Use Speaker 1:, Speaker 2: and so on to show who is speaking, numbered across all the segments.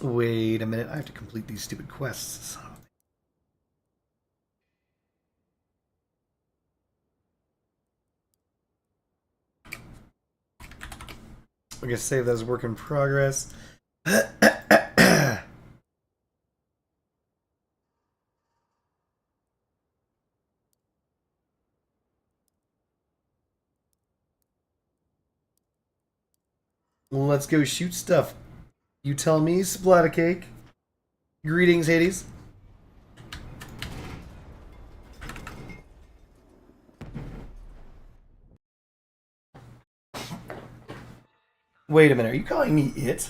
Speaker 1: Wait a minute, I have to complete these stupid quests. I guess save that as work in progress. Let's go shoot stuff. You tell me, Splatter Cake. Greetings, Hades. Wait a minute, are you calling me it?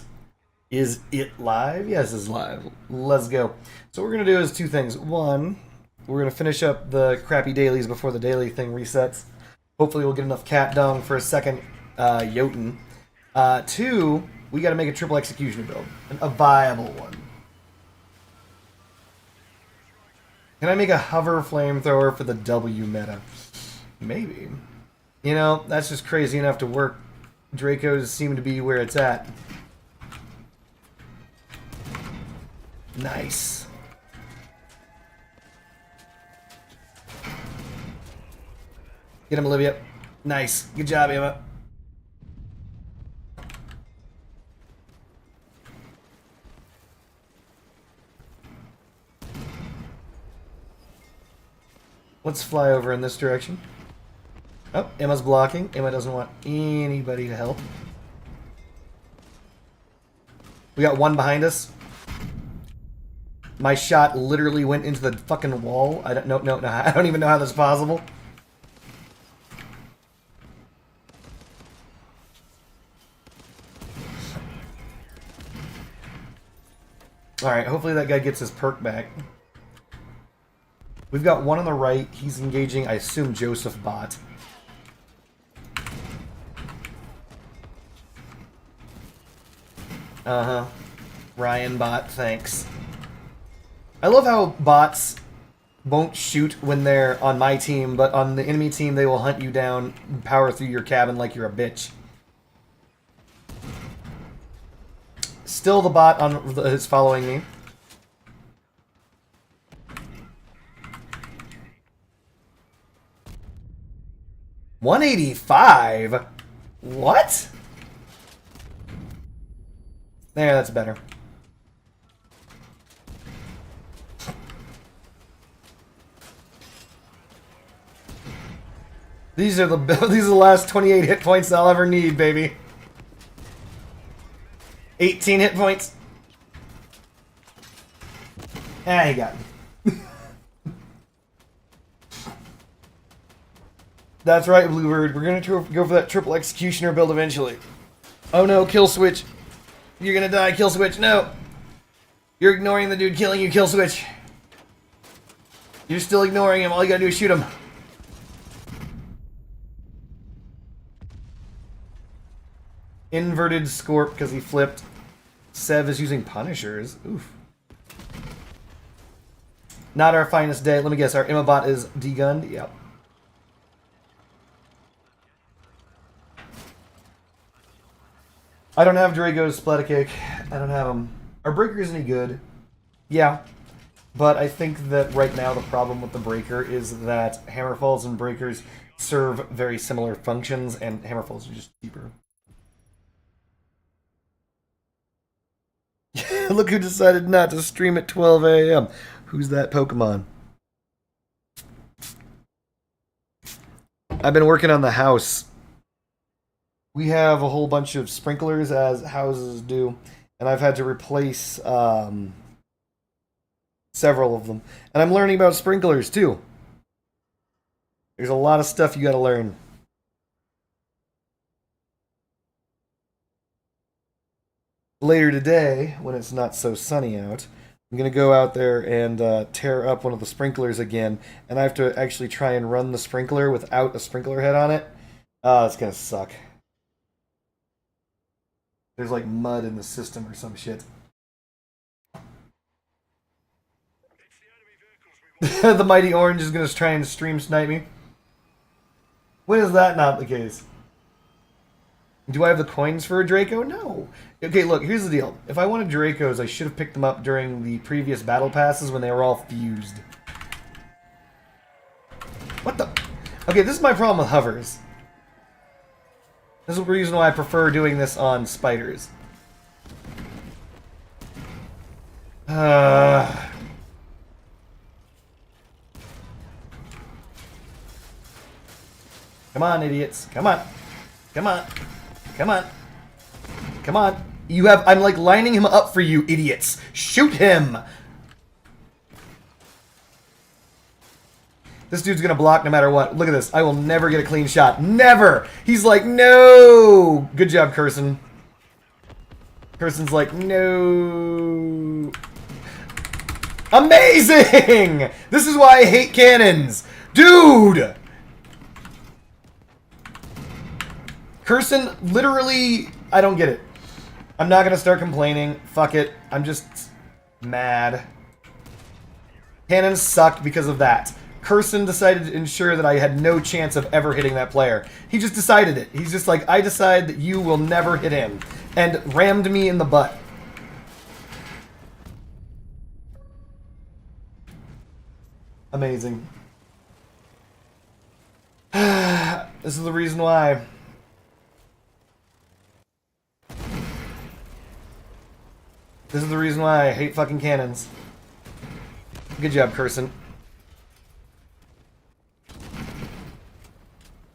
Speaker 1: Is it live? Yes, it's live. Let's go. So what we're gonna do is two things. One, we're gonna finish up the crappy dailies before the daily thing resets. Hopefully we'll get enough cat dung for a second Jotun. Two, we gotta make a triple executioner build. A viable one. Can I make a hover flamethrower for the W meta? Maybe. You know, that's just crazy enough to work. Dracos seem to be where it's at. Nice. Get him, Olivia. Nice. Good job, Emma. Let's fly over in this direction. Oh, Emma's blocking. Emma doesn't want anybody to help. We got one behind us. My shot literally went into the fucking wall. I don't no. I don't even know how that's possible. Alright, hopefully that guy gets his perk back. We've got one on the right. He's engaging, I assume, Joseph Bot. Uh-huh. Ryan Bot, thanks. I love how bots won't shoot when they're on my team, but on the enemy team they will hunt you down and power through your cabin like you're a bitch. Still the bot is following me. $185? What? There, that's better. These are the last 28 hit points I'll ever need, baby. 18 hit points. Ah, he got me. That's right, Bluebird. We're gonna go for that triple executioner build eventually. Oh no, kill switch. You're gonna die, kill switch. No. You're ignoring the dude killing you, kill switch. You're still ignoring him. All you gotta do is shoot him. Inverted Scorp because he flipped. Sev is using Punishers. Oof. Not our finest day. Let me guess, our Immabot is degunned? Yep. I don't have Drago's Splatacake. I don't have them. Our Breaker isn't any good. Yeah. But I think that right now the problem with the Breaker is that Hammerfalls and Breakers serve very similar functions, and Hammerfalls are just cheaper. Look who decided not to stream at 12 a.m. Who's that Pokemon? I've been working on the house. We have a whole bunch of sprinklers, as houses do, and I've had to replace several of them. And I'm learning about sprinklers, too. There's a lot of stuff you gotta learn. Later today, when it's not so sunny out, I'm going to go out there and tear up one of the sprinklers again, and I have to actually try and run the sprinkler without a sprinkler head on it. It's going to suck. There's like mud in the system or some shit. The Mighty Orange is going to try and stream snipe me. When is that not the case? Do I have the coins for a Draco? No. Okay, look, here's the deal. If I wanted Dracos, I should have picked them up during the previous battle passes when they were all fused. What the? Okay, this is my problem with hovers. This is the reason why I prefer doing this on spiders. Come on, idiots. Come on. Come on. Come on. Come on. You have... I'm like lining him up for you, idiots. Shoot him! This dude's gonna block no matter what. Look at this. I will never get a clean shot. Never! He's like, no! Good job, Curson. Curson's like, no... Amazing! This is why I hate cannons! Dude! Curson, literally... I don't get it. I'm not gonna start complaining. Fuck it. I'm just... mad. Cannons suck because of that. Curson decided to ensure that I had no chance of ever hitting that player. He just decided it. He's just like, I decide that you will never hit him. And rammed me in the butt. Amazing. This is the reason why. This is the reason why I hate fucking cannons. Good job, Curson.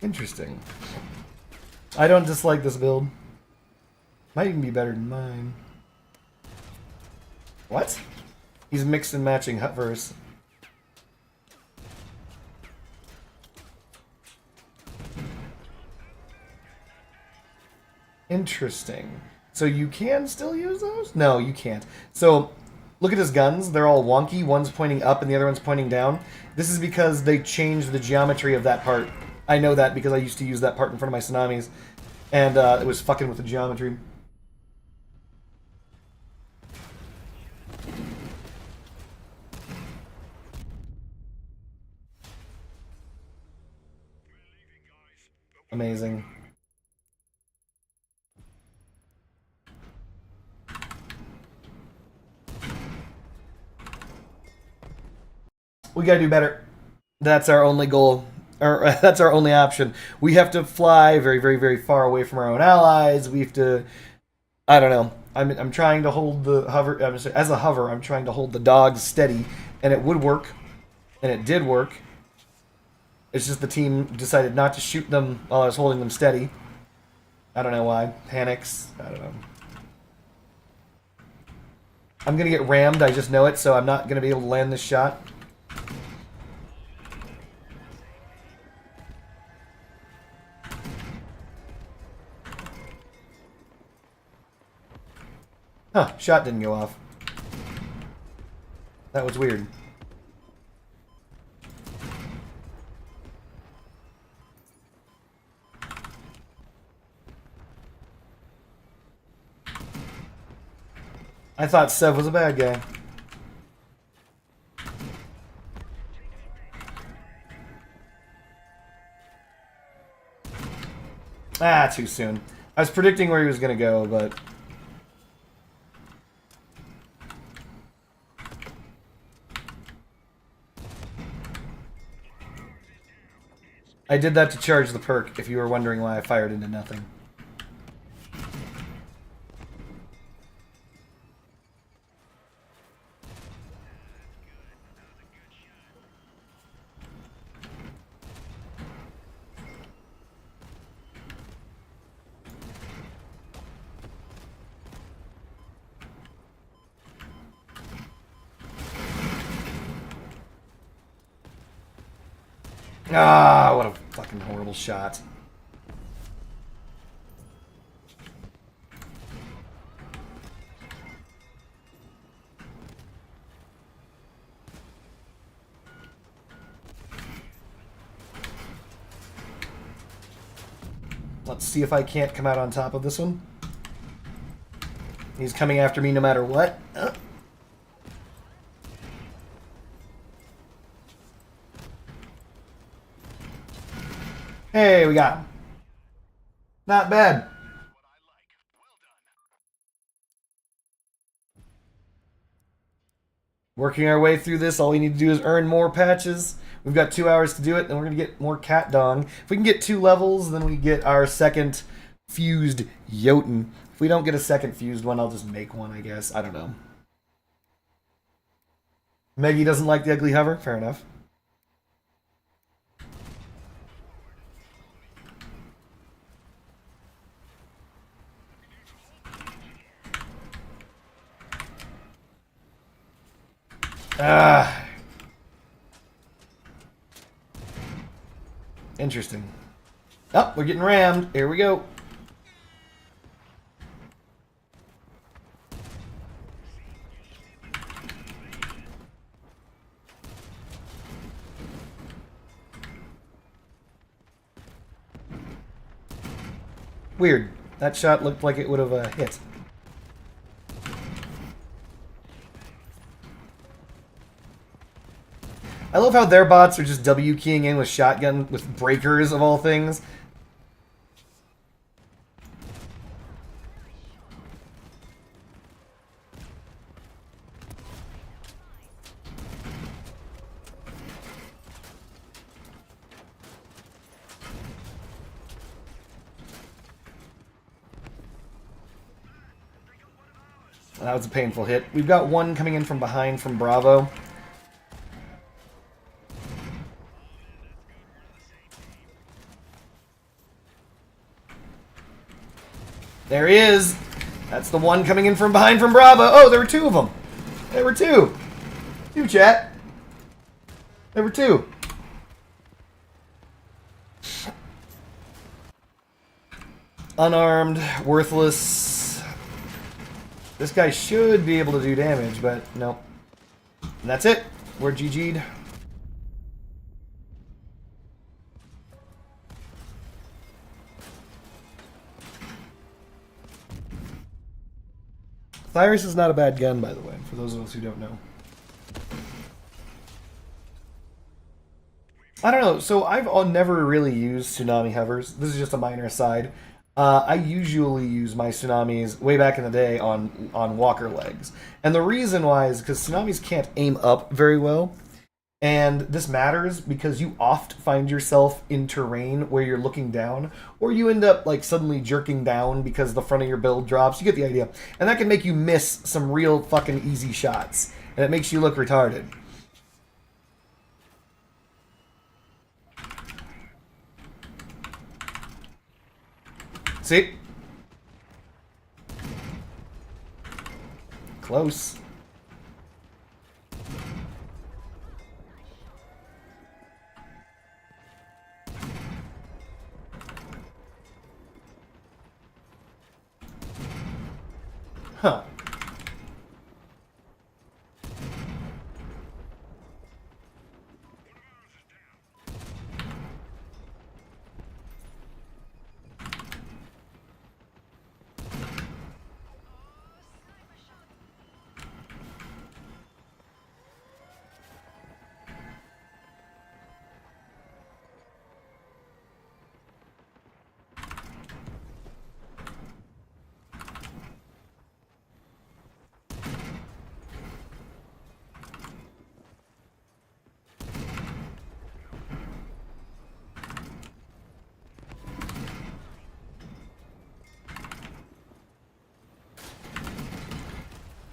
Speaker 1: Interesting. I don't dislike this build. Might even be better than mine. What? He's mixed and matching Hutverse. Interesting. So you can still use those? No, you can't. So, look at his guns. They're all wonky. One's pointing up and the other one's pointing down. This is because they changed the geometry of that part. I know that because I used to use that part in front of my tsunamis. And it was fucking with the geometry. Amazing. We gotta do better. That's our only goal. Or that's our only option. We have to fly very, very, very far away from our own allies. We have to... I don't know. I'm trying to hold the hover... as a hover, I'm trying to hold the dogs steady. And it would work. And it did work. It's just the team decided not to shoot them while I was holding them steady. I don't know why. Panics. I don't know. I'm gonna get rammed, I just know it, so I'm not gonna be able to land this shot. Huh, shot didn't go off. That was weird. I thought Sev was a bad guy. Ah, too soon. I was predicting where he was going to go, but... I did that to charge the perk, if you were wondering why I fired into nothing. Ah, what a fucking horrible shot. Let's see if I can't come out on top of this one. He's coming after me no matter what. Hey, we got him. Not bad. Working our way through this, all we need to do is earn more patches. We've got 2 hours to do it, then we're going to get more cat dong. If we can get 2 levels, then we get our second fused Jotun. If we don't get a second fused one, I'll just make one, I guess. I don't know. Meggy doesn't like the ugly hover? Fair enough. Ah. Interesting. Oh, we're getting rammed. Here we go. Weird. That shot looked like it would have hit. I love how their bots are just W keying in with shotgun, with breakers of all things. That was a painful hit. We've got one coming in from behind from Bravo. There he is. That's the one coming in from behind from Bravo. Oh, there were 2 of them. There were 2. 2, chat. There were 2. Unarmed, worthless. This guy should be able to do damage, but no. And that's it. We're GG'd. Thyrus is not a bad gun, by the way, for those of us who don't know. I don't know, so I've never really used tsunami hovers. This is just a minor aside. I usually use my tsunamis way back in the day on walker legs. And the reason why is because tsunamis can't aim up very well. And this matters because you oft find yourself in terrain where you're looking down, or you end up like suddenly jerking down because the front of your build drops. You get the idea. And that can make you miss some real fucking easy shots. And it makes you look retarded. See? Close. Huh.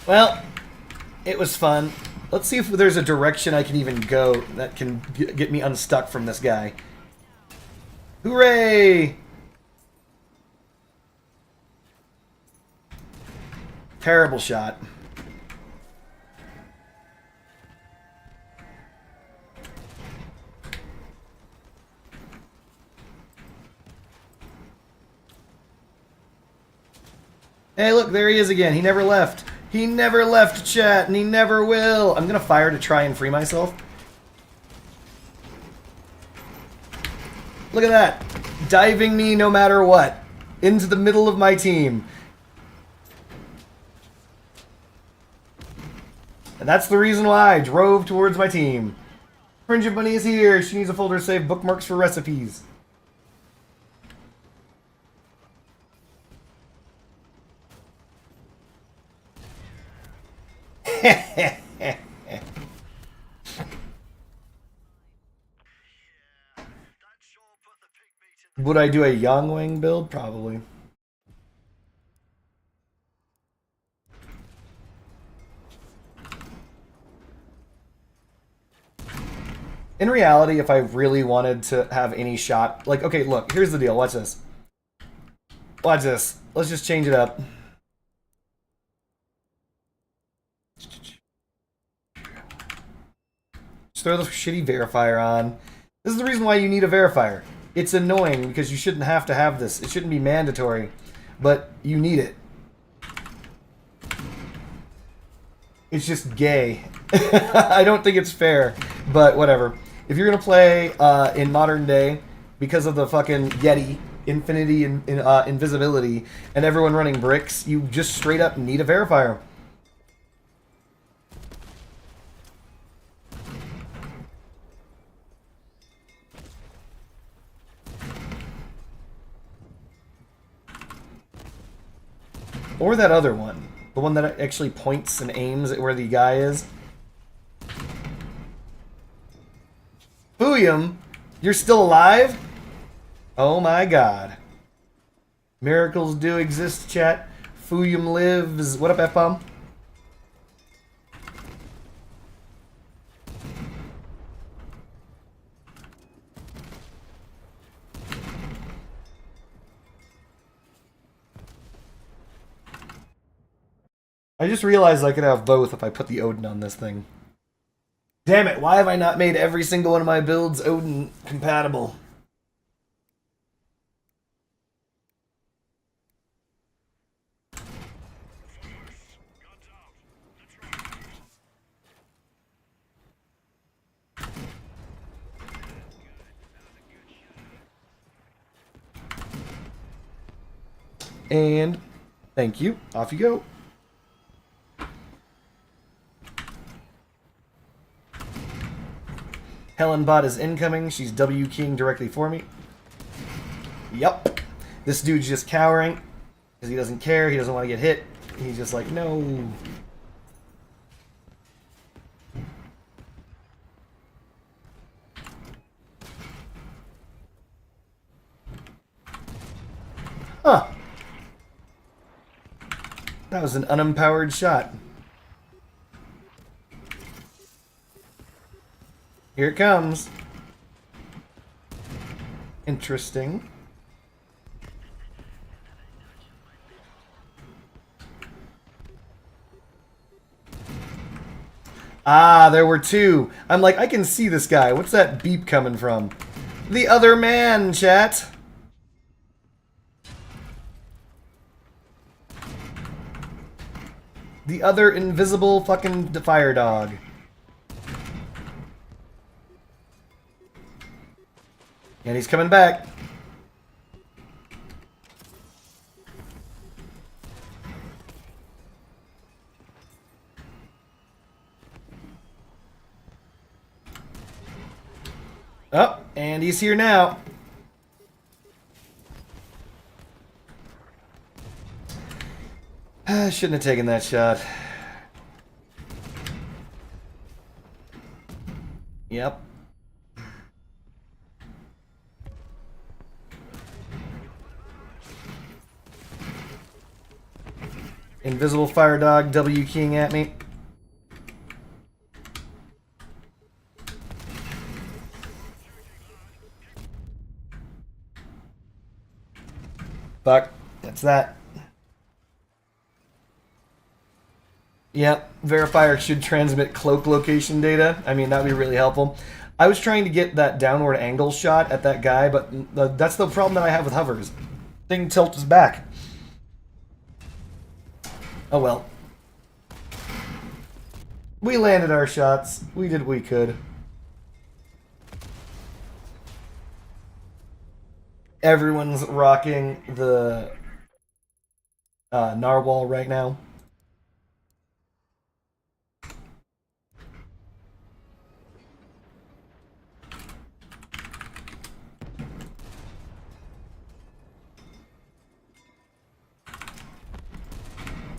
Speaker 1: Well, it was fun. Let's see if there's a direction I can even go that can get me unstuck from this guy. Hooray! Terrible shot. Hey, look, there he is again. He never left. He never left, chat, and he never will. I'm gonna fire to try and free myself. Look at that. Diving me no matter what. Into the middle of my team. And that's the reason why I drove towards my team. Friendship Bunny is here. She needs a folder to save bookmarks for recipes. Would I do a Young Wing build? Probably. In reality, if I really wanted to have any shot... Like, okay, look, here's the deal. Watch this. Watch this. Let's just change it up. Just throw the shitty verifier on. This is the reason why you need a verifier. It's annoying because you shouldn't have to have this. It shouldn't be mandatory, but you need it. It's just gay. I don't think it's fair, but whatever. If you're gonna play in modern day, because of the fucking Yeti, infinity, and invisibility, and everyone running bricks, you just straight up need a verifier. Or that other one. The one that actually points and aims at where the guy is. Fuyum, you're still alive? Oh my god. Miracles do exist, chat. Fuyum lives. What up, F-Bomb? I just realized I could have both if I put the Odin on this thing. Damn it, why have I not made every single one of my builds Odin compatible? And thank you. Off you go. Helen bot is incoming. She's W keying directly for me. Yup. This dude's just cowering because he doesn't care. He doesn't want to get hit. He's just like, no. Huh. That was an unempowered shot. Here it comes. Interesting. Ah, there were two. I'm like, I can see this guy. What's that beep coming from? The other man, chat. The other invisible fucking fire dog. And he's coming back. Oh, and he's here now. I shouldn't have taken that shot. Yep. Invisible fire dog W keying at me. Fuck. That's that. Yep. Verifier should transmit cloak location data. I mean, that would be really helpful. I was trying to get that downward angle shot at that guy, but that's the problem that I have with hovers. Thing tilts back. Oh well. We landed our shots. We did what we could. Everyone's rocking the narwhal right now.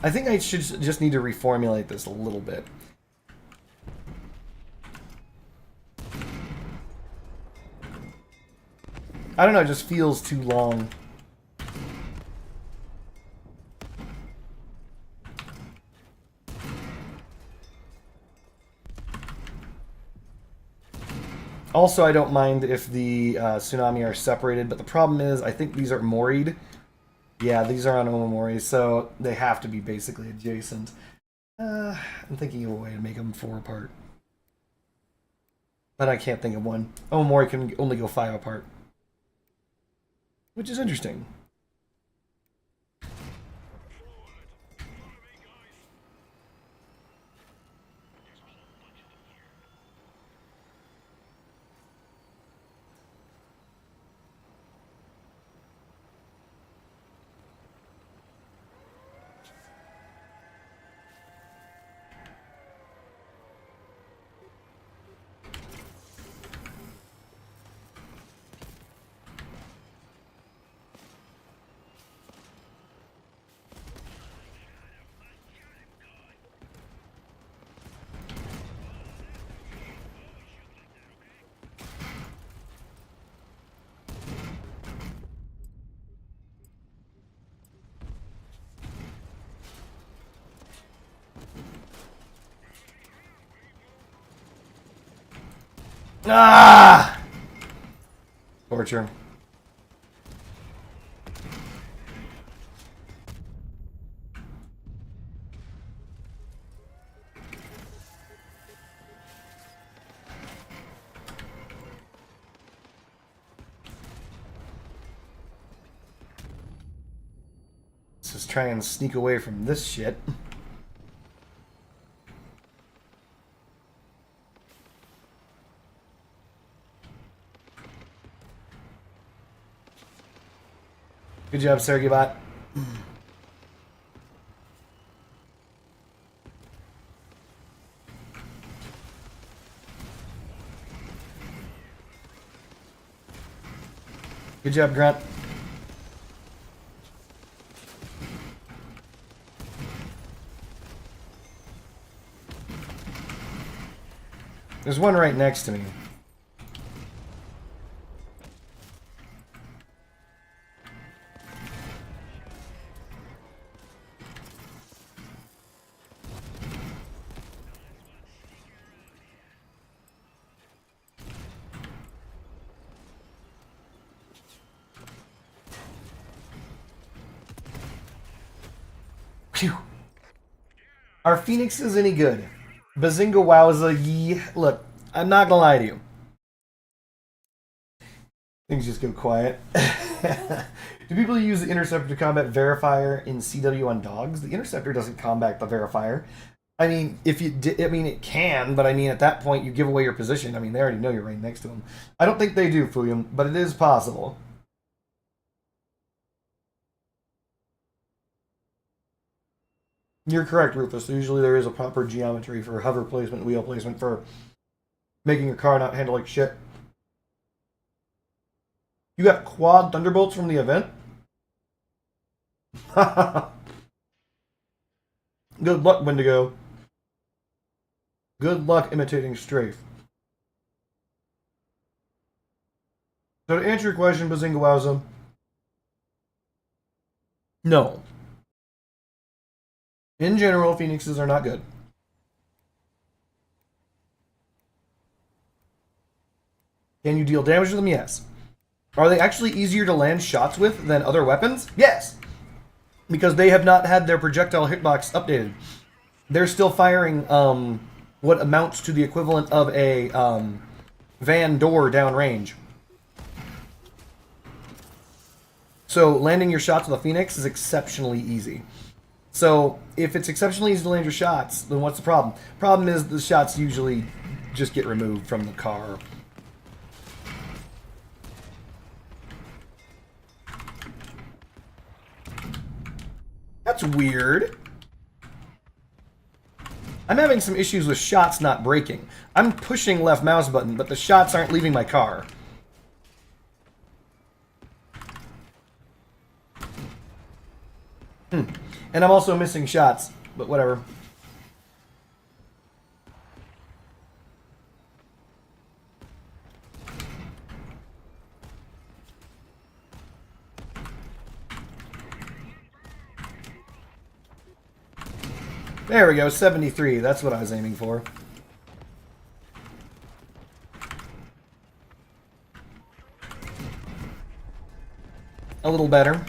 Speaker 1: I think I should just need to reformulate this a little bit. I don't know, it just feels too long. Also, I don't mind if the tsunami are separated, but the problem is I think these are moried. Yeah, these are on Omamori, so they have to be basically adjacent. I'm thinking of a way to make them 4 apart. But I can't think of one. Omamori can only go 5 apart. Which is interesting. Ah! Torture. Let's just try and sneak away from this shit. Good job, Sergibot. Good job, Grunt. There's one right next to me. Phew. Are Phoenixes any good? Bazinga wowza yee. Look, I'm not gonna lie to you. Things just go quiet. Do people use the Interceptor to combat Verifier in CW on dogs? The Interceptor doesn't combat the Verifier. I mean, if you I mean, it can, but I mean, at that point, you give away your position. I mean, they already know you're right next to them. I don't think they do, Fuyum, but it is possible. You're correct, Rufus. Usually there is a proper geometry for hover placement, wheel placement, for making your car not handle like shit. You got quad Thunderbolts from the event? Good luck, Wendigo. Good luck imitating Strafe. So to answer your question, Bazinga Wowza, no. In general, Phoenixes are not good. Can you deal damage to them? Yes. Are they actually easier to land shots with than other weapons? Yes. Because they have not had their projectile hitbox updated. They're still firing what amounts to the equivalent of a van door downrange. So landing your shots with a Phoenix is exceptionally easy. So if it's exceptionally easy to land your shots, then what's the problem? Problem is the shots usually just get removed from the car. That's weird. I'm having some issues with shots not breaking. I'm pushing left mouse button, but the shots aren't leaving my car. And I'm also missing shots, but whatever. There we go, 73. That's what I was aiming for. A little better.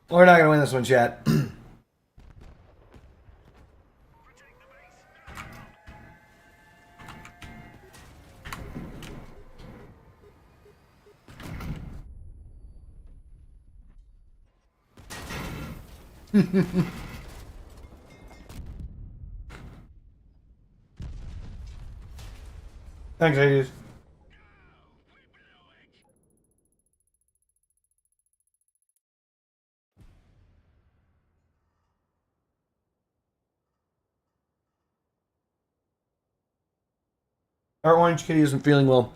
Speaker 1: We're not going to win this one, chat. Thanks, ladies. Our orange kitty isn't feeling well.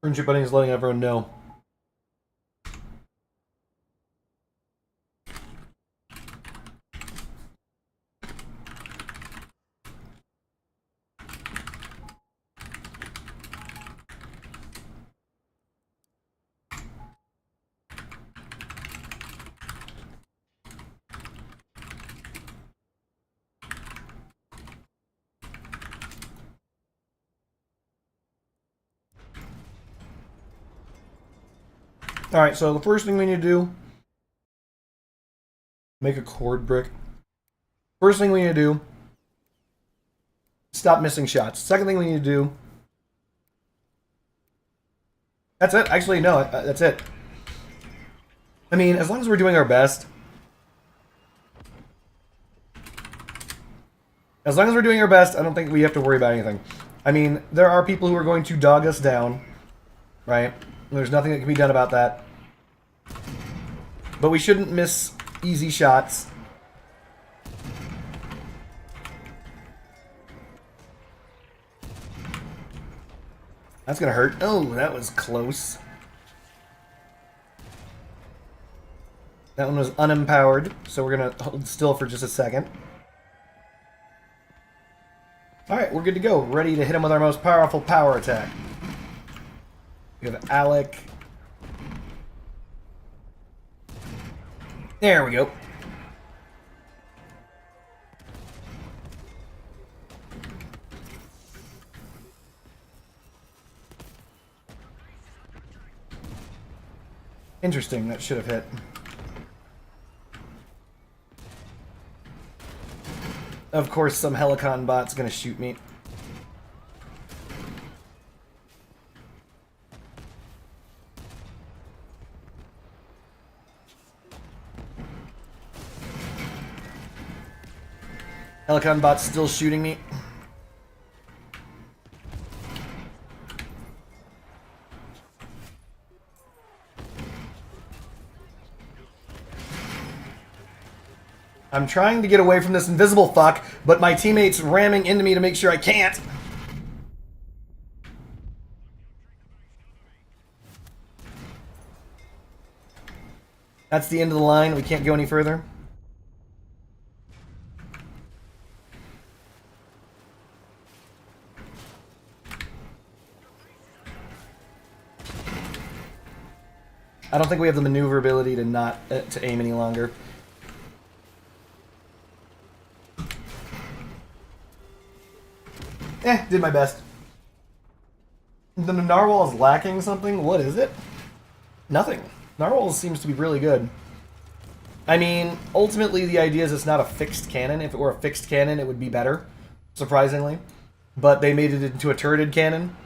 Speaker 1: Friendship Bunny is letting everyone know. Alright, so the first thing we need to do, make a cord brick. First thing we need to do, stop missing shots. Second thing we need to do, that's it. Actually, no, that's it. I mean, as long as we're doing our best. As long as we're doing our best, I don't think we have to worry about anything. I mean, there are people who are going to dog us down, right? There's nothing that can be done about that. But we shouldn't miss easy shots. That's gonna hurt. Oh, that was close. That one was unempowered, so we're gonna hold still for just a second. Alright, we're good to go. Ready to hit him with our most powerful power attack. We have Alec. There we go. Interesting, that should have hit. Of course, some Helicon bot's gonna shoot me. Helicon bot's still shooting me. I'm trying to get away from this invisible fuck, but my teammate's ramming into me to make sure I can't. That's the end of the line. We can't go any further. I don't think we have the maneuverability to not to aim any longer. Did my best. The narwhal is lacking something? What is it? Nothing. Narwhal seems to be really good. I mean, ultimately the idea is it's not a fixed cannon. If it were a fixed cannon, it would be better, surprisingly. But they made it into a turreted cannon.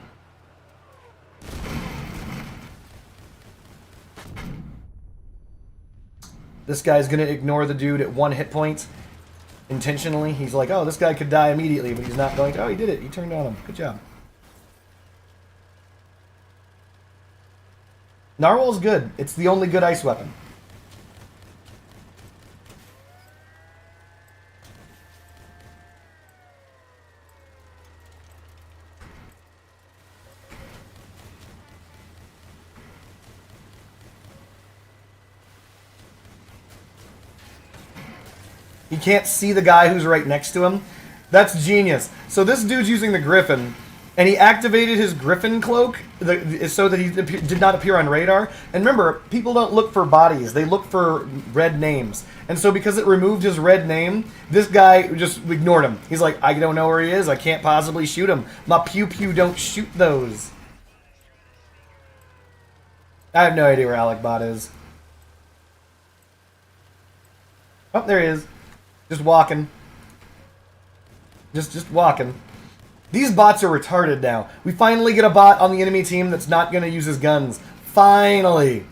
Speaker 1: This guy's gonna ignore the dude at 1 hit point. intentionally. He's like, oh, this guy could die immediately, but he's not going to. Oh, he did it. He turned on him. Good job. Narwhal's good. It's the only good ice weapon. He can't see the guy who's right next to him. That's genius. So this dude's using the Griffin, and he activated his Griffin cloak so that he did not appear on radar. And remember, people don't look for bodies. They look for red names. And so because it removed his red name, this guy just ignored him. He's like, I don't know where he is. I can't possibly shoot him. My pew-pew don't shoot those. I have no idea where Alec Bot is. Oh, there he is. Just walking. Just walking. These bots are retarded now. We finally get a bot on the enemy team that's not going to use his guns. Finally.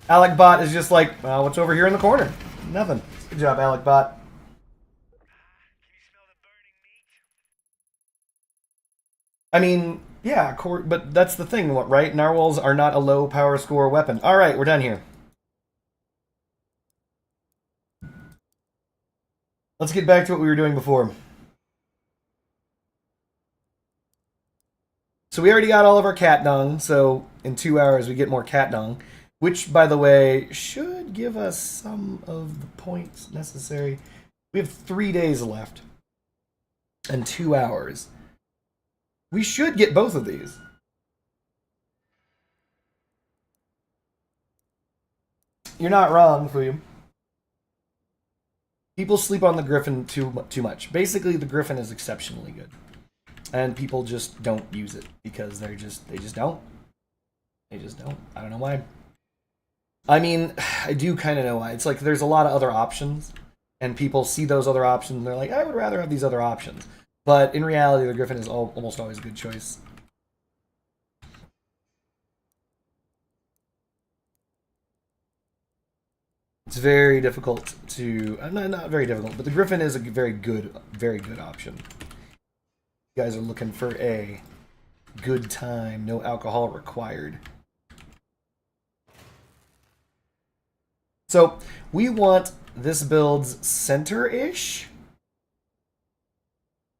Speaker 1: Alec Bot is just like, well, what's over here in the corner? Nothing. Good job, Alec Bot. I mean, yeah, but that's the thing, right? Narwhals are not a low power score weapon. All right, we're done here. Let's get back to what we were doing before. So we already got all of our cat dung, so in 2 hours we get more cat dung, which, by the way, should give us some of the points necessary. We have 3 days left and 2 hours. We should get both of these. You're not wrong, Fuyu. People sleep on the Griffin too much. Basically, the Griffin is exceptionally good. And people just don't use it because they just don't. They just don't. I don't know why. I mean, I do kind of know why. It's like there's a lot of other options, and people see those other options and they're like, I would rather have these other options. But in reality, the Griffin is almost always a good choice. It's very difficult to... not very difficult, but the Griffin is a very good option. You guys are looking for a good time, no alcohol required. So, we want this build's center-ish,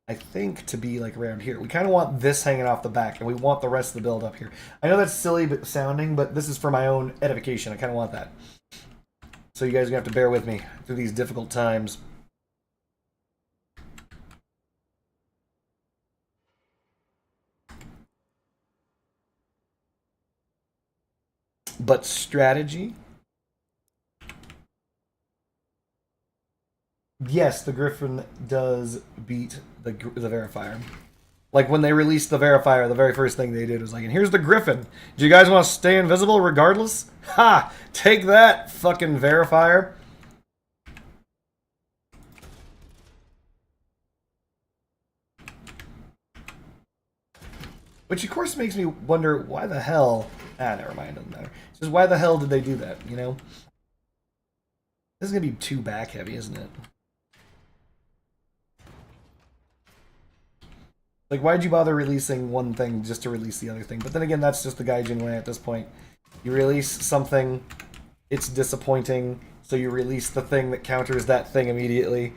Speaker 1: I think, to be like around here. We kind of want this hanging off the back, and we want the rest of the build up here. I know that's silly sounding, but this is for my own edification. I kind of want that. So you guys are going to have to bear with me through these difficult times. But strategy? Yes, the Griffin does beat the verifier. Like when they released the verifier, the very first thing they did was like, and here's the Griffin. Do you guys want to stay invisible regardless? Ha! Take that, fucking verifier. Which of course makes me wonder why the hell... never mind, doesn't matter. It's just why the hell did they do that, you know? This is going to be too back heavy, isn't it? Like, why'd you bother releasing one thing just to release the other thing? But then again, that's just the Gaijin way at this point. You release something, it's disappointing, so you release the thing that counters that thing immediately.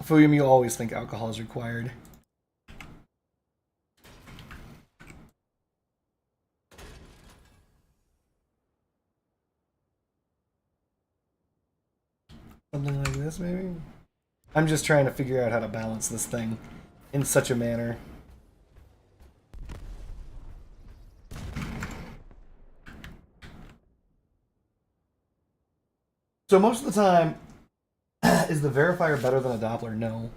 Speaker 1: Fuyum, you always think alcohol is required. Something like this, maybe? I'm just trying to figure out how to balance this thing in such a manner. So most of the time, is the verifier better than a Doppler? No.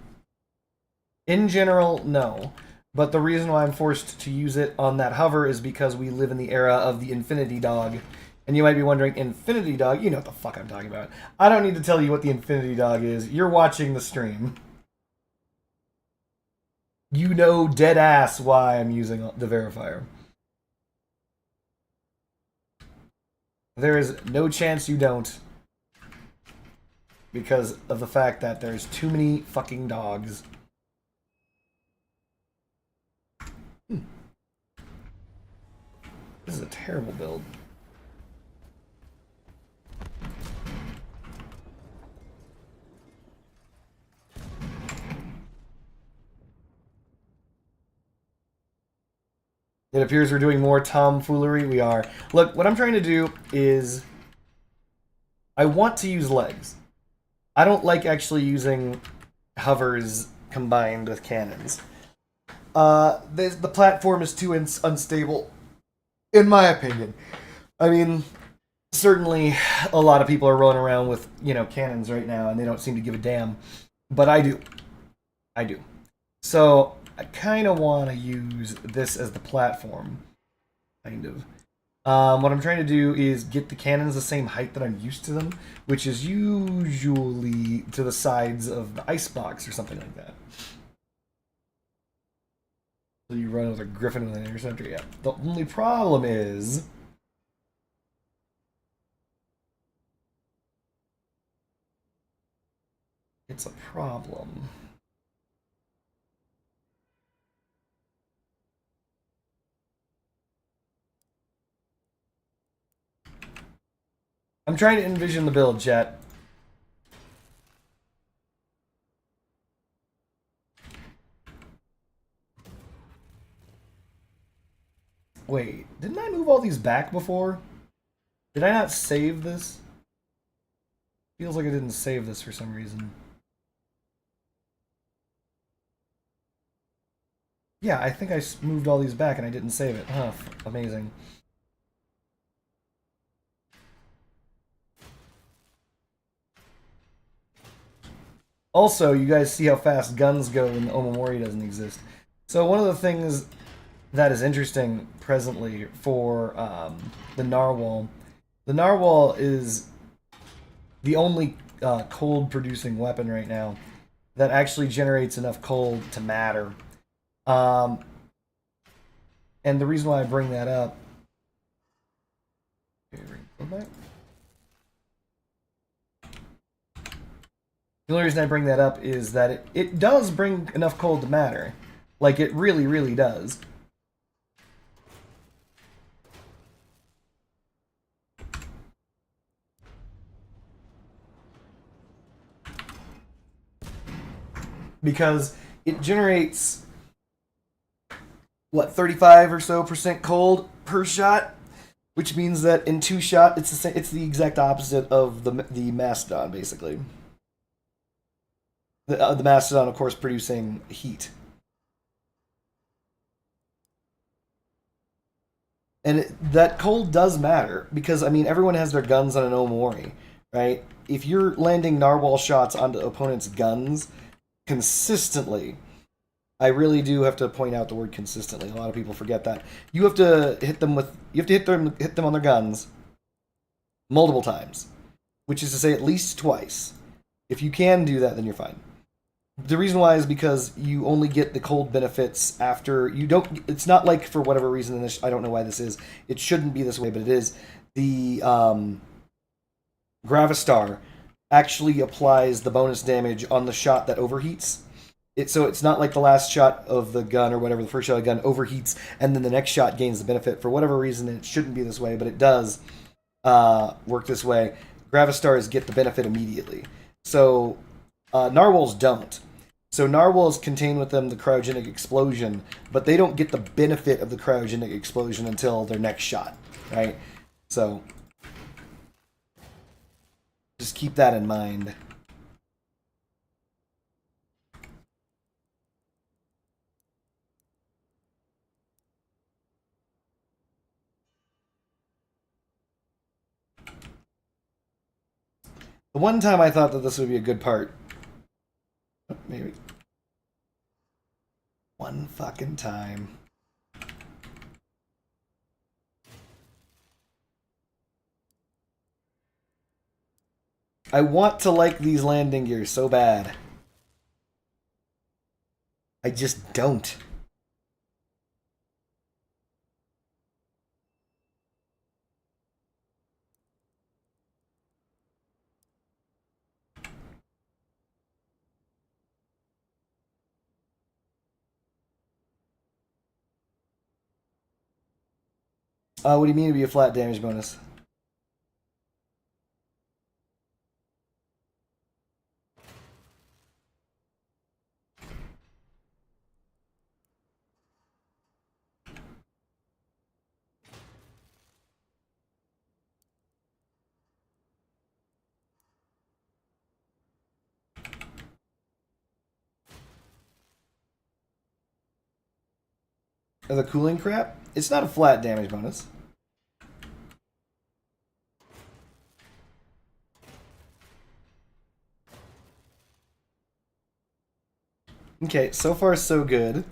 Speaker 1: In general, no. But the reason why I'm forced to use it on that hover is because we live in the era of the Infinity Dog, And you might be wondering, Infinity Dog? You know what the fuck I'm talking about. I don't need to tell you what the Infinity Dog is. You're watching the stream. You know dead ass why I'm using the verifier. There is no chance you don't. Because of the fact that there's too many fucking dogs. This is a terrible build. It appears we're doing more tomfoolery. We are. Look, what I'm trying to do is... I want to use legs. I don't like actually using hovers combined with cannons. The platform is too unstable, in my opinion. I mean, certainly a lot of people are rolling around with, cannons right now, and they don't seem to give a damn. But I do. I do. So, I kind of want to use this as the platform. Kind of. What I'm trying to do is get the cannons the same height that I'm used to them, which is usually to the sides of the icebox or something like that. So you run with a griffin with an interceptor, yeah. The only problem is... it's a problem. I'm trying to envision the build, chat. Wait, didn't I move all these back before? Did I not save this? Feels like I didn't save this for some reason. Yeah, I think I moved all these back and I didn't save it. Huh, amazing. Also, you guys see how fast guns go when the Omamori doesn't exist. So one of the things that is interesting presently for the Narwhal is the only cold-producing weapon right now that actually generates enough cold to matter. And the reason why I bring that up... Okay, go back. The only reason I bring that up is that it does bring enough cold to matter. Like, it really, really does. Because it generates, what, 35 or so % cold per shot? Which means that in 2 shot, it's the exact opposite of the Mastodon, basically. The Mastodon, of course, producing heat. And that cold does matter, because, I mean, everyone has their guns on an Omori, right? If you're landing narwhal shots onto opponents' guns consistently, I really do have to point out the word consistently. A lot of people forget that. You have to hit them hit them on their guns multiple times, which is to say at least twice. If you can do that, then you're fine. The reason why is because you only get the cold benefits after you don't. It's not like, for whatever reason, I don't know why this is. It shouldn't be this way, but it is. The Gravistar actually applies the bonus damage on the shot that overheats. So it's not like the last shot of the gun or whatever, the first shot of the gun overheats, and then the next shot gains the benefit. For whatever reason, it shouldn't be this way, but it does work this way. Gravistars get the benefit immediately. So narwhals don't. So narwhals contain with them the cryogenic explosion, but they don't get the benefit of the cryogenic explosion until their next shot, right? So just keep that in mind. The one time I thought that this would be a good part, maybe one fucking time. I want to like these landing gears so bad. I just don't. What do you mean to be a flat damage bonus? The cooling crap? It's not a flat damage bonus. Okay, so far so good.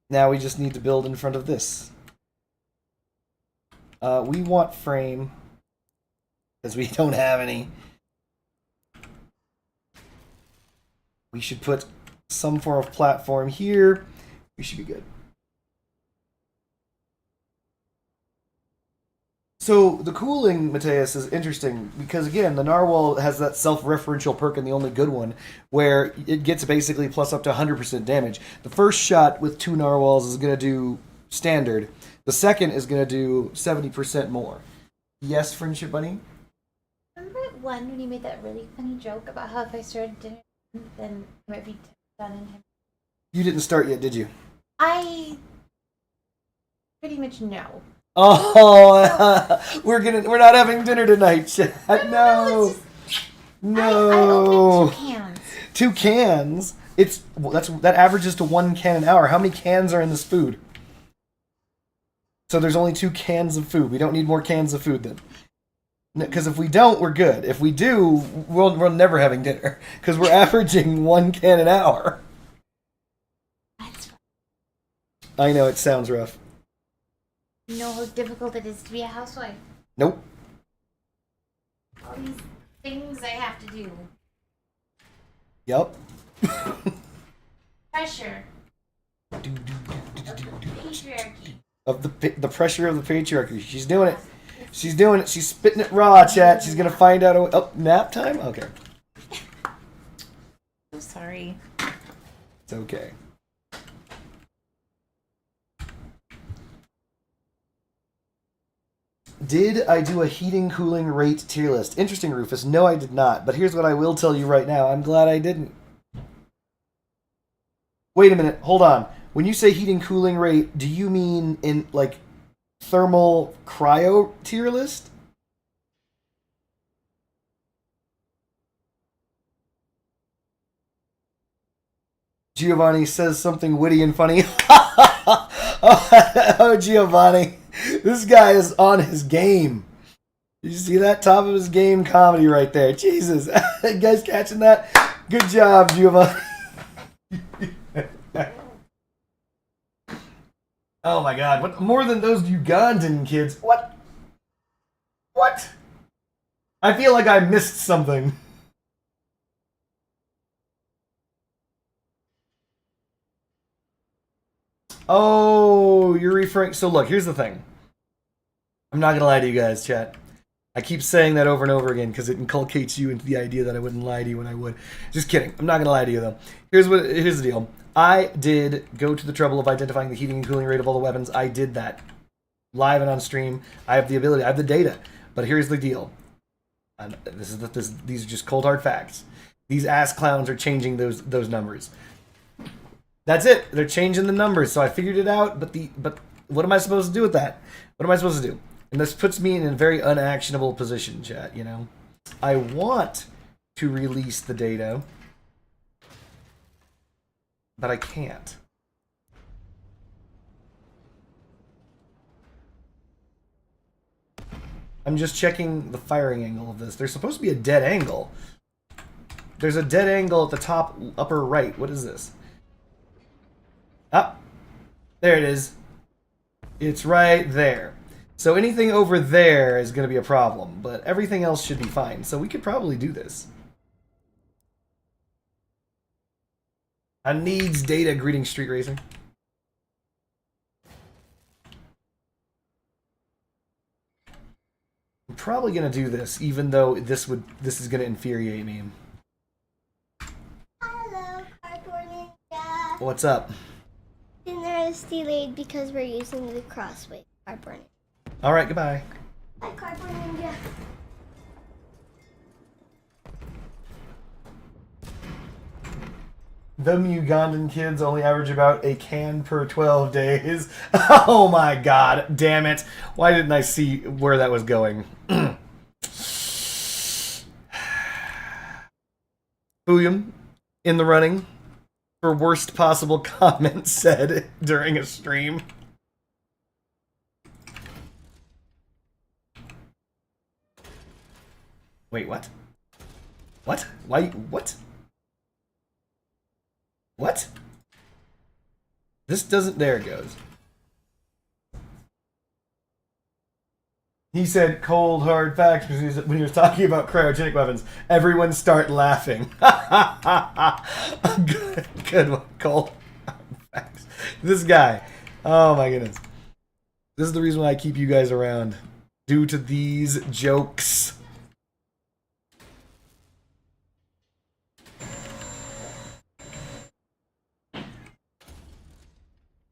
Speaker 1: Now we just need to build in front of this. We want frame, because we don't have any. We should put some form of platform here. We should be good. So the cooling, Mateus, is interesting because again, the narwhal has that self-referential perk, and the only good one, where it gets basically plus up to 100% damage. The first shot with 2 narwhals is going to do standard. The second is going to do 70% more. Yes, Friendship Bunny?
Speaker 2: Remember at one when you made that really funny joke about how if I started dinner, then it might be done in him?
Speaker 1: You didn't start yet, did you?
Speaker 2: I pretty much know.
Speaker 1: Oh, we're not having dinner tonight, Chad. No, no.
Speaker 2: I opened 2 cans.
Speaker 1: 2 cans. That averages to 1 can an hour. How many cans are in this food? So there's only 2 cans of food. We don't need more cans of food then. Because if we don't, we're good. If we do, we're never having dinner. Because we're averaging 1 can an hour.
Speaker 2: That's rough.
Speaker 1: I know, it sounds rough.
Speaker 2: You know how difficult it is to be a housewife.
Speaker 1: Nope.
Speaker 2: All these things I have to do.
Speaker 1: Yep.
Speaker 2: Pressure. Of the patriarchy.
Speaker 1: Of the pressure of the patriarchy. She's doing it. She's doing it. She's spitting it raw, chat. She's gonna find out. Oh, nap time? Okay.
Speaker 2: I'm sorry.
Speaker 1: It's okay. Did I do a heating cooling rate tier list? Interesting, Rufus. No, I did not. But here's what I will tell you right now. I'm glad I didn't. Wait a minute. Hold on. When you say heating cooling rate, do you mean in like thermal cryo tier list? Giovanni says something witty and funny. Oh, Giovanni. This guy is on his game. You see that? Top of his game comedy right there. Jesus. You guys catching that? Good job, Giovanni. Oh my god. What more than those Ugandan kids? What? What? I feel like I missed something. Oh, you're referring. So look, here's the thing. I'm not gonna lie to you guys, chat. I keep saying that over and over again because it inculcates you into the idea that I wouldn't lie to you when I would. Just kidding. I'm not gonna lie to you though. Here's the deal. I did go to the trouble of identifying the heating and cooling rate of all the weapons. I did that live and on stream. I have the ability. I have the data. But here's the deal. And these are just cold hard facts. These ass clowns are changing those numbers. That's it. They're changing the numbers. So I figured it out. But what am I supposed to do with that? What am I supposed to do? And this puts me in a very unactionable position, chat. You know, I want to release the data, but I can't. I'm just checking the firing angle of this. There's supposed to be a dead angle. There's a dead angle at the top upper right. What is this? Ah, there it is. It's right there. So anything over there is going to be a problem, but everything else should be fine. So we could probably do this. I needs data. Greeting, Street Racer. I'm probably going to do this, even though this is going to infuriate me.
Speaker 3: Hello, Cardboard Ninja.
Speaker 1: What's up?
Speaker 3: Dinner is delayed because we're using the crossway Cardboard Ninja.
Speaker 1: All right, goodbye.
Speaker 3: Bye, Cardboard Ninja.
Speaker 1: Them Ugandan kids only average about a can per 12 days. Oh my god, damn it. Why didn't I see where that was going? William, in the running for worst possible comment said during a stream. Wait, what? What? Why? What? What? This doesn't... There it goes. He said cold, hard facts when he was talking about cryogenic weapons. Everyone start laughing. Good one, cold, hard facts. This guy. Oh my goodness. This is the reason why I keep you guys around. Due to these jokes.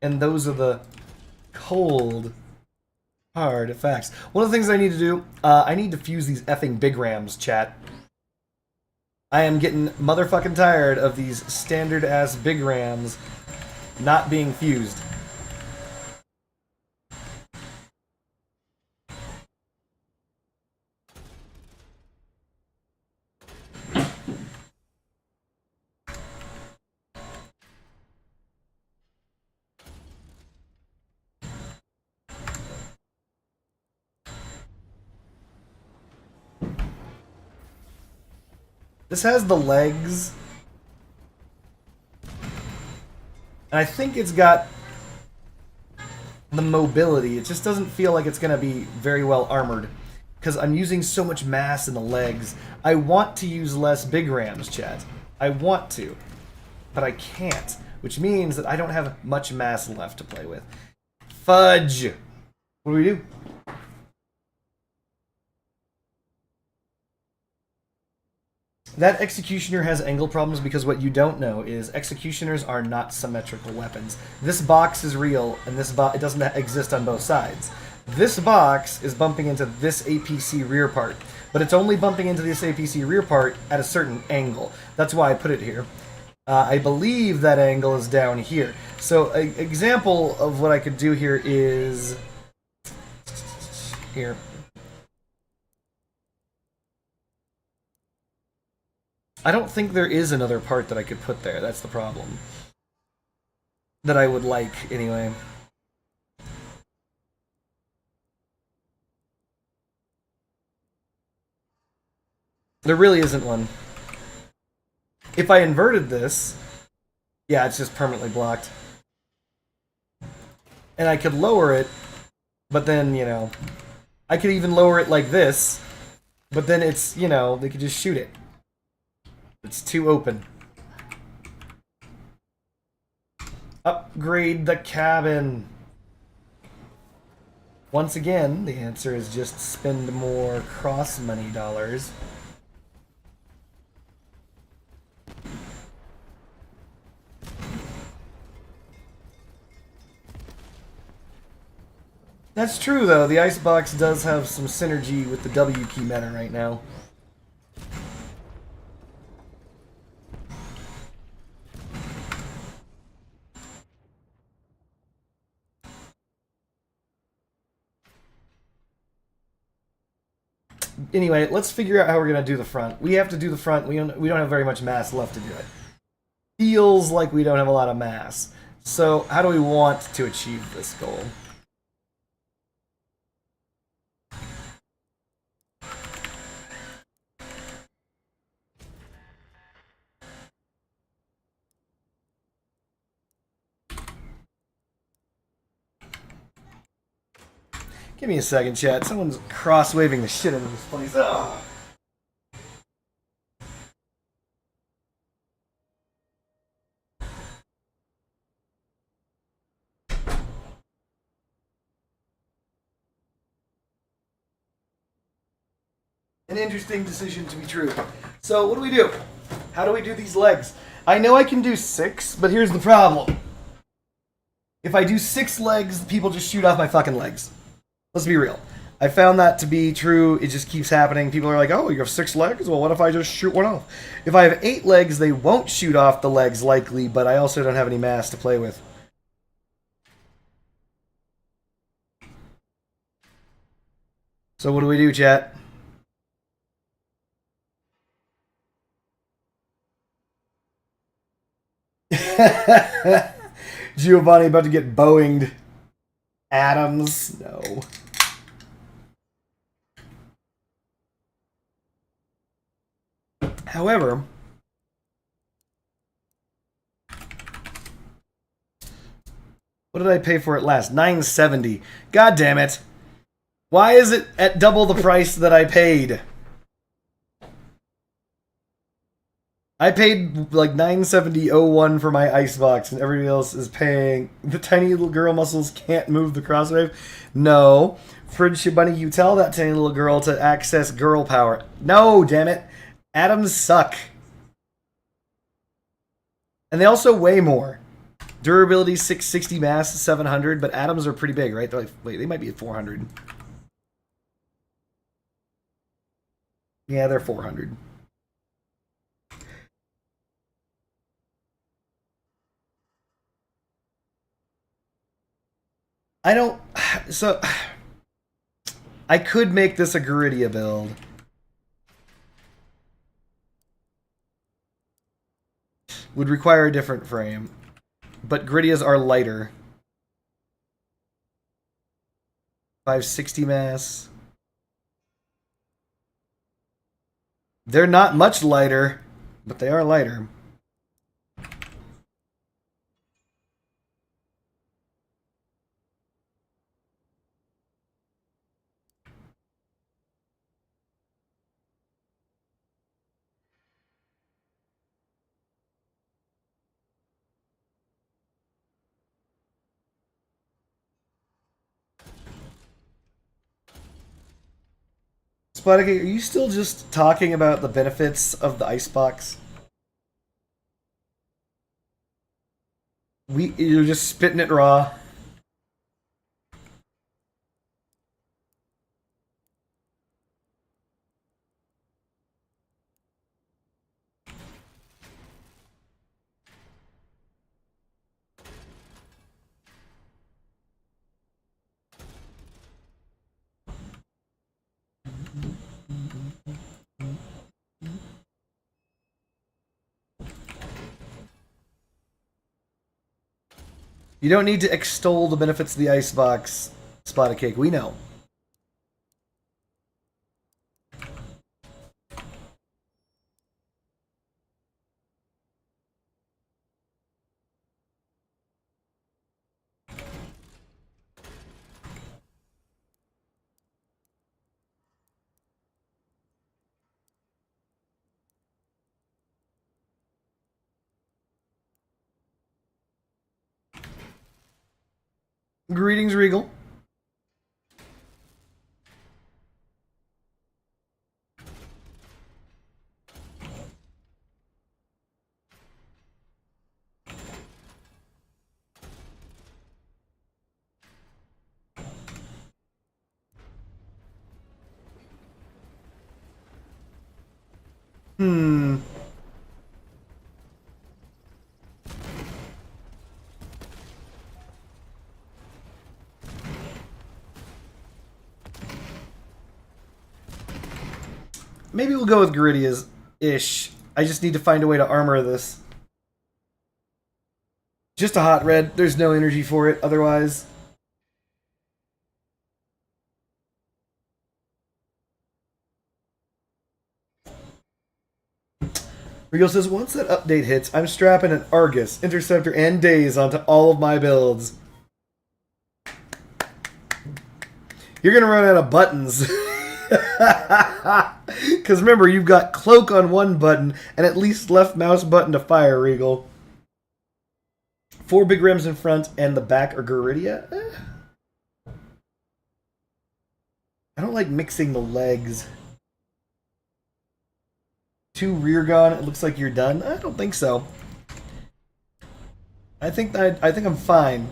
Speaker 1: And those are the cold, hard facts. One of the things I need to do, I need to fuse these effing big rams, chat. I am getting motherfucking tired of these standard-ass big rams not being fused. This has the legs. And I think it's got the mobility. It just doesn't feel like it's going to be very well armored. Because I'm using so much mass in the legs. I want to use less big rams, chat. I want to. But I can't. Which means that I don't have much mass left to play with. Fudge! What do we do? That Executioner has angle problems because what you don't know is Executioners are not symmetrical weapons. This box is real, and this it doesn't exist on both sides. This box is bumping into this APC rear part, but it's only bumping into this APC rear part at a certain angle. That's why I put it here. I believe that angle is down here. So an example of what I could do here is... Here. I don't think there is another part that I could put there. That's the problem. That I would like, anyway. There really isn't one. If I inverted this, yeah, it's just permanently blocked. And I could lower it, but then, you know, I could even lower it like this, but then it's, you know, they could just shoot it. It's too open. Upgrade the cabin. Once again, the answer is just spend more cross money dollars. That's true, though. The Icebox does have some synergy with the W key meta right now. Anyway, let's figure out how we're gonna do the front. We have to do the front. We don't have very much mass left to do it. Feels like we don't have a lot of mass. So how do we want to achieve this goal? Give me a second, chat. Someone's cross-waving the shit out of this place. Ugh. An interesting decision to be true. So what do? How do we do these legs? I know I can do 6, but here's the problem. If I do 6 legs, people just shoot off my fucking legs. Let's be real. I found that to be true. It just keeps happening. People are like, oh, you have 6 legs? Well, what if I just shoot one off? If I have 8 legs, they won't shoot off the legs likely, but I also don't have any mass to play with. So what do we do, chat? Giovanni about to get Boeinged. Adams, no. However, what did I pay for it last? $9.70. God damn it. Why is it at double the price that I paid? I paid like $9.70.01 for my icebox, and everybody else is paying. The tiny little girl muscles can't move the crosswave. No. Friendship Bunny, you tell that tiny little girl to access girl power. No, damn it. Atoms suck. And they also weigh more. Durability 660, mass 700, but atoms are pretty big, right? They're like, wait, they might be at 400. Yeah, they're 400. I don't... So... I could make this a Garidia build. Would require a different frame. But Garidias are lighter. 560 mass. They're not much lighter, but they are lighter. Splattercake, are you still just talking about the benefits of the icebox? You're just spitting it raw. You don't need to extol the benefits of the icebox, Splattercake. We know. Greetings, Regal. Maybe we'll go with Garidias-ish. I just need to find a way to armor this. Just a hot red. There's no energy for it otherwise. Regal says, once that update hits, I'm strapping an Argus, Interceptor, and Daze onto all of my builds. You're gonna run out of buttons. Because remember, you've got cloak on one button and at least left mouse button to fire, Regal. 4 big rims in front and the back are Garidia. I don't like mixing the legs. 2 rear gone. It looks like you're done. I don't think so. I think I'm fine.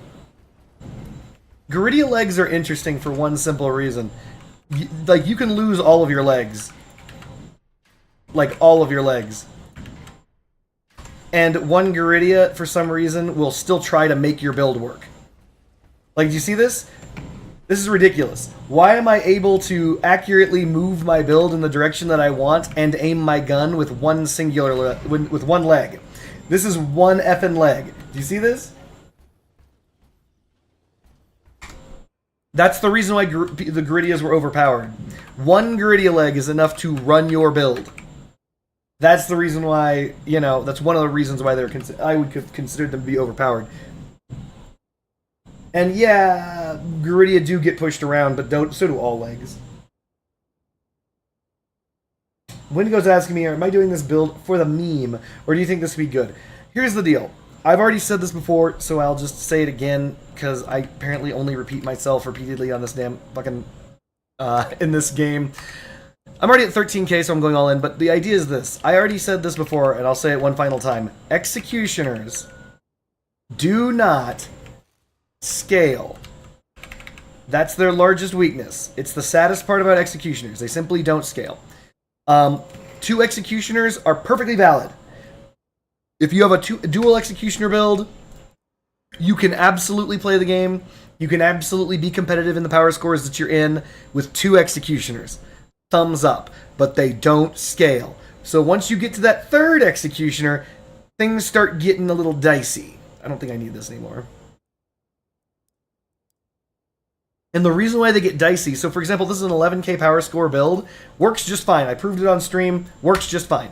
Speaker 1: Garidia legs are interesting for one simple reason. Like, you can lose all of your legs. Like, all of your legs. And one Garidia, for some reason, will still try to make your build work. Like, do you see this? This is ridiculous. Why am I able to accurately move my build in the direction that I want and aim my gun with one singular with one leg? This is one effing leg. Do you see this? That's the reason why the Garidias were overpowered. One Garidia leg is enough to run your build. That's the reason why, you know, that's one of the reasons why they're I would consider them to be overpowered. And yeah, Garidia do get pushed around, but so do all legs. Wendigo's asking me, am I doing this build for the meme, or do you think this would be good? Here's the deal. I've already said this before, so I'll just say it again, because I apparently only repeat myself repeatedly on this damn fucking, in this game. I'm already at 13k, so I'm going all in, but the idea is this. I already said this before, and I'll say it one final time. Executioners do not scale. That's their largest weakness. It's the saddest part about executioners. They simply don't scale. 2 executioners are perfectly valid. If you have a dual executioner build, you can absolutely play the game. You can absolutely be competitive in the power scores that you're in with 2 executioners. Thumbs up. But they don't scale. So once you get to that 3rd executioner, things start getting a little dicey. I don't think I need this anymore. And the reason why they get dicey, so for example, this is an 11k power score build, works just fine. I proved it on stream, works just fine.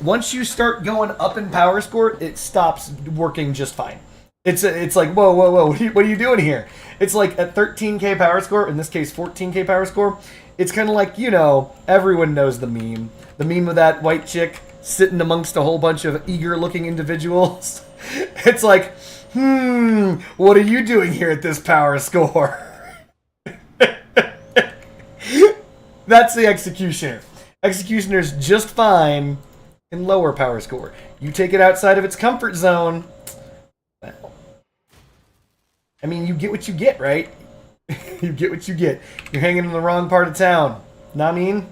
Speaker 1: Once you start going up in power score, it stops working just fine. It's like, whoa, what are you doing here? It's like at 13k power score, in this case 14k power score, it's kind of like, you know, everyone knows the meme. The meme of that white chick sitting amongst a whole bunch of eager-looking individuals. It's like, what are you doing here at this power score? That's the Executioner. Executioner's just fine in lower power score. You take it outside of its comfort zone, well, I mean, you get what you get, right? You get what you get. You're hanging in the wrong part of town. Know what I mean?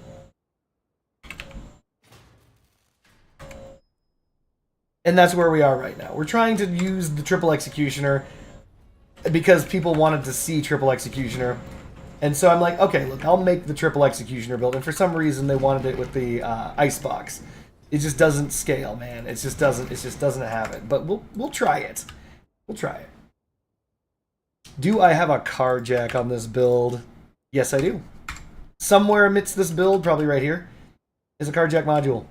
Speaker 1: And that's where we are right now. We're trying to use the triple Executioner because people wanted to see triple Executioner. And so I'm like, okay, look, I'll make the triple Executioner build. And for some reason, they wanted it with the icebox. It just doesn't scale, man. It just doesn't have it. But we'll try it. We'll try it. Do I have a car jack on this build? Yes, I do. Somewhere amidst this build, probably right here, is a car jack module.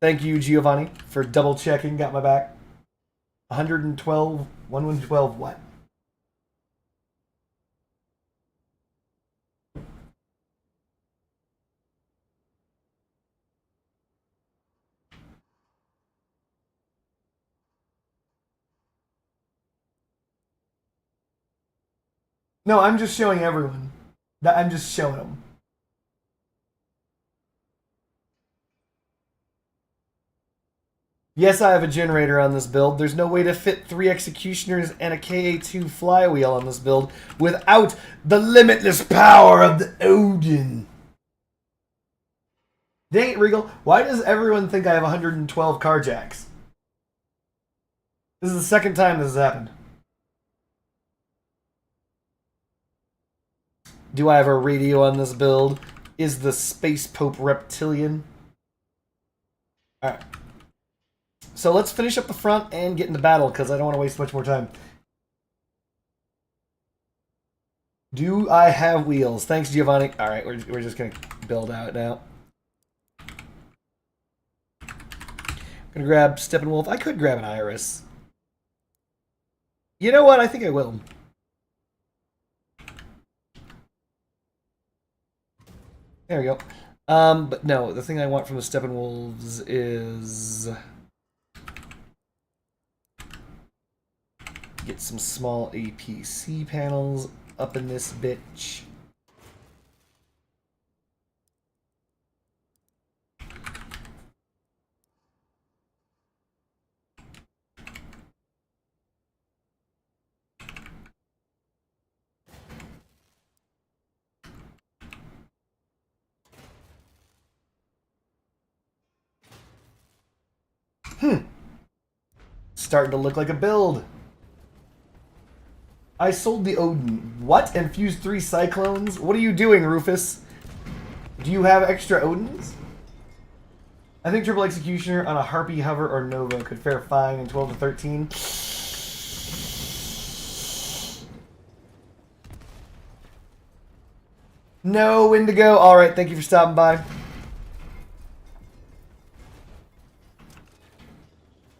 Speaker 1: Thank you, Giovanni, for double checking. Got my back. 112, 112 what? No, I'm just showing everyone. I'm just showing them. Yes, I have a generator on this build. There's no way to fit 3 Executioners and a KA2 flywheel on this build without the limitless power of the Odin. Dang it, Regal. Why does everyone think I have 112 carjacks? This is the second time this has happened. Do I have a radio on this build? Is the Space Pope reptilian? Alright. So let's finish up the front and get into battle, because I don't want to waste much more time. Do I have wheels? Thanks, Giovanni. Alright, we're just going to build out now. I'm going to grab Steppenwolf. I could grab an Iris. You know what? I think I will. There we go. But no, the thing I want from the Steppenwolves is get some small APC panels up in this bitch. Starting to look like a build. I sold the Odin. What? And fused 3 Cyclones? What are you doing, Rufus? Do you have extra Odins? I think 3xecutioner on a Harpy, Hover, or Nova could fare fine in 12 to 13. No, Indigo. Alright, thank you for stopping by.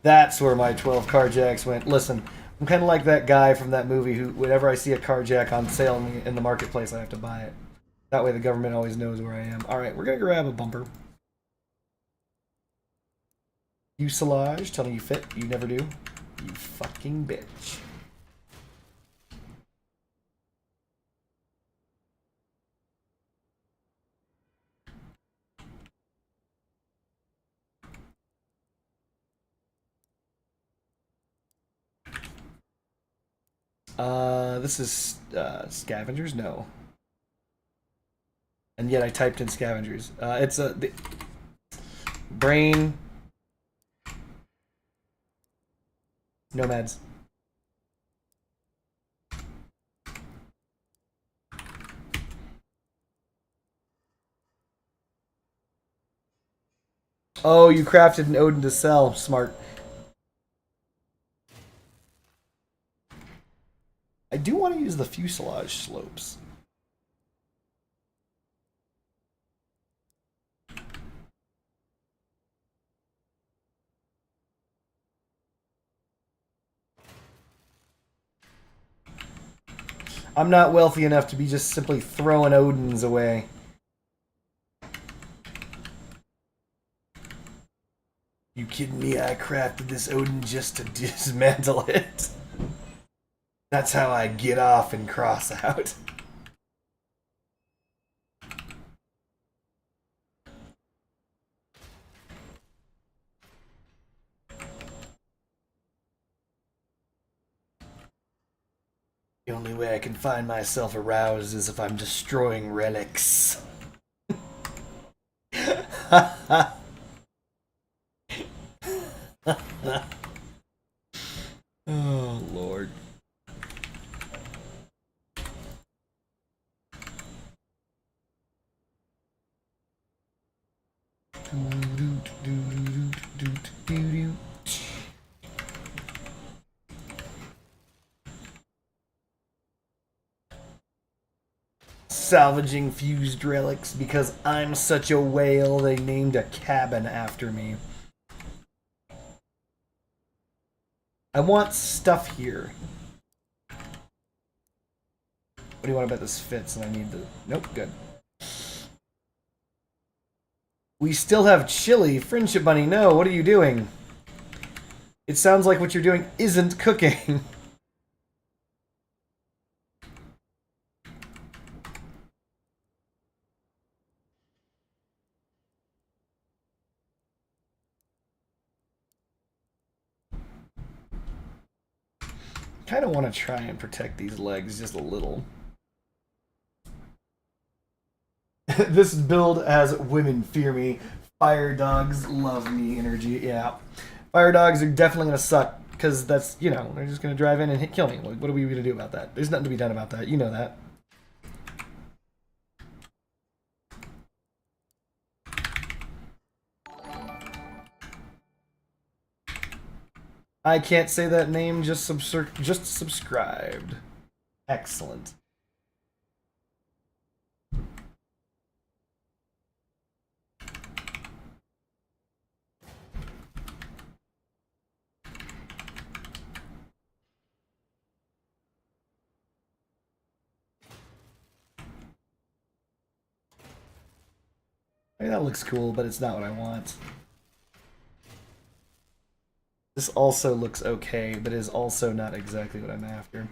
Speaker 1: That's where my 12 carjacks went. Listen, I'm kind of like that guy from that movie who, whenever I see a carjack on sale in the marketplace, I have to buy it. That way the government always knows where I am. Alright, we're going to grab a bumper. Fuselage, telling you fit. You never do. You fucking bitch. This is scavengers? No. And yet I typed in scavengers. It's the brain nomads. Oh, you crafted an Odin to sell. Smart. I do want to use the fuselage slopes. I'm not wealthy enough to be just simply throwing Odins away. You kidding me? I crafted this Odin just to dismantle it. That's how I get off and cross out. The only way I can find myself aroused is if I'm destroying relics. Oh, Lord. Salvaging fused relics because I'm such a whale they named a cabin after me. I want stuff here. What do you want to bet this fits? And I need the... Nope, good. We still have chili. Friendship Bunny, no, what are you doing? It sounds like what you're doing isn't cooking. Kind of want to try and protect these legs just a little. This build has women fear me. Fire dogs love me energy. Yeah. Fire dogs are definitely going to suck because that's, you know, they're just going to drive in and kill me. What are we going to do about that? There's nothing to be done about that. You know that. I can't say that name, just subscribed. Excellent. mean, that looks cool, but it's not what I want. This also looks okay, but is also not exactly what I'm after.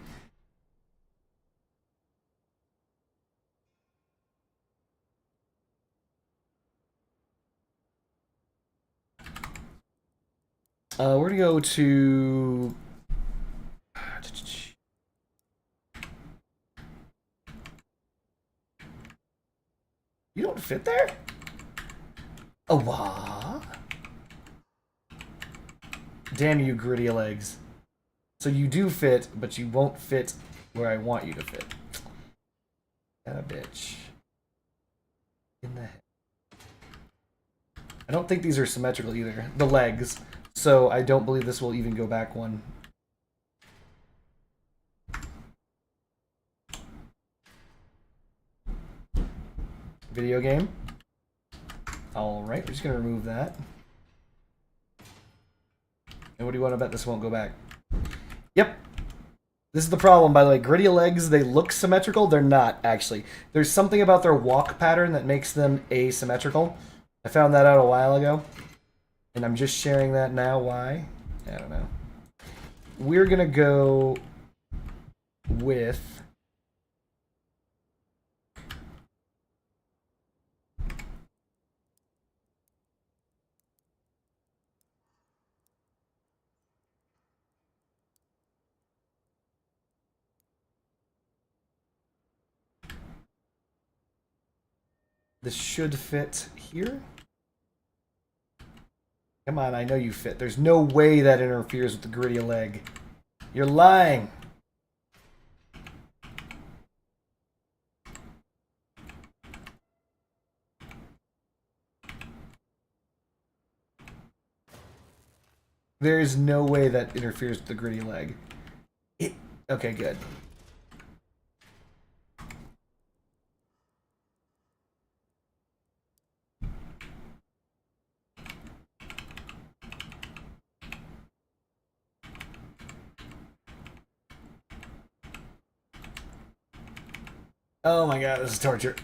Speaker 1: We're gonna go to... You don't fit there? Oh, what? Damn you, gritty legs. So you do fit, but you won't fit where I want you to fit. That a bitch. In the head. I don't think these are symmetrical either. The legs. So I don't believe this will even go back one. Video game. Alright, we're just gonna remove that. And what do you want to bet this won't go back? Yep. This is the problem, by the way. Gritty legs, they look symmetrical. They're not, actually. There's something about their walk pattern that makes them asymmetrical. I found that out a while ago. And I'm just sharing that now. Why? I don't know. We're gonna go with... This should fit here. Come on, I know you fit. There's no way that interferes with the gritty leg. You're lying. There is no way that interferes with the gritty leg. Okay, good. Oh my god, this is torture.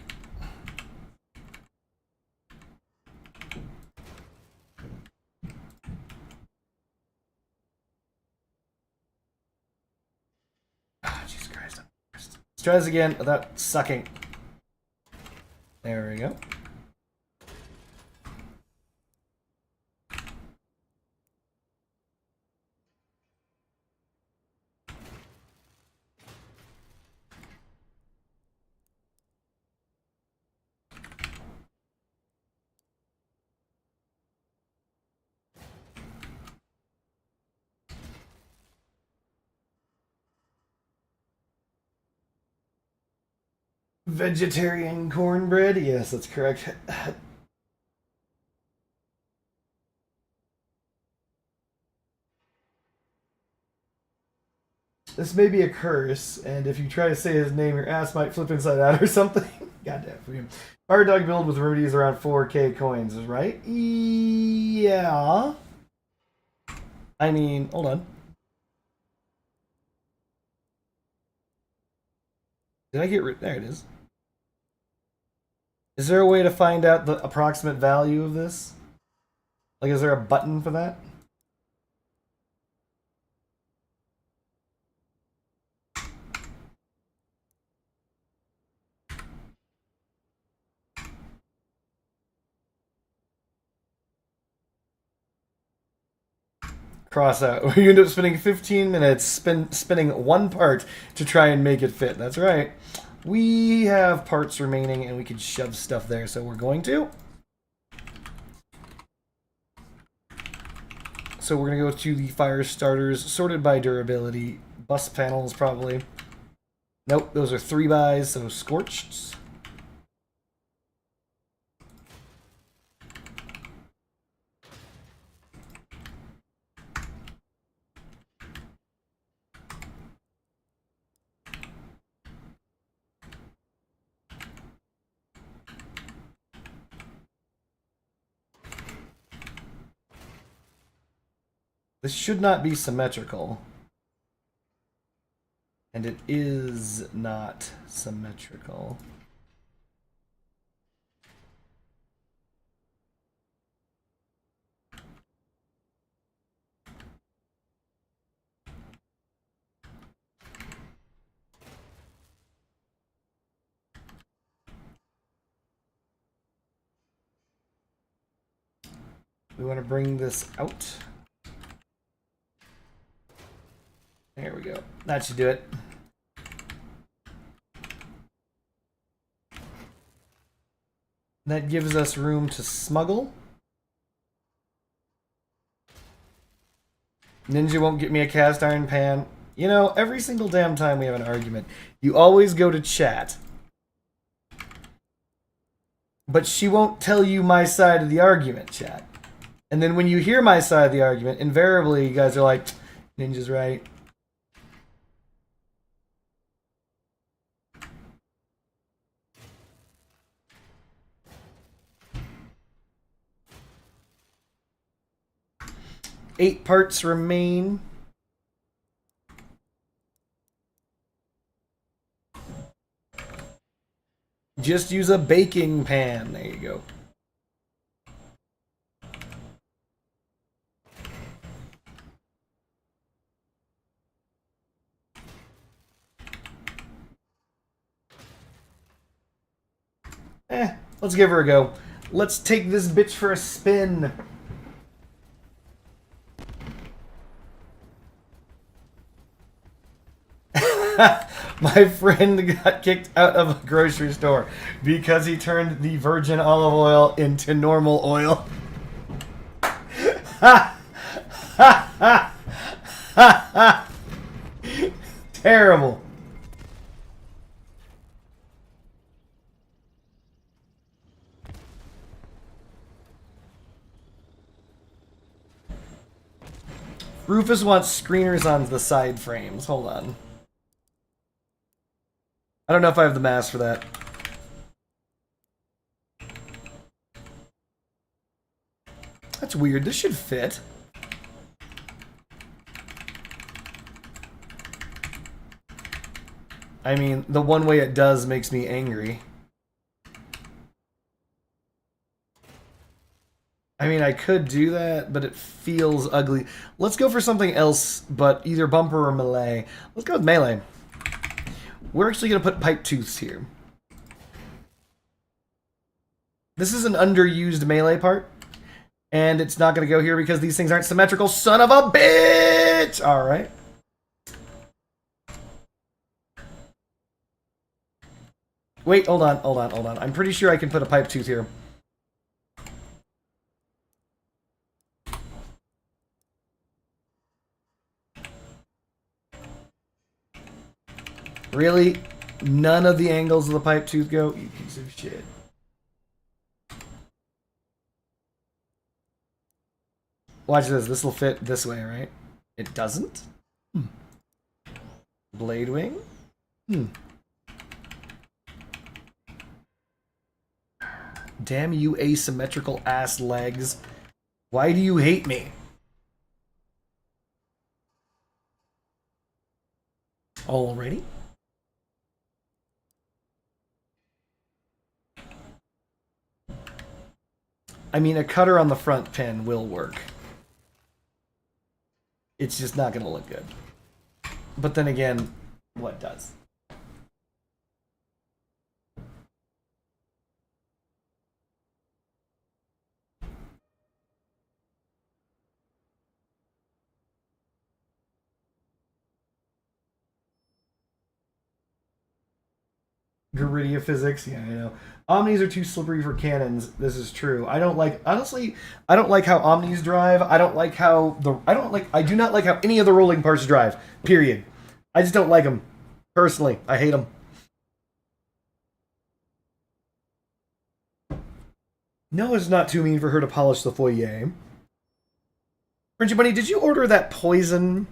Speaker 1: Ah, Jesus Christ. Let's try this again without sucking. There we go. Vegetarian cornbread? Yes, that's correct. This may be a curse, and if you try to say his name, your ass might flip inside out or something. Goddamn for you. Fire dog build with remedies around 4k coins, right? Yeah. I mean, hold on. Did I get rid? There it is. Is there a way to find out the approximate value of this? Like, is there a button for that? Cross out. You end up spending 15 minutes spinning one part to try and make it fit. That's right. We have parts remaining and we can shove stuff there, so we're going to. So we're going to go to the fire starters, sorted by durability. Bus panels, probably. Nope, those are 3x, so scorched. This should not be symmetrical. And it is not symmetrical. We want to bring this out. There we go. That should do it. That gives us room to smuggle. Ninja won't get me a cast iron pan. You know, every single damn time we have an argument, you always go to chat. But she won't tell you my side of the argument, chat. And then when you hear my side of the argument, invariably you guys are like, Ninja's right. Eight parts remain. Just use a baking pan. There you go. Let's give her a go. Let's take this bitch for a spin. My friend got kicked out of a grocery store because he turned the virgin olive oil into normal oil. Terrible. Rufus wants screeners on the side frames. Hold on. I don't know if I have the mass for that. That's weird. This should fit. I mean, the one way it does makes me angry. I mean, I could do that, but it feels ugly. Let's go for something else, but either bumper or melee. Let's go with melee. We're actually going to put pipe tooths here. This is an underused melee part. And it's not going to go here because these things aren't symmetrical. Son of a bitch! Alright. Wait, hold on. I'm pretty sure I can put a pipe tooth here. Really? None of the angles of the pipe tooth go? You piece of shit. Watch this. This will fit this way, right? It doesn't? Blade wing? Damn you asymmetrical ass legs. Why do you hate me? Already? I mean, a cutter on the front pin will work. It's just not going to look good. But then again, what does? Guerrilla physics, yeah, I know. Omnis are too slippery for cannons. This is true. I don't like, honestly, I don't like how Omnis drive. I do not like how any of the rolling parts drive. Period. I just don't like them. Personally, I hate them. No, it's not too mean for her to polish the foyer. Frenchie Bunny, did you order that poison?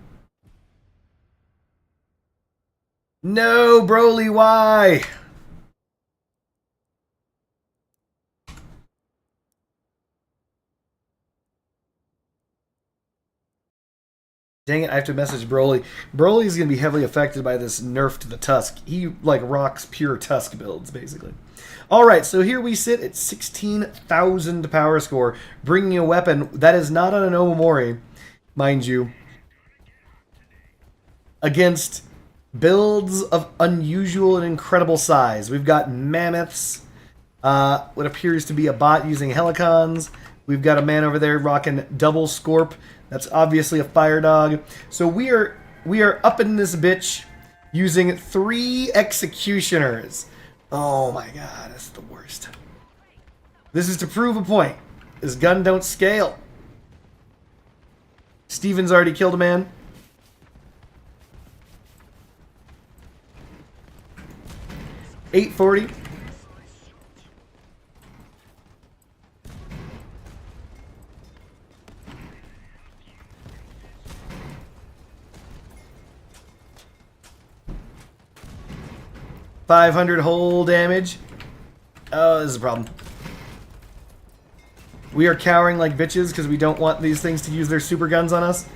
Speaker 1: No, Broly, why? Dang it, I have to message Broly. Broly's going to be heavily affected by this nerf to the Tusk. He, like, rocks pure Tusk builds, basically. Alright, so here we sit at 16,000 power score, bringing a weapon that is not on an Omamori, mind you, against builds of unusual and incredible size. We've got mammoths, what appears to be a bot using helicons. We've got a man over there rocking double Scorp. That's obviously a fire dog. So we are up in this bitch using 3 executioners. Oh my god, that's the worst. This is to prove a point. This gun don't scale. Steven's already killed a man. $840. $500 whole damage. Oh, this is a problem. We are cowering like bitches because we don't want these things to use their super guns on us.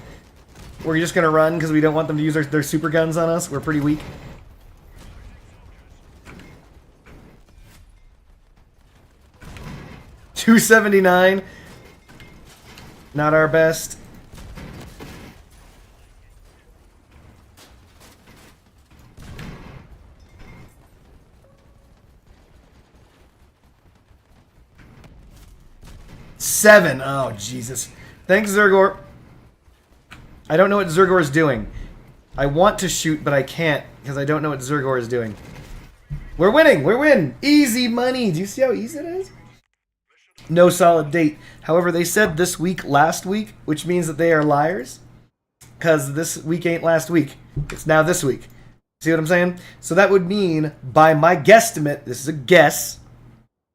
Speaker 1: We're just going to run because we don't want them to use their super guns on us. We're pretty weak. $279. Not our best. $7. Oh, Jesus. Thanks, Zergor. I don't know what Zergor is doing. I want to shoot, but I can't because I don't know what Zergor is doing. We're winning. We're winning. Easy money. Do you see how easy it is? No solid date. However, they said this week, last week, which means that they are liars. Because this week ain't last week. It's now this week. See what I'm saying? So that would mean, by my guesstimate, this is a guess,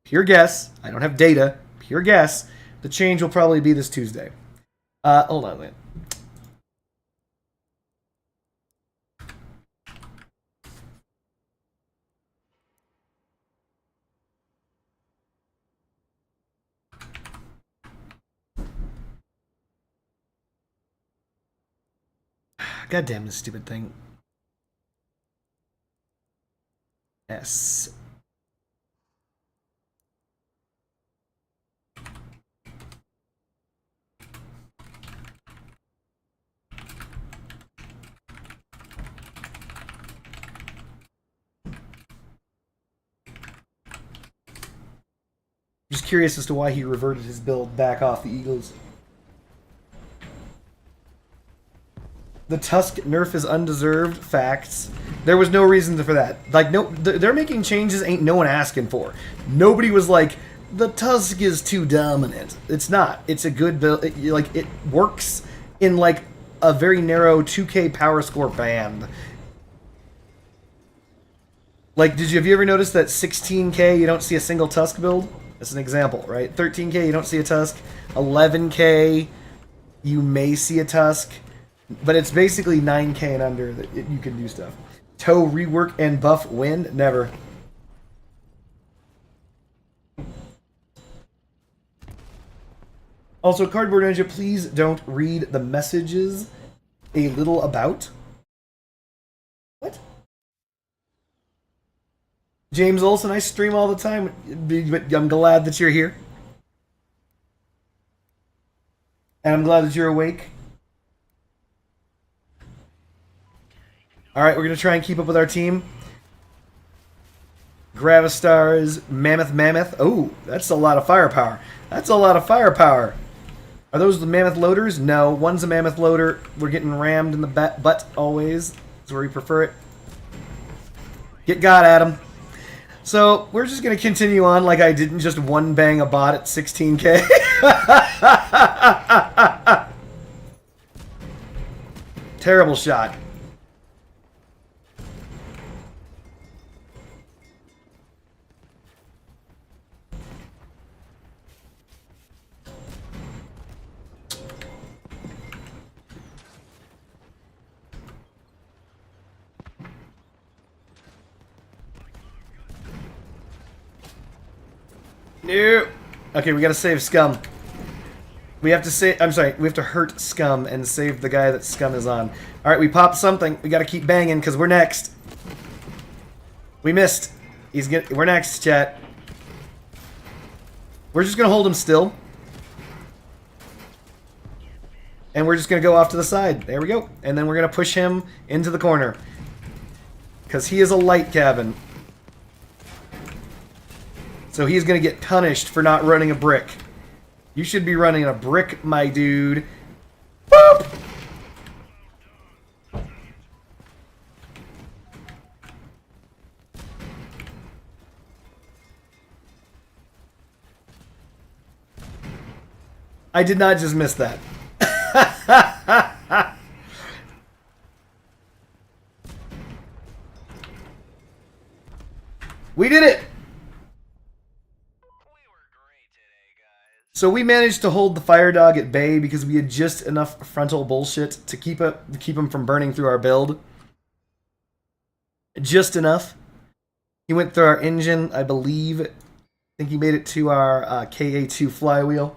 Speaker 1: pure guess, I don't have data, pure guess, the change will probably be this Tuesday. Hold on, wait. God damn this stupid thing. S. Just curious as to why he reverted his build back off the Eagles. The Tusk nerf is undeserved. Facts. There was no reason for that. Like, no, they're making changes ain't no one asking for. Nobody was like, the Tusk is too dominant. It's not. It's a good build. It works in, like, a very narrow 2K power score band. Like, have you ever noticed that 16K you don't see a single Tusk build? That's an example, right? 13K you don't see a Tusk. 11K you may see a Tusk. But it's basically 9K and under that you can do stuff. Toe, rework, and buff wind? Never. Also, Cardboard Ninja, please don't read the messages a little about. What? James Olsen, I stream all the time, but I'm glad that you're here. And I'm glad that you're awake. Alright, we're going to try and keep up with our team. Gravistars, Mammoth. Oh, that's a lot of firepower. That's a lot of firepower. Are those the Mammoth loaders? No, one's a Mammoth loader. We're getting rammed in the butt always. That's where we prefer it. Get got, Adam. So, we're just going to continue on like I didn't just one bang a bot at 16K. Terrible shot. No. Okay, we gotta save Scum. We have to save. I'm sorry. We have to hurt Scum and save the guy that Scum is on. All right, we popped something. We gotta keep banging because we're next. We missed. We're next, chat. We're just gonna hold him still, and we're just gonna go off to the side. There we go. And then we're gonna push him into the corner because he is a light cabin. So he's going to get punished for not running a brick. You should be running a brick, my dude. Boop! I did not just miss that. We did it! So we managed to hold the fire dog at bay because we had just enough frontal bullshit to keep him from burning through our build. Just enough. He went through our engine, I believe. I think he made it to our KA2 flywheel.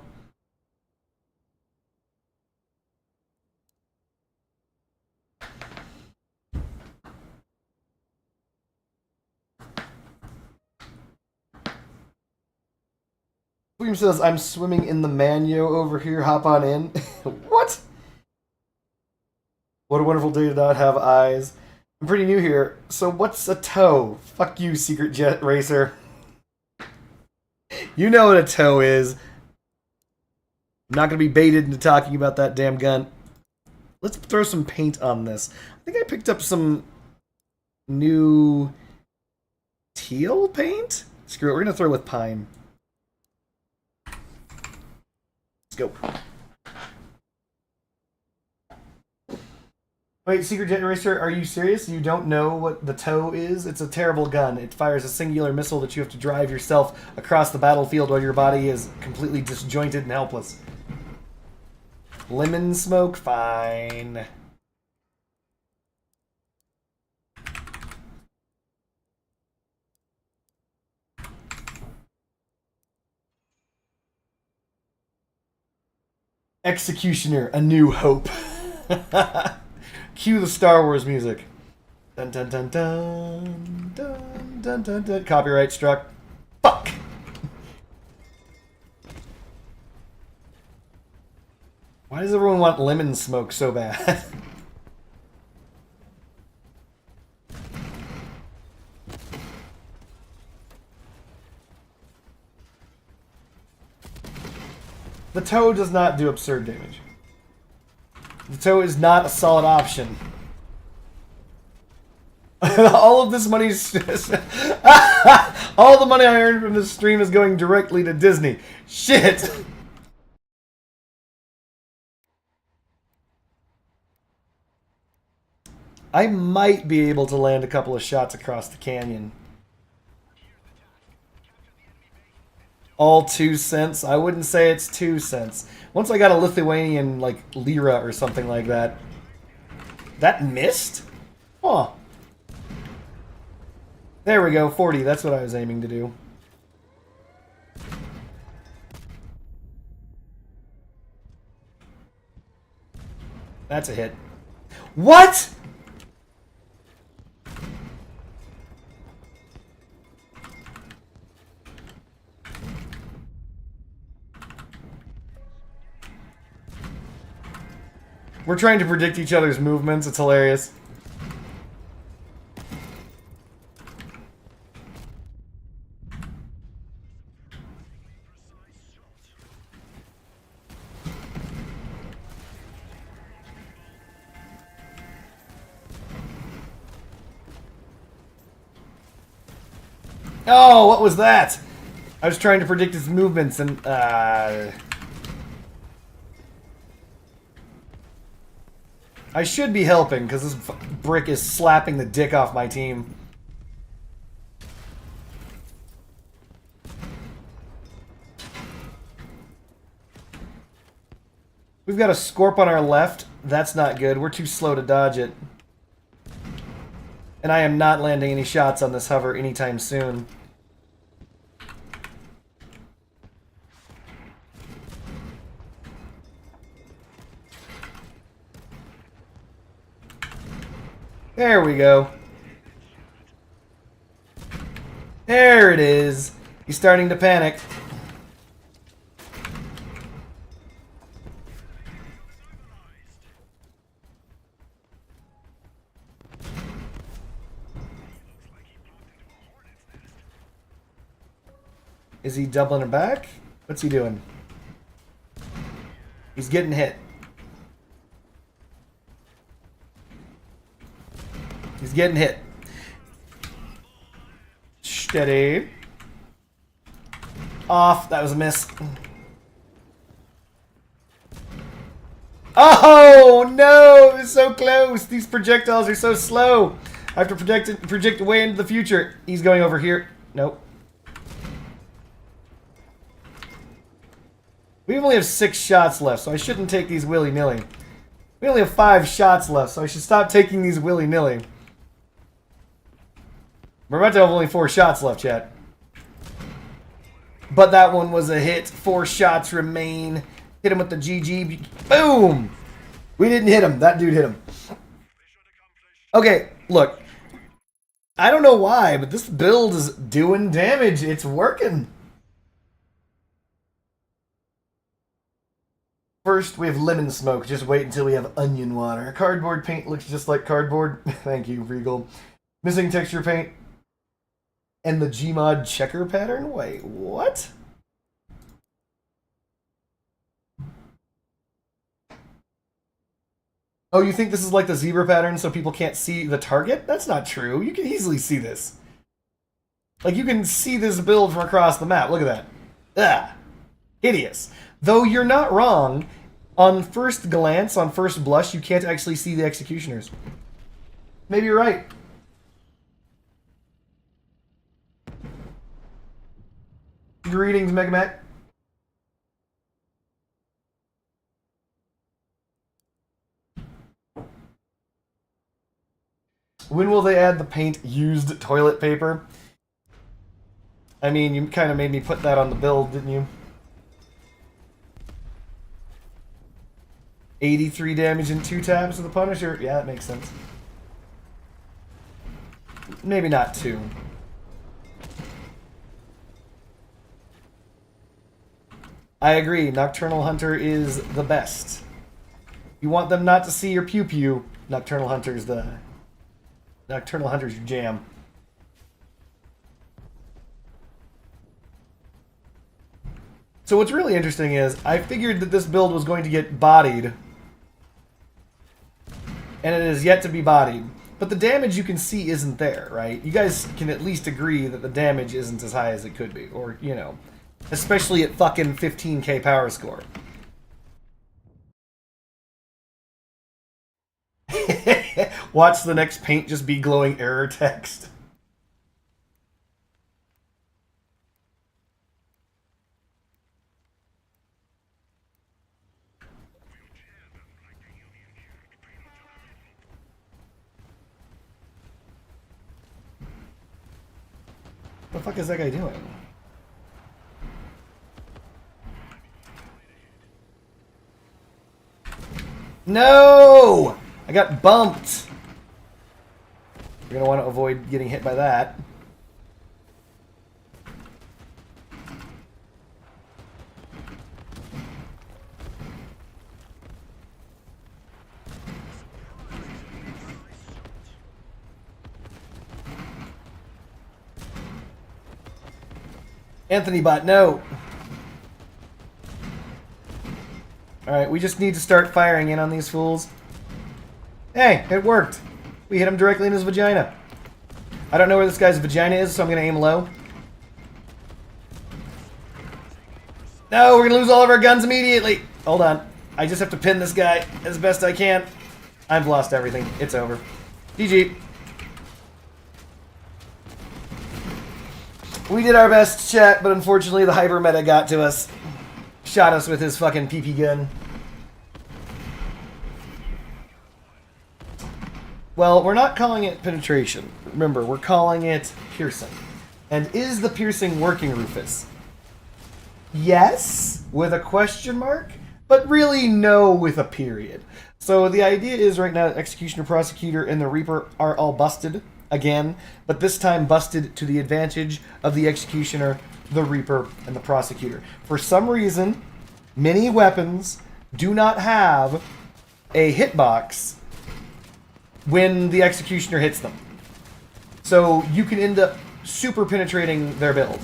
Speaker 1: William says, I'm swimming in the Manyo over here. Hop on in. What? What a wonderful day to not have eyes. I'm pretty new here. So what's a toe? Fuck you, Secret Jet Racer. You know what a toe is. I'm not going to be baited into talking about that damn gun. Let's throw some paint on this. I think I picked up some new teal paint. Screw it, we're going to throw with pine. Let's go. Wait, Secret Jet Racer, are you serious? You don't know what the TOW is? It's a terrible gun. It fires a singular missile that you have to drive yourself across the battlefield while your body is completely disjointed and helpless. Lemon smoke? Fine. Executioner, A New Hope. Cue the Star Wars music. Dun dun dun dun dun dun dun dun. Copyright struck. Fuck! Why does everyone want lemon smoke so bad? The TOW does not do absurd damage. The TOW is not a solid option. All of this money all the money I earned from this stream is going directly to Disney. Shit! I might be able to land a couple of shots across the canyon. All 2 cents? I wouldn't say it's 2 cents. Once I got a Lithuanian, like, lira or something like that. That missed? Huh. There we go, 40. That's what I was aiming to do. That's a hit. What?! We're trying to predict each other's movements. It's hilarious. Oh, what was that? I was trying to predict his movements and, I should be helping, because this brick is slapping the dick off my team. We've got a Scorp on our left. That's not good. We're too slow to dodge it. And I am not landing any shots on this hover anytime soon. There we go. There it is. He's starting to panic. Is he doubling it back? What's he doing? He's getting hit. He's getting hit. Steady. Off. That was a miss. Oh no! It was so close. These projectiles are so slow. I have to project way into the future. He's going over here. Nope. We only have 6 shots left, so I shouldn't take these willy-nilly. We only have 5 shots left, so I should stop taking these willy-nilly. We're about to have only 4 shots left, chat. But that one was a hit. 4 shots remain. Hit him with the GG. Boom! We didn't hit him. That dude hit him. Okay, look. I don't know why, but this build is doing damage. It's working. First, we have lemon smoke. Just wait until we have onion water. Cardboard paint looks just like cardboard. Thank you, Regal. Missing texture paint. And the Gmod checker pattern? Wait, what? Oh, you think this is like the zebra pattern so people can't see the target? That's not true. You can easily see this. Like, you can see this build from across the map. Look at that. Ah, hideous. Though you're not wrong, on first glance, on first blush, you can't actually see the executioners. Maybe you're right. Greetings, Mega Mac. When will they add the paint used toilet paper? I mean, you kind of made me put that on the build, didn't you? 83 damage in 2 taps of the Punisher? Yeah, that makes sense. Maybe not 2. I agree, Nocturnal Hunter is the best. You want them not to see your pew-pew, Nocturnal Hunter's your jam. So what's really interesting is, I figured that this build was going to get bodied. And it is yet to be bodied. But the damage you can see isn't there, right? You guys can at least agree that the damage isn't as high as it could be. Or, you know, especially at fucking 15k power score. Watch the next paint just be glowing error text. What the fuck is that guy doing? No! I got bumped. You're gonna want to avoid getting hit by that. Anthony bot, no. Alright, we just need to start firing in on these fools. Hey, it worked. We hit him directly in his vagina. I don't know where this guy's vagina is, so I'm going to aim low. No, we're going to lose all of our guns immediately. Hold on. I just have to pin this guy as best I can. I've lost everything. It's over. GG. We did our best, chat, but unfortunately the hyper meta got to us. Shot us with his fucking PP gun. Well, we're not calling it penetration. Remember, we're calling it piercing. And is the piercing working, Rufus? Yes, with a question mark, but really no with a period. So the idea is right now Executioner, Prosecutor, and the Reaper are all busted again, but this time busted to the advantage of the Executioner, the Reaper, and the Prosecutor. For some reason, many weapons do not have a hitbox when the Executioner hits them. So you can end up super penetrating their build.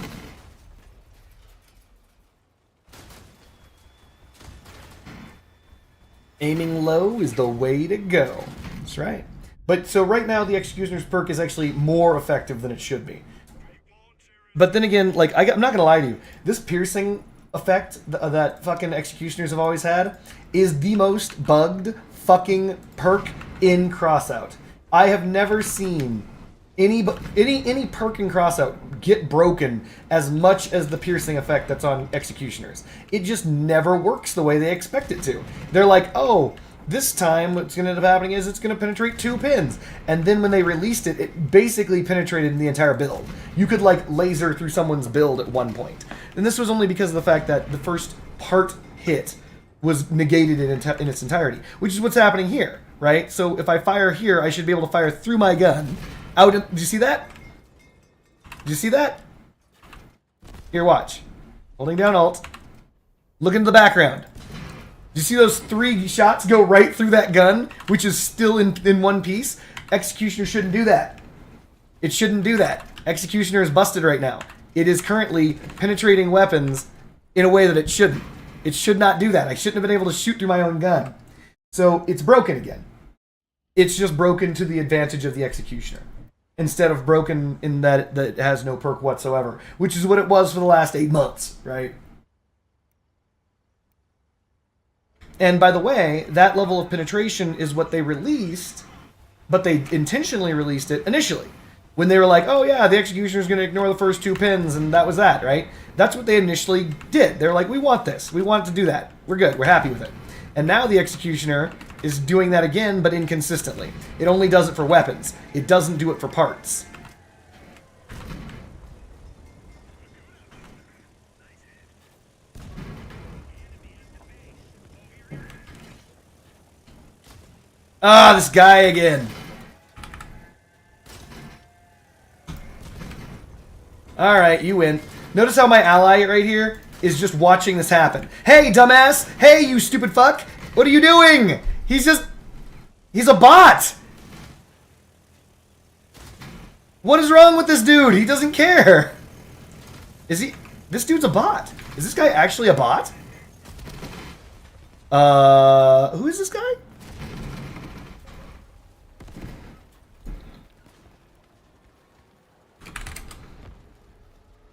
Speaker 1: Aiming low is the way to go. That's right. But so right now the Executioner's perk is actually more effective than it should be. But then again, like I'm not gonna lie to you, this piercing effect that fucking Executioners have always had is the most bugged fucking perk in Crossout. I have never seen any perk in Crossout get broken as much as the piercing effect that's on Executioners. It just never works the way they expect it to. They're like, oh, this time what's going to end up happening is it's going to penetrate 2 pins. And then when they released it, it basically penetrated the entire build. You could like laser through someone's build at one point. And this was only because of the fact that the first part hit was negated in its entirety, which is what's happening here, right? So if I fire here, I should be able to fire through my gun. Did you see that? Did you see that? Here, watch. Holding down Alt. Look into the background. You see those 3 shots go right through that gun, which is still in one piece? Executioner shouldn't do that. It shouldn't do that. Executioner is busted right now. It is currently penetrating weapons in a way that it shouldn't. It should not do that. I shouldn't have been able to shoot through my own gun. So it's broken again. It's just broken to the advantage of the Executioner, instead of broken in that it has no perk whatsoever, which is what it was for the last 8 months, right? And by the way, that level of penetration is what they released, but they intentionally released it initially. When they were like, oh yeah, the Executioner is going to ignore the first 2 pins, and that was that, right? That's what they initially did. They were like, we want this. We want to do that. We're good. We're happy with it. And now the Executioner is doing that again, but inconsistently. It only does it for weapons. It doesn't do it for parts. Ah, this guy again. Alright, you win. Notice how my ally right here is just watching this happen. Hey, dumbass! Hey, you stupid fuck! What are you doing? He's a bot! What is wrong with this dude? He doesn't care. This dude's a bot. Is this guy actually a bot? Who is this guy?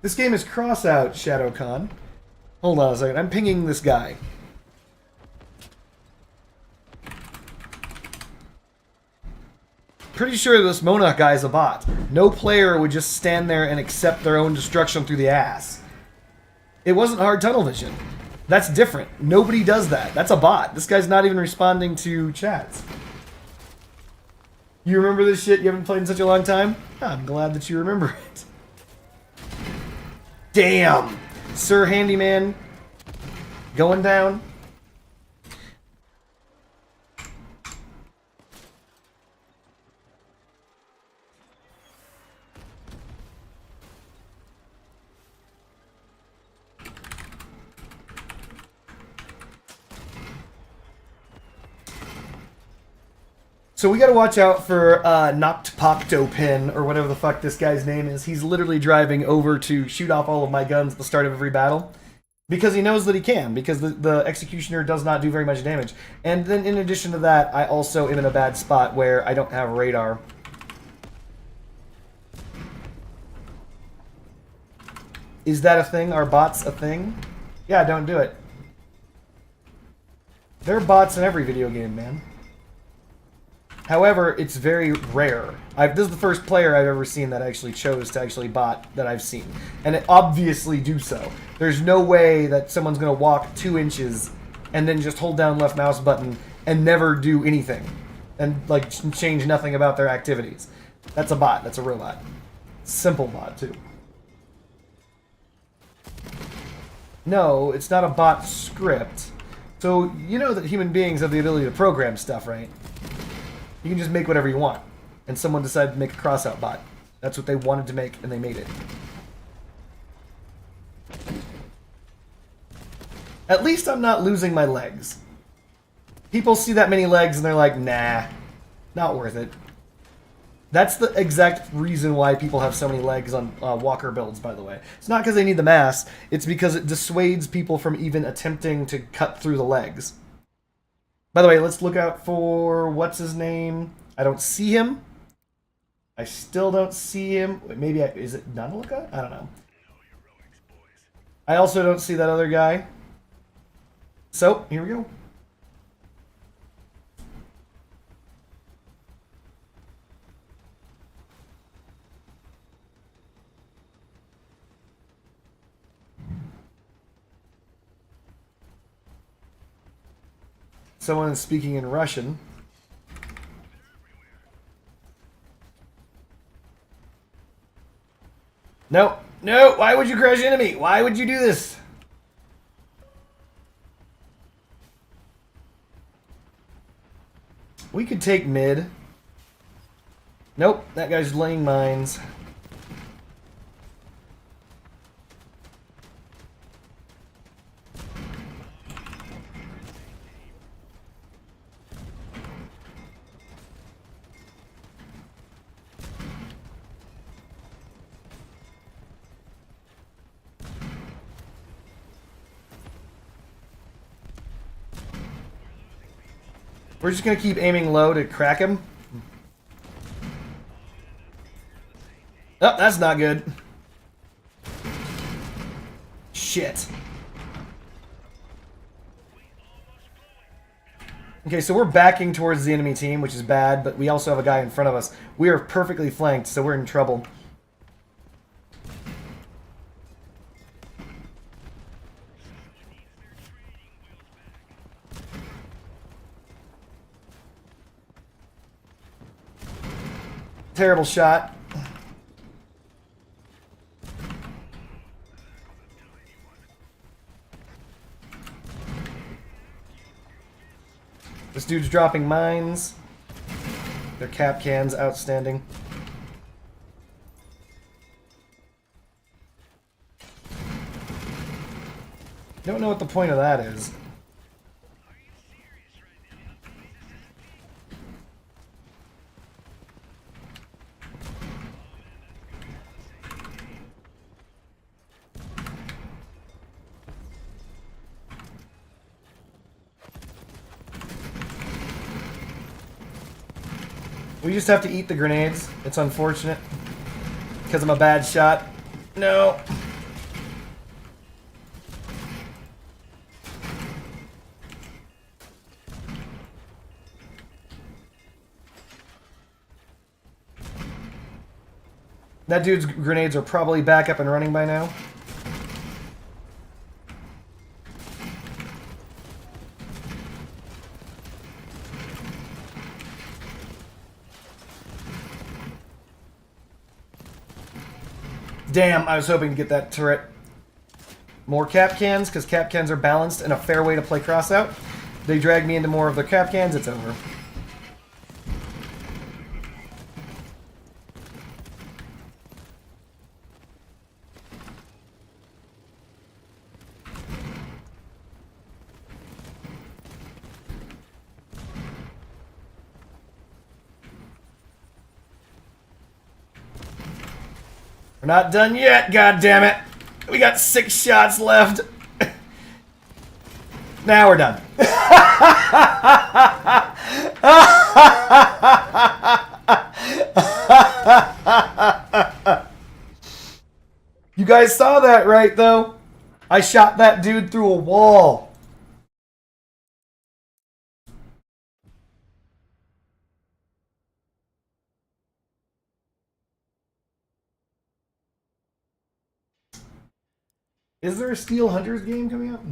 Speaker 1: This game is Crossout, ShadowCon. Hold on a second. I'm pinging this guy. Pretty sure this Monarch guy is a bot. No player would just stand there and accept their own destruction through the ass. It wasn't hard tunnel vision. That's different. Nobody does that. That's a bot. This guy's not even responding to chats. You remember this shit you haven't played in such a long time? I'm glad that you remember it. Damn! Sir Handyman going down. So we gotta watch out for Noctpoctopin, or whatever the fuck this guy's name is. He's literally driving over to shoot off all of my guns at the start of every battle. Because he knows that he can, because the Executioner does not do very much damage. And then in addition to that, I also am in a bad spot where I don't have radar. Is that a thing? Are bots a thing? Yeah, don't do it. There are bots in every video game, man. However, it's very rare. This is the first player I've ever seen that actually chose to actually bot that I've seen. And it obviously do so. There's no way that someone's going to walk 2 inches and then just hold down left mouse button and never do anything. And, like, change nothing about their activities. That's a bot. That's a robot. Simple bot, too. No, it's not a bot script. So, you know that human beings have the ability to program stuff, right? You can just make whatever you want. And someone decided to make a crossout bot. That's what they wanted to make, and they made it. At least I'm not losing my legs. People see that many legs and they're like, nah, not worth it. That's the exact reason why people have so many legs on walker builds, by the way. It's not because they need the mass, it's because it dissuades people from even attempting to cut through the legs. By the way, let's look out for what's his name. I don't see him. I still don't see him. Maybe is it Nanalika? I don't know. I also don't see that other guy. So here we go. Someone is speaking in Russian. No, no, why would you crash into me? Why would you do this? We could take mid. Nope, that guy's laying mines. We're just going to keep aiming low to crack him. Oh, that's not good. Shit. Okay, so we're backing towards the enemy team, which is bad, but we also have a guy in front of us. We are perfectly flanked, so we're in trouble. Terrible shot. This dude's dropping mines. Their cap cans outstanding. Don't know what the point of that is. We just have to eat the grenades. It's unfortunate. Because I'm a bad shot. No. That dude's grenades are probably back up and running by now. Damn, I was hoping to get that turret. More cap cans, because cap cans are balanced and a fair way to play crossout. They drag me into more of their cap cans, it's over. We're not done yet, god damn it. We got 6 shots left. Now we're done. You guys saw that, right, though? I shot that dude through a wall. Is there a Steel Hunters game coming out?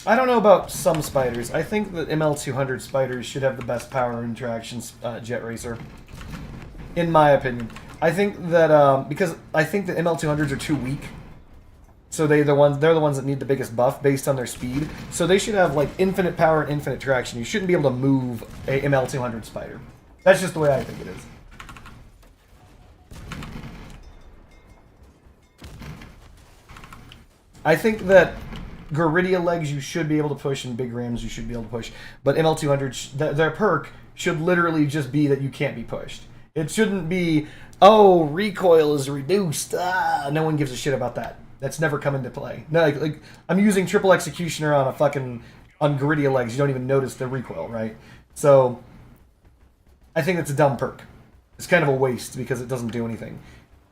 Speaker 1: I don't know about some spiders. I think that ML200 spiders should have the best power interactions jet racer. In my opinion. I think that, because I think that ML200s are too weak. So they're the ones that need the biggest buff based on their speed. So they should have like infinite power and infinite traction. You shouldn't be able to move a ML200 spider. That's just the way I think it is. I think that Garidia legs you should be able to push and big rams you should be able to push. But ML200, their perk should literally just be that you can't be pushed. It shouldn't be, oh, recoil is reduced. No one gives a shit about that. That's never come into play. No, like I'm using triple executioner on a fucking on Geridia legs. You don't even notice the recoil, right? So I think that's a dumb perk. It's kind of a waste because it doesn't do anything.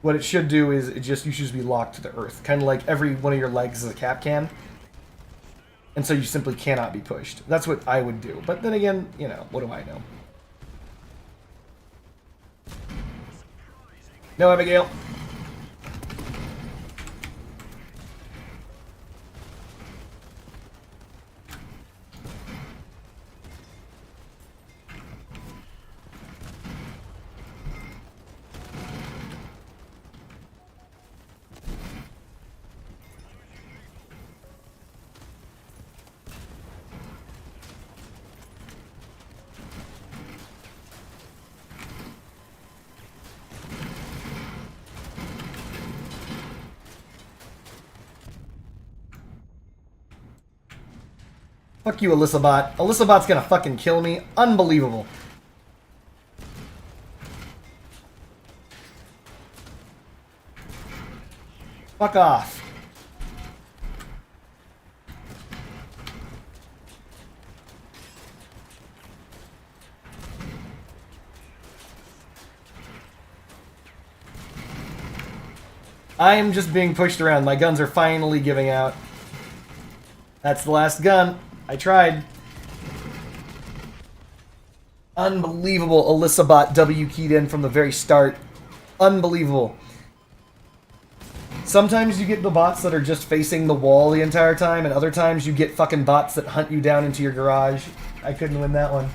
Speaker 1: What it should do is you should just be locked to the earth, kind of like every one of your legs is a cap can, and so you simply cannot be pushed. That's what I would do. But then again, you know, what do I know? No, Abigail. Fuck you, Alyssa Bot. Alyssa Bot's gonna fucking kill me. Unbelievable. Fuck off. I am just being pushed around. My guns are finally giving out. That's the last gun. I tried. Unbelievable. Alyssa Bot W keyed in from the very start. Unbelievable. Sometimes you get the bots that are just facing the wall the entire time, and other times you get fucking bots that hunt you down into your garage. I couldn't win that one.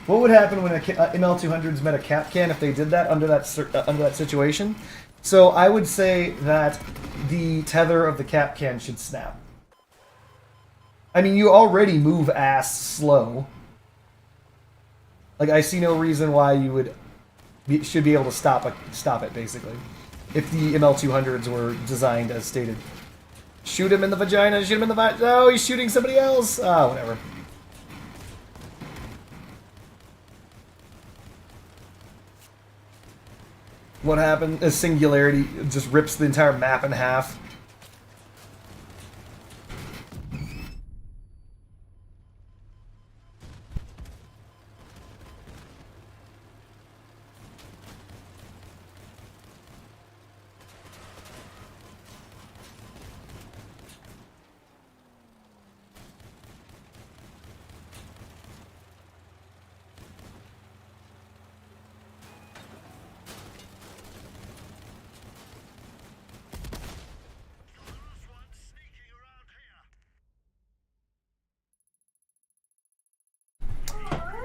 Speaker 1: What would happen when ML200s met a cap can if they did that under that situation? So I would say that the tether of the cap can should snap. I mean, you already move ass slow. Like, I see no reason why you should be able to stop it, basically. If the ML200s were designed as stated. Shoot him in the vagina, shoot him in the vagina. Oh, he's shooting somebody else. Ah, whatever. What happened? A singularity just rips the entire map in half.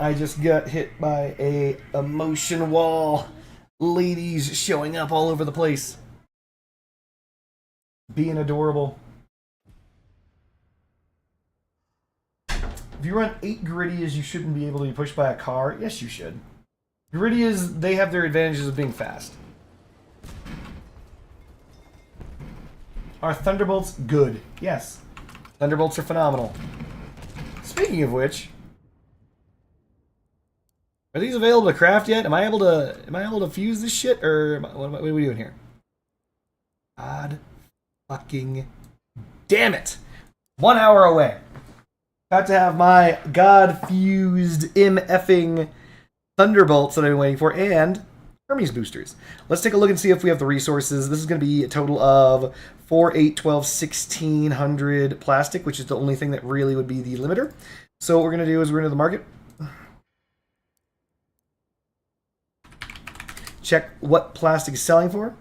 Speaker 1: I just got hit by a emotion wall. Ladies showing up all over the place. Being adorable. If you run 8 Geridias, you shouldn't be able to be pushed by a car. Yes, you should. Geridias, they have their advantages of being fast. Are Thunderbolts good? Yes. Thunderbolts are phenomenal. Speaking of which... Are these available to craft yet? Am I able to fuse this shit, or what are we doing here? God fucking damn it! 1 hour away. About to have my God fused MFing Thunderbolts that I've been waiting for, and Hermes boosters. Let's take a look and see if we have the resources. This is going to be a total of 4, 8, 12, 1600 plastic, which is the only thing that really would be the limiter. So what we're going to do is we're going to the market. Check what plastic is selling for.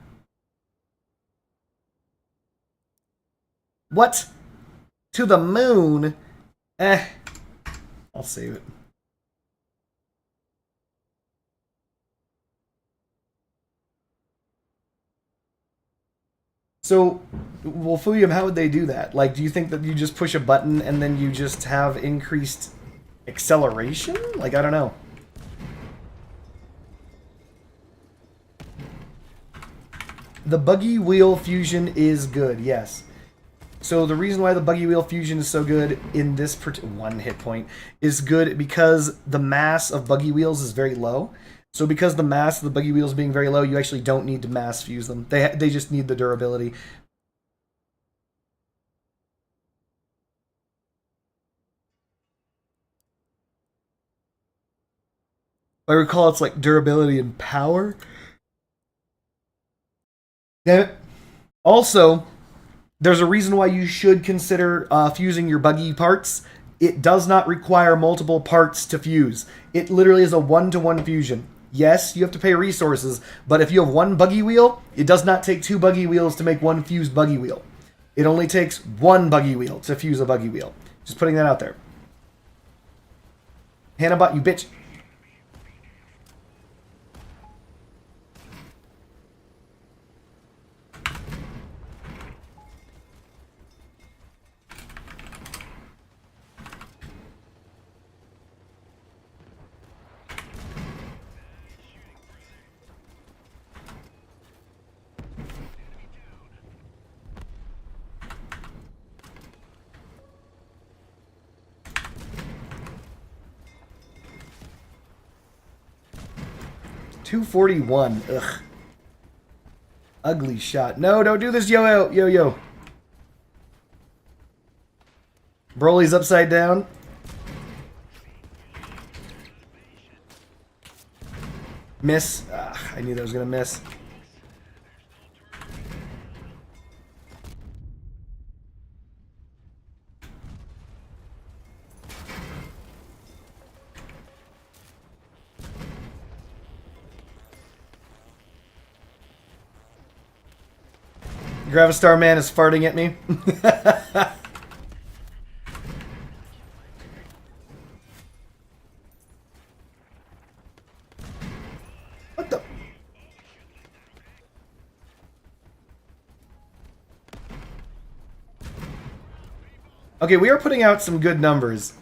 Speaker 1: What? To the moon? I'll save it. So, Wolfuyum, how would they do that? Like, do you think that you just push a button and then you just have increased acceleration? Like, I don't know. The buggy wheel fusion is good, yes. So the reason why the buggy wheel fusion is so good in this one hit point is good because the mass of buggy wheels is very low. So because the mass of the buggy wheels being very low, you actually don't need to mass fuse them. They just need the durability. I recall it's like durability and power. Damn it. Also, there's a reason why you should consider fusing your buggy parts. It does not require multiple parts to fuse. It literally is a one-to-one fusion. Yes, you have to pay resources, but if you have one buggy wheel, it does not take two buggy wheels to make one fused buggy wheel. It only takes one buggy wheel to fuse a buggy wheel. Just putting that out there. Hannah, you bitch. .241. Ugh. Ugly shot. No, don't do this, yo-yo. Yo-yo. Broly's upside down. Miss. Ugh, I knew that was going to miss. Gravistar Man is farting at me. What the? Okay, we are putting out some good numbers.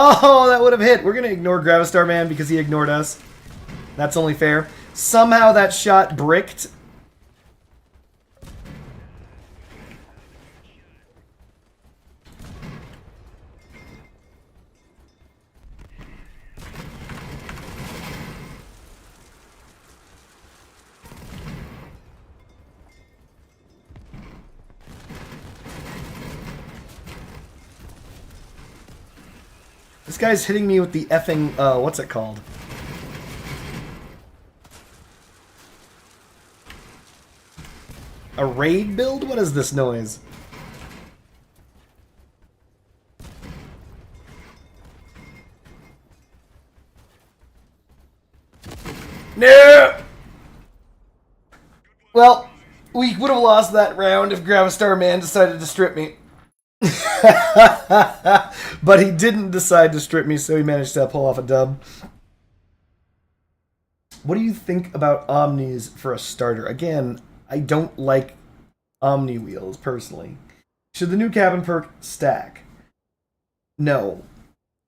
Speaker 1: Oh, that would have hit. We're going to ignore Gravistar Man because he ignored us. That's only fair. Somehow that shot bricked. This guy's hitting me with the effing, what's it called? A raid build? What is this noise? No! Well, we would have lost that round if Gravistar Man decided to strip me. But he didn't decide to strip me, so he managed to pull off a dub. What do you think about Omnis for a starter? Again, I don't like Omni wheels, personally. Should the new cabin perk stack? No.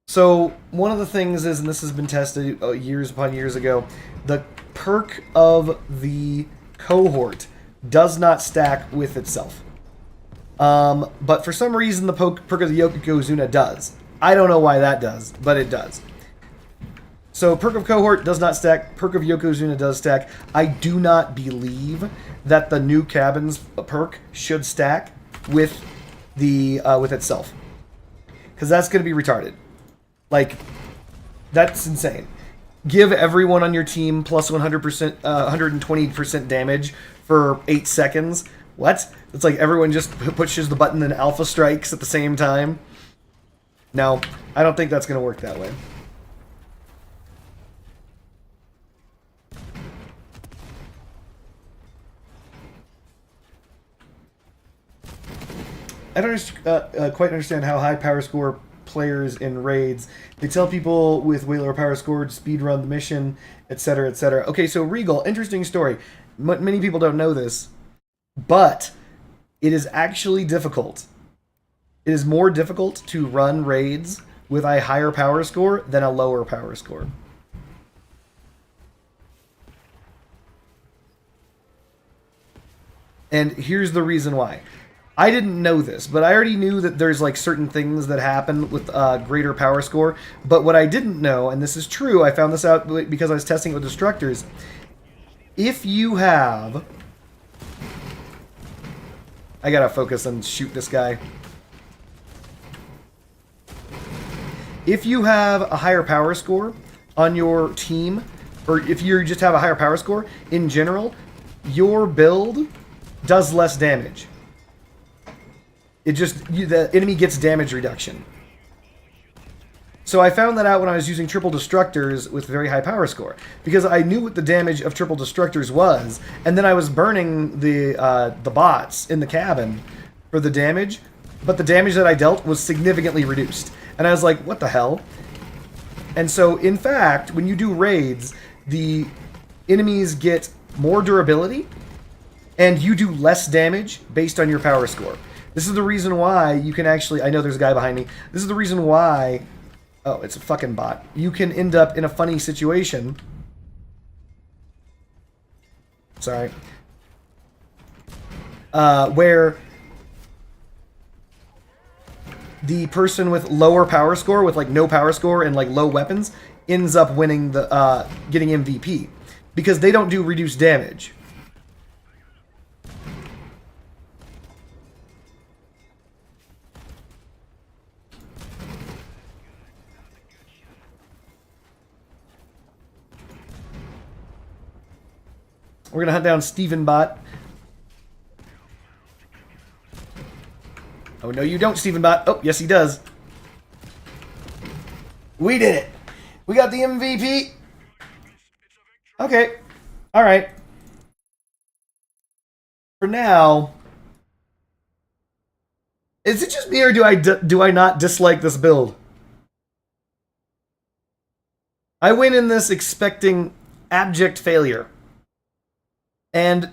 Speaker 1: So, one of the things is, and this has been tested years upon years ago, the perk of the cohort does not stack with itself. But for some reason, the perk of the Yokozuna does. I don't know why that does, but it does. So, perk of cohort does not stack. Perk of Yokozuna does stack. I do not believe that the new cabin's perk should stack with the with itself, because that's going to be retarded. Like, that's insane. Give everyone on your team plus 100%, 120% damage for 8 seconds. What? It's like everyone just pushes the button and alpha strikes at the same time. No, I don't think that's going to work that way. I don't quite understand how high power score players in raids. They tell people with way lower power score to speedrun the mission, etc., etc. Okay, so Regal, interesting story. Many people don't know this, but it is actually difficult. It is more difficult to run raids with a higher power score than a lower power score. And here's the reason why. I didn't know this, but I already knew that there's like certain things that happen with greater power score. But what I didn't know, and this is true, I found this out because I was testing it with destructors. If you have... I gotta focus and shoot this guy. If you have a higher power score on your team, or if you just have a higher power score, in general, your build does less damage. It just, the enemy gets damage reduction. So I found that out when I was using triple destructors with very high power score, because I knew what the damage of triple destructors was, and then I was burning the bots in the cabin for the damage, but the damage that I dealt was significantly reduced. And I was like, what the hell? And so, in fact, when you do raids, the enemies get more durability, and you do less damage based on your power score. This is the reason why you can actually... I know there's a guy behind me. This is the reason why... Oh, it's a fucking bot. You can end up in a funny situation. Sorry. Where the person with lower power score, with like no power score and like low weapons, ends up winning the getting MVP because they don't do reduced damage. We're gonna hunt down Steven Bot. Oh, no, you don't, Steven Bot. Oh, yes, he does. We did it. We got the MVP. Okay. All right. For now, is it just me or do I not dislike this build? I went in this expecting abject failure. And,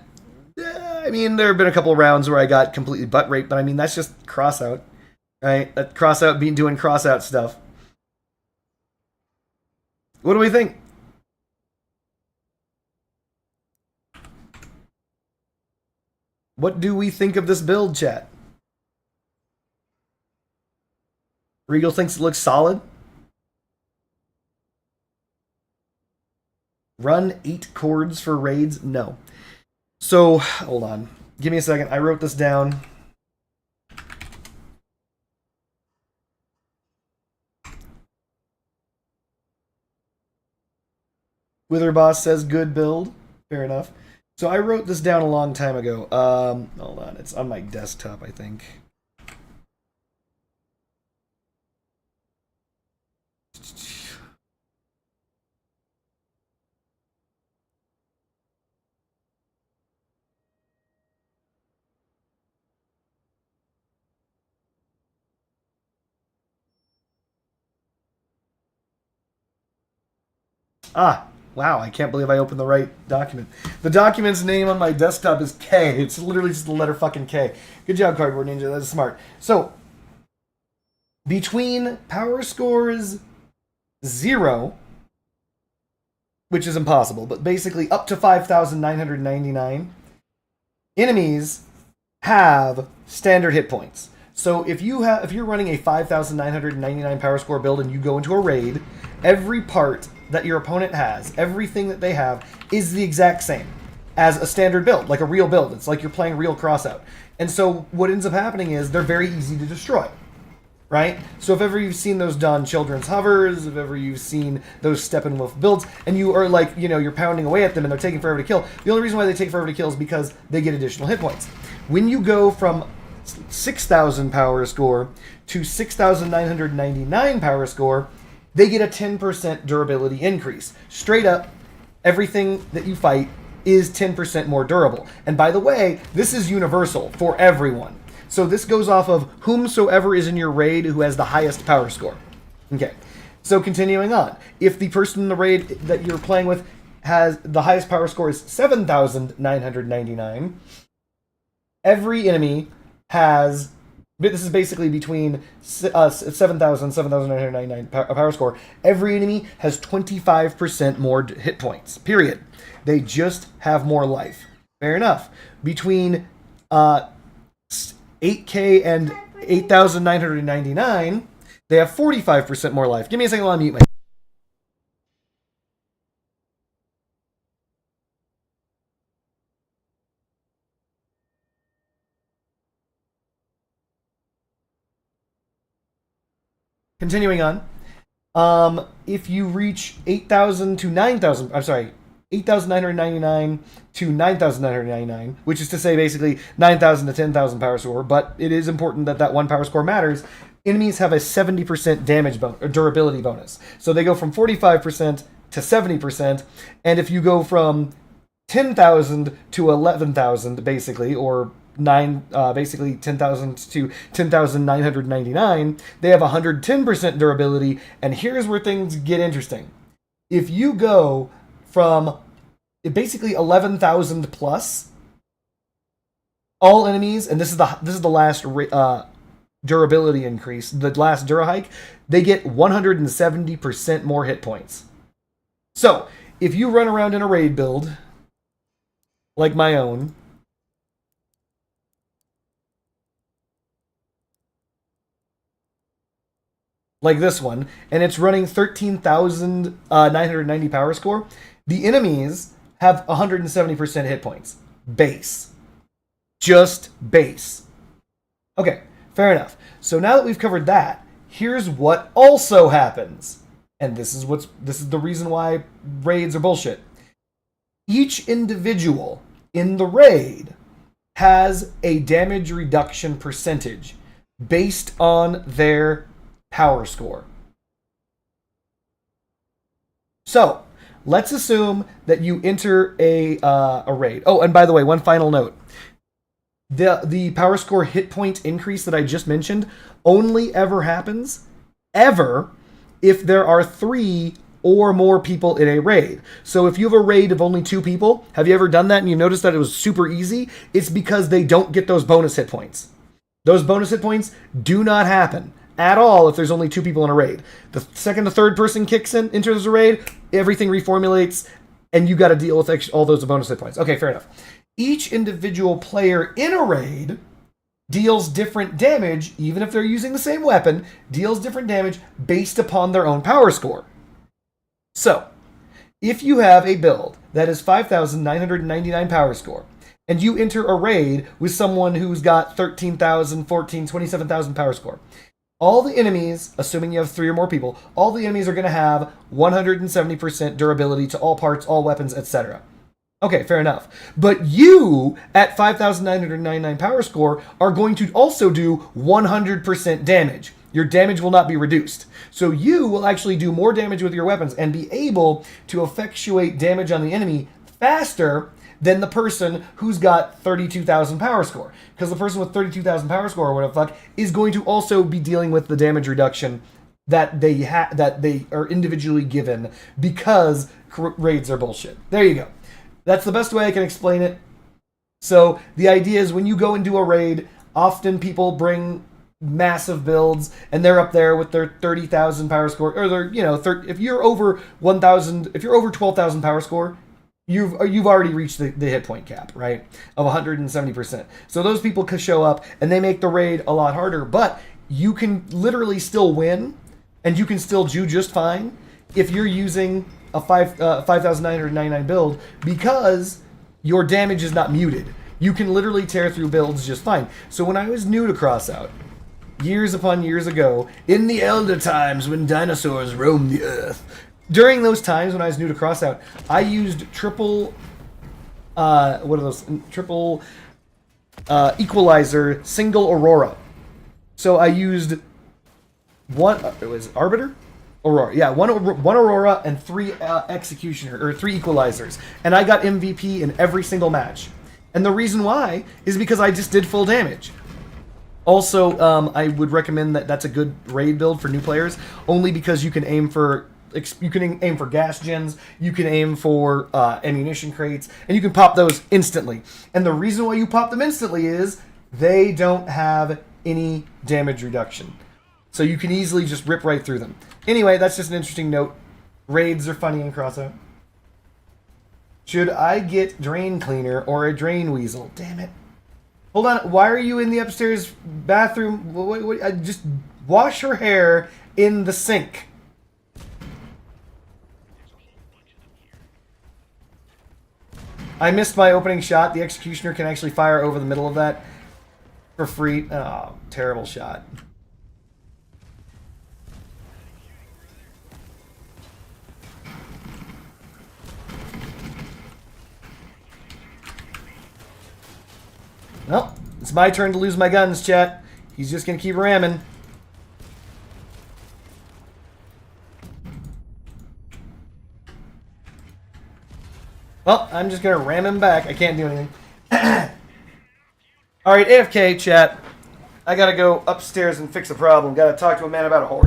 Speaker 1: I mean, there have been a couple of rounds where I got completely butt raped, but I mean, that's just crossout, right? That crossout being doing crossout stuff. What do we think? What do we think of this build, chat? Regal thinks it looks solid. Run 8 chords for raids? No. So, hold on. Give me a second. I wrote this down. Witherboss says good build. Fair enough. So I wrote this down a long time ago. Hold on. It's on my desktop, I think. Ah, wow, I can't believe I opened the right document. The document's name on my desktop is K. It's literally just the letter fucking K. Good job, Cardboard Ninja. That's smart. So, between power scores 0, which is impossible, but basically up to 5,999, enemies have standard hit points. So if you're running a 5,999 power score build and you go into a raid, every part that your opponent has, everything that they have, is the exact same as a standard build, like a real build. It's like you're playing real crossout. And so what ends up happening is they're very easy to destroy, right? So if ever you've seen those Dawn Children's hovers, if ever you've seen those Steppenwolf builds, and you are like, you're pounding away at them and they're taking forever to kill, the only reason why they take forever to kill is because they get additional hit points. When you go from 6,000 power score to 6,999 power score, they get a 10% durability increase. Straight up, everything that you fight is 10% more durable. And by the way, this is universal for everyone. So this goes off of whomsoever is in your raid who has the highest power score. Okay, so continuing on. If the person in the raid that you're playing with has the highest power score is 7,999, every enemy has... This is basically between 7,000 7,999 power score. Every enemy has 25% more hit points. Period. They just have more life. Fair enough. Between 8K and 8,999, they have 45% more life. Give me a second while I mute my... Continuing on. If you reach 8,000 to 9,000, I'm sorry, 8,999 to 9,999, which is to say basically 9,000 to 10,000 power score, but it is important that that one power score matters. Enemies have a 70% damage or durability bonus. So they go from 45% to 70%, and if you go from 10,000 to 11,000 basically, or basically 10,000 to 10,999, they have 110% durability. And here's where things get interesting. If you go from basically 11,000 plus, all enemies, and this is the last durability increase, the last dura hike, they get 170% more hit points. So if you run around in a raid build like my own, like this one, and it's running 13,990 power score, the enemies have 170% hit points. Base. Just base. Okay, fair enough. So now that we've covered that, here's what also happens. And this is the reason why raids are bullshit. Each individual in the raid has a damage reduction percentage based on their power score. So, let's assume that you enter a raid. Oh, and by the way, one final note. The power score hit point increase that I just mentioned only ever happens, ever, if there are 3 or more people in a raid. So if you have a raid of only 2 people, have you ever done that and you noticed that it was super easy? It's because they don't get those bonus hit points. Those bonus hit points do not happen at all if there's only 2 people in a raid. The second the third person enters a raid, everything reformulates, and you got to deal with all those bonus hit points. Okay, fair enough. Each individual player in a raid deals different damage, even if they're using the same weapon, deals different damage based upon their own power score. So, if you have a build that is 5,999 power score, and you enter a raid with someone who's got 13,000, 14,000, 27,000 power score, all the enemies, assuming you have 3 or more people, all the enemies are going to have 170% durability to all parts, all weapons, etc. Okay, fair enough. But you, at 5,999 power score, are going to also do 100% damage. Your damage will not be reduced. So you will actually do more damage with your weapons and be able to effectuate damage on the enemy faster than the person who's got 32,000 power score. Because the person with 32,000 power score, or whatever the fuck, is going to also be dealing with the damage reduction that they are individually given because raids are bullshit. There you go. That's the best way I can explain it. So the idea is when you go and do a raid, often people bring massive builds and they're up there with their 30,000 power score, or their, if you're over 1,000, if you're over 12,000 power score, you've already reached the hit point cap, right, of 170%. So those people could show up and they make the raid a lot harder, but you can literally still win and you can still do just fine if you're using a 5,999 build, because your damage is not muted. You can literally tear through builds just fine. So when I was new to Crossout, years upon years ago, in the elder times when dinosaurs roamed the earth, during those times when I was new to Crossout, I used triple equalizer single Aurora. So I used it was Arbiter? Aurora, yeah, one Aurora and 3 Executioner, or 3 Equalizers, and I got MVP in every single match. And the reason why is because I just did full damage. Also, I would recommend that's a good raid build for new players, only because you can aim for gas gens, you can aim for ammunition crates, and you can pop those instantly. And the reason why you pop them instantly is they don't have any damage reduction. So you can easily just rip right through them. Anyway, that's just an interesting note. Raids are funny in Crossout. Should I get Drain Cleaner or a Drain Weasel? Damn it. Hold on. Why are you in the upstairs bathroom? Just wash her hair in the sink. I missed my opening shot. The executioner can actually fire over the middle of that for free. Oh, terrible shot. Well, it's my turn to lose my guns, chat. He's just gonna keep ramming. Well, I'm just gonna ram him back. I can't do anything. Alright, AFK, chat. I gotta go upstairs and fix a problem. Gotta talk to a man about a horse.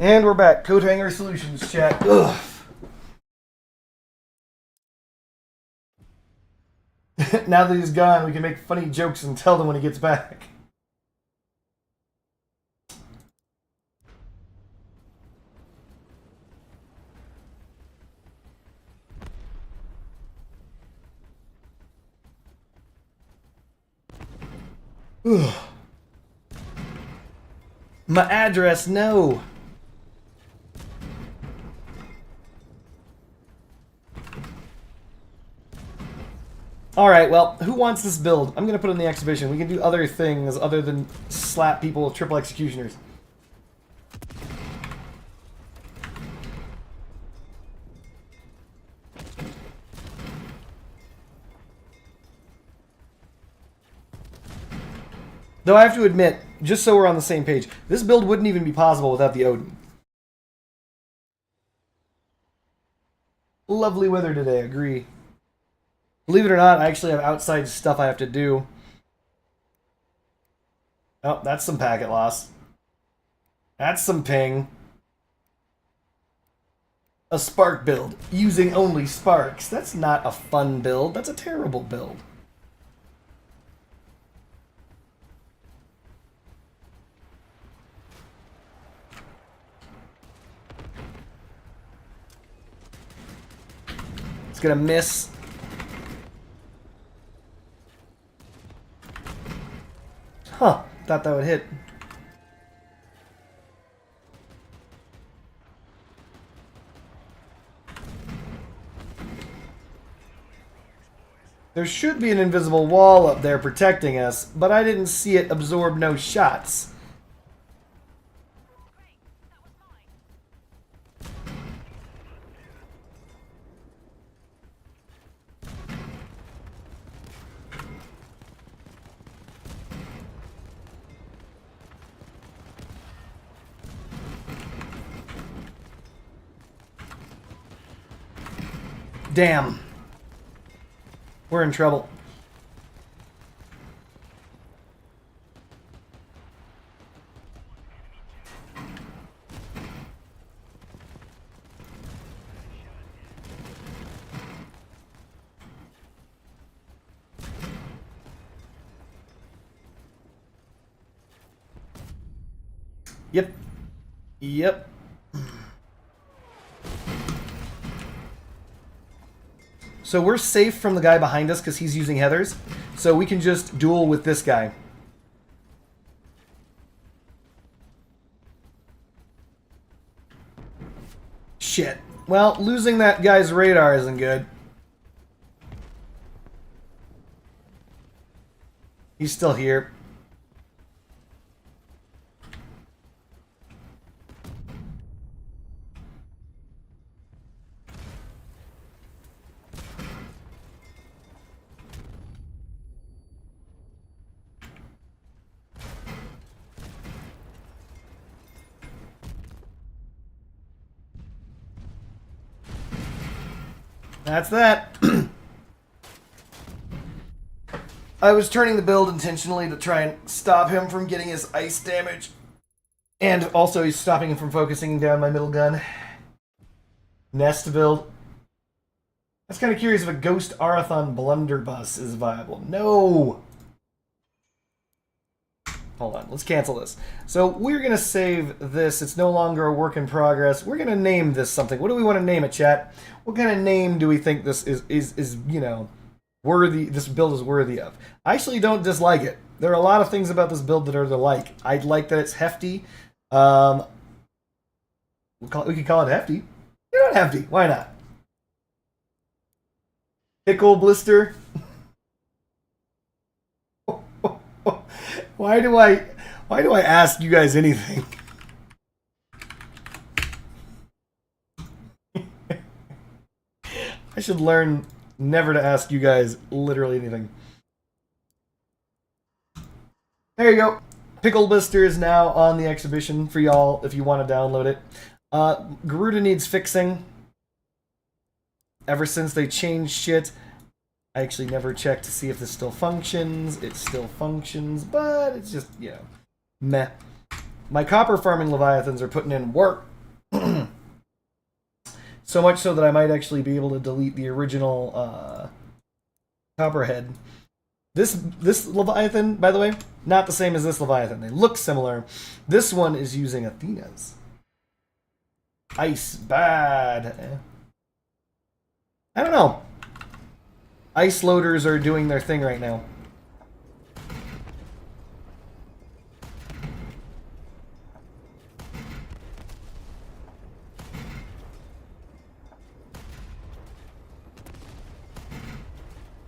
Speaker 1: And we're back. Coat Hanger Solutions, chat. Ugh. Now that he's gone, we can make funny jokes and tell them when he gets back. Ugh. My address, no. Alright, well, who wants this build? I'm gonna put it in the exhibition. We can do other things other than slap people with triple executioners. Though I have to admit, just so we're on the same page, this build wouldn't even be possible without the Odin. Lovely weather today, agree. Believe it or not, I actually have outside stuff I have to do. Oh, that's some packet loss. That's some ping. A spark build, using only sparks. That's not a fun build, that's a terrible build. It's gonna miss. Huh, thought that would hit. There should be an invisible wall up there protecting us, but I didn't see it absorb no shots. Damn. We're in trouble. Yep. Yep. So we're safe from the guy behind us because he's using Heathers. So we can just duel with this guy. Shit. Well, losing that guy's radar isn't good. He's still here. That's that. I was turning the build intentionally to try and stop him from getting his ice damage. And also he's stopping him from focusing down my middle gun. Nest build. I was kind of curious if a Ghost Arathon Blunderbuss is viable. No! Hold on, let's cancel this. So we're going to save this. It's no longer a work in progress. We're going to name this something. What do we want to name it, chat? What kind of name do we think this is you know, worthy, this build is worthy of? I actually don't dislike it. There are a lot of things about this build that are to like. I like that it's hefty. We could call it hefty. You know, hefty. Why not? Pickle blister. Why do I ask you guys anything? I should learn never to ask you guys literally anything. There you go. Pickle blister is now on the exhibition for y'all if you want to download it. Garuda needs fixing. Ever since they changed shit, I actually never checked to see if this still functions. It still functions, but it's just, you know, meh. My copper farming leviathans are putting in work. So much so that I might actually be able to delete the original copperhead. This leviathan, by the way, not the same as this leviathan. They look similar. This one is using Athena's. Ice, bad. I don't know. Ice loaders are doing their thing right now.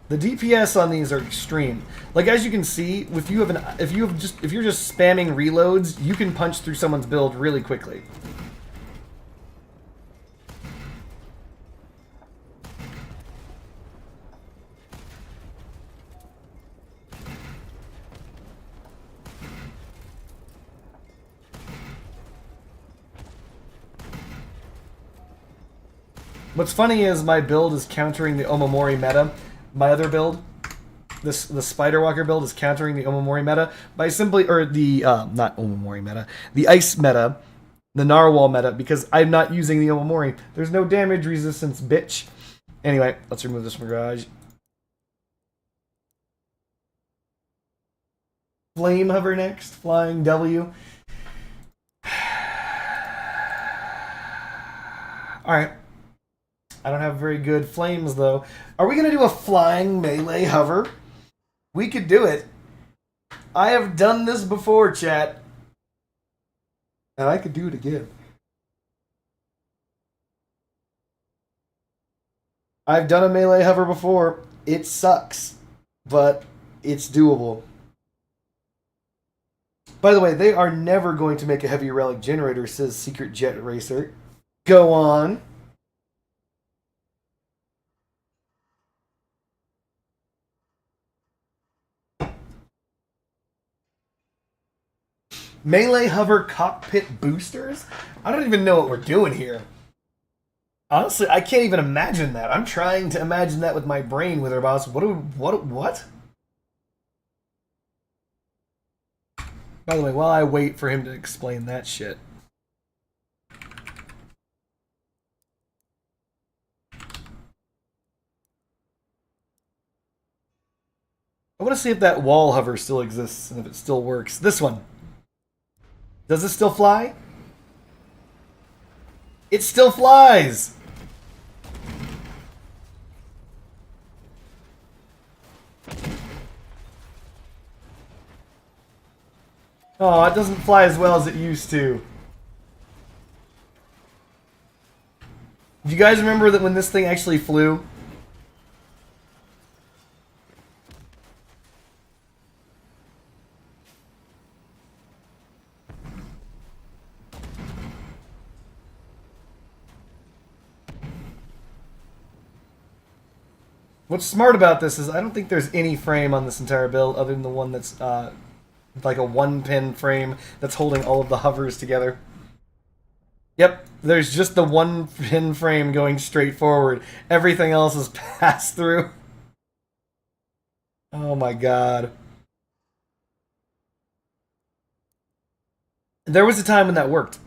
Speaker 1: The DPS on these are extreme. Like, as you can see, if you're just spamming reloads, you can punch through someone's build really quickly. What's funny is my build is countering the Omamori meta. My other build, the Spider Walker build, is countering the Omamori meta by simply, or the, not Omamori meta, the Ice meta, the Narwhal meta, because I'm not using the Omamori. There's no damage resistance, bitch. Anyway, let's remove this from garage. Flame hover next, flying W. Alright. I don't have very good flames, though. Are we going to do a flying melee hover? We could do it. I have done this before, chat. And I could do it again. I've done a melee hover before. It sucks. But it's doable. By the way, they are never going to make a heavy relic generator, says Secret Jet Racer. Go on. Melee hover cockpit boosters? I don't even know what we're doing here. Honestly, I can't even imagine that. I'm trying to imagine that with my brain, with our boss. What? By the way, while I wait for him to explain that shit. I want to see if that wall hover still exists and if it still works. This one. Does it still fly? It still flies! Oh, it doesn't fly as well as it used to. Do you guys remember that when this thing actually flew? What's smart about this is I don't think there's any frame on this entire build other than the one that's like a one-pin frame that's holding all of the hovers together. Yep, there's just the one-pin frame going straight forward. Everything else is passed through. Oh my god. There was a time when that worked.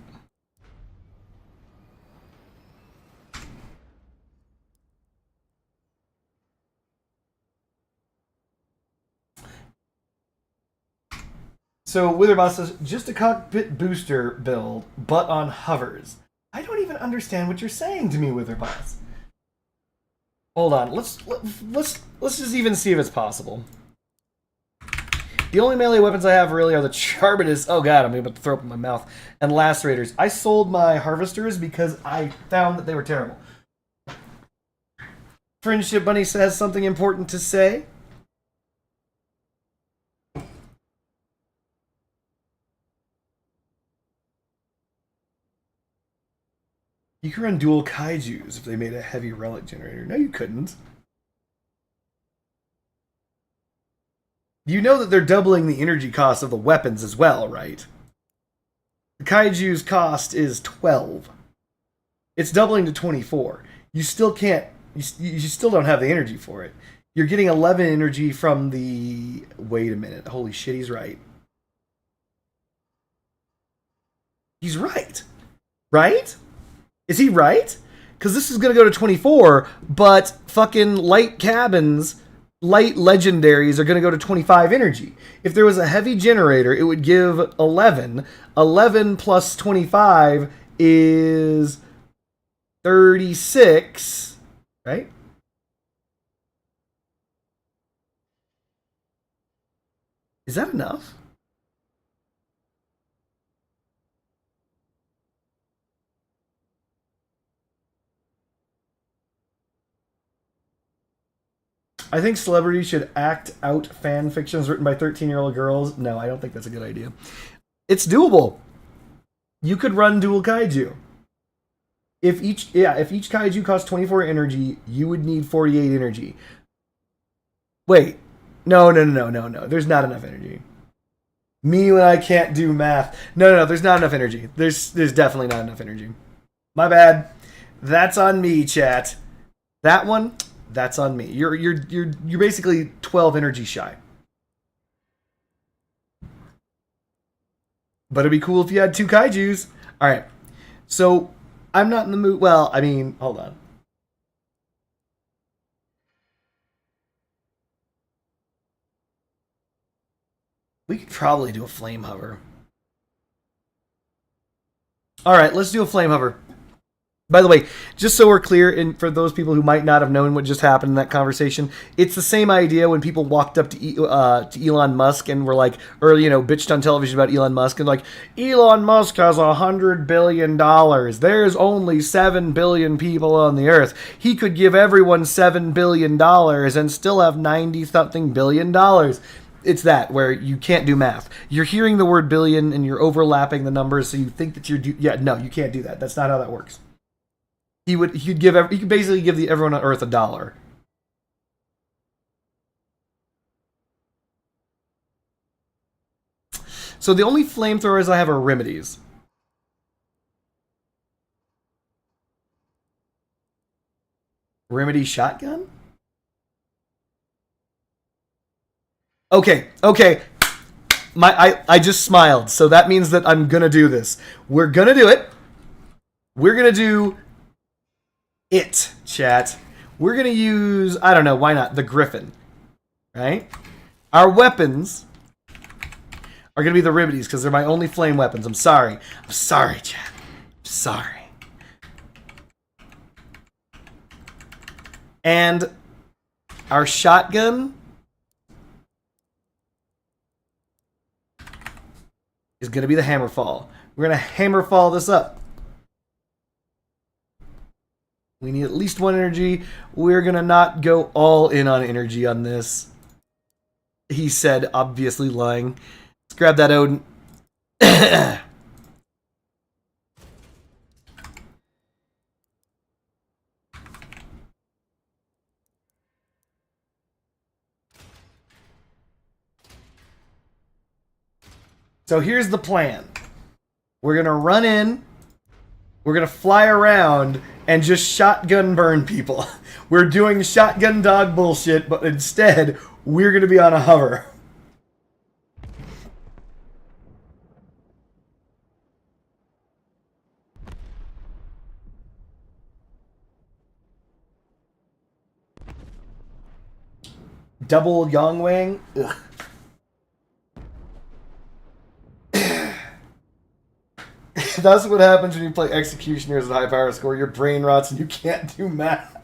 Speaker 1: So Witherboss says, just a cockpit booster build, but on hovers. I don't even understand what you're saying to me, Witherboss. Hold on, let's just even see if it's possible. The only melee weapons I have really are the Charbonus. Oh god, I'm about to throw up in my mouth. And Lacerators. I sold my Harvesters because I found that they were terrible. Friendship Bunny says something important to say. You could run dual kaijus if they made a heavy relic generator. No, you couldn't. You know that they're doubling the energy cost of the weapons as well, right? The kaiju's cost is 12. It's doubling to 24. You still can't... You still don't have the energy for it. You're getting 11 energy from the... Wait a minute. Holy shit, he's right. He's right. Right? Is he right? Because this is going to go to 24, but fucking light cabins, light legendaries are going to go to 25 energy. If there was a heavy generator, it would give 11. 11 plus 25 is 36, right? Is that enough? I think celebrities should act out fan fictions written by 13-year-old girls. No, I don't think that's a good idea. It's doable. You could run dual kaiju. If each kaiju costs 24 energy, you would need 48 energy. Wait. No. There's not enough energy. Me when I can't do math. No, there's not enough energy. There's definitely not enough energy. My bad. That's on me, chat. That one, that's on me. You're basically 12 energy shy. But it'd be cool if you had 2 kaijus. All right. So I'm not in the mood. Well, I mean, hold on. We could probably do a flame hover. All right, let's do a flame hover. By the way, just so we're clear, and for those people who might not have known what just happened in that conversation, it's the same idea when people walked up to Elon Musk and were like, or bitched on television about Elon Musk and like, Elon Musk has $100 billion. There's only 7 billion people on the earth. He could give everyone $7 billion and still have 90-something billion dollars. It's that, where you can't do math. You're hearing the word billion and you're overlapping the numbers, so you think that no, you can't do that. That's not how that works. He could basically give everyone on Earth $1. So the only flamethrowers I have are remedies. Remedy shotgun? Okay. I just smiled, so that means that I'm gonna do this. We're gonna do it. We're gonna do it, chat. We're gonna use, I don't know, why not, the Griffin. Right? Our weapons are going to be the ribbities because they're my only flame weapons. I'm sorry. I'm sorry, Chad. I'm sorry. And our shotgun is going to be the hammerfall. We're going to hammerfall this up. We need at least 1 energy. We're going to not go all in on energy on this. He said, obviously lying. Let's grab that Odin. So here's the plan. We're going to run in. We're going to fly around and just shotgun burn people. We're doing shotgun dog bullshit, but instead, we're going to be on a hover. Double Yongwang? Ugh. That's what happens when you play Executioners at high power score. Your brain rots and you can't do math.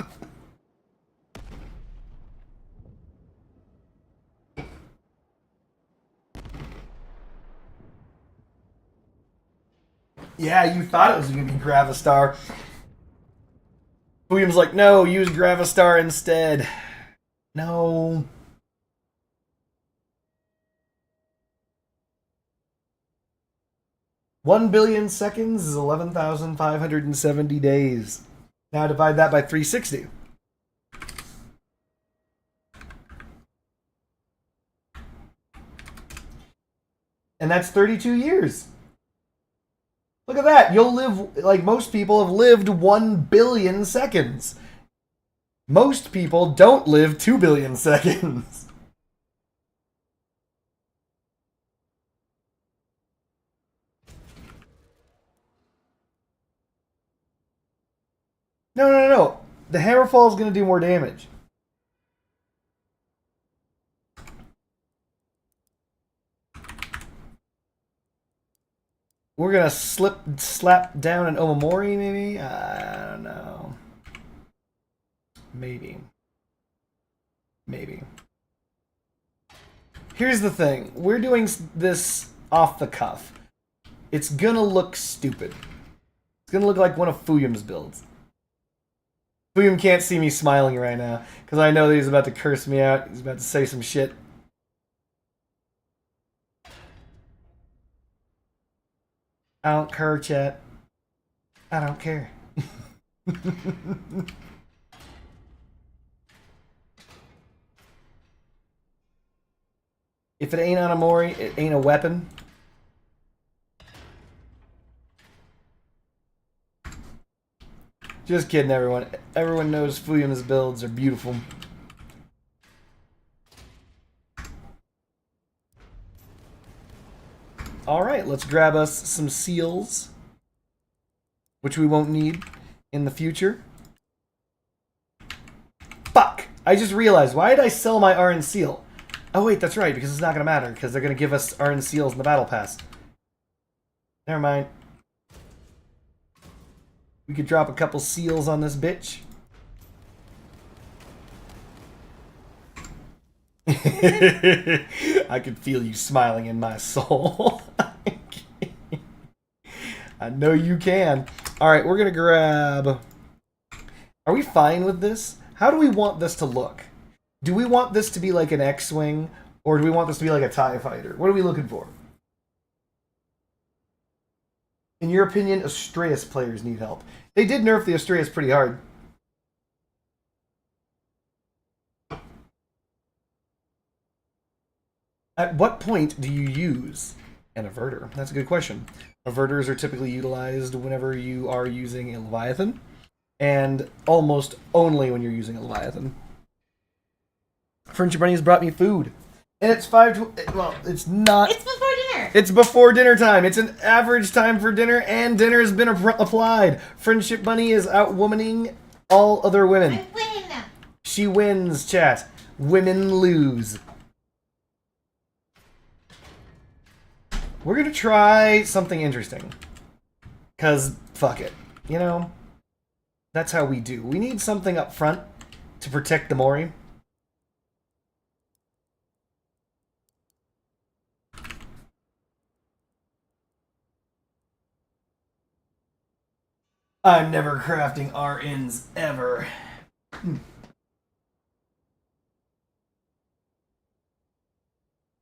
Speaker 1: Yeah, you thought it was going to be Gravistar. William's like, no, use Gravistar instead. No. $1 billion seconds is 11,570 days. Now divide that by 360. And that's 32 years. Look at that. You'll live, like most people have lived 1 billion seconds. Most people don't live 2 billion seconds. No. The hammerfall is going to do more damage. We're going to slap down an Omamori, maybe? I don't know. Maybe. Here's the thing. We're doing this off the cuff. It's going to look stupid. It's going to look like one of Fuyum's builds. Fuyum can't see me smiling right now, because I know that he's about to curse me out. He's about to say some shit. I don't care, chat. I don't care. If it ain't on a Mori, it ain't a weapon. Just kidding, everyone. Everyone knows Fuyum's builds are beautiful. Alright, let's grab us some seals, which we won't need in the future. Fuck! I just realized, why did I sell my RN seal? Oh wait, that's right, because it's not going to matter, because they're going to give us RN seals in the battle pass. Never mind. We could drop a couple seals on this bitch. I could feel you smiling in my soul. I know you can. Alright, we're going to grab... Are we fine with this? How do we want this to look? Do we want this to be like an X-Wing? Or do we want this to be like a TIE Fighter? What are we looking for? In your opinion, Astreus players need help. They did nerf the Astreus pretty hard. At what point do you use an averter? That's a good question. Averters are typically utilized whenever you are using a Leviathan, and almost only when you're using a Leviathan. Friendship Bunny has brought me food. And it's well, it's not...
Speaker 2: It's before dinner!
Speaker 1: It's before dinner time. It's an average time for dinner, and dinner has been applied. Friendship Bunny is outwomaning all other women.
Speaker 2: I win!
Speaker 1: She wins, chat. Women lose. We're gonna try something interesting. Cause fuck it. You know? That's how we do. We need something up front to protect the Mori. I'm never crafting RNs ever.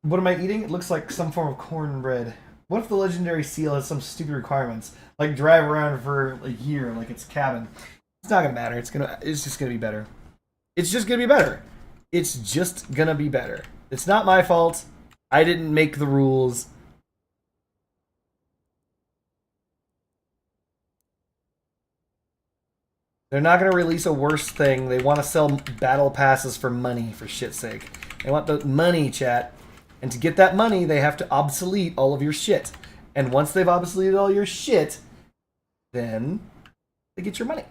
Speaker 1: What am I eating? It looks like some form of cornbread. What if the legendary seal has some stupid requirements? Like drive around for a year like it's cabin. It's not gonna matter. It's just gonna be better. It's just gonna be better. It's just gonna be better. It's not my fault. I didn't make the rules. They're not going to release a worse thing. They want to sell battle passes for money, for shit's sake. They want the money, chat. And to get that money, they have to obsolete all of your shit. And once they've obsoleted all your shit, then they get your money.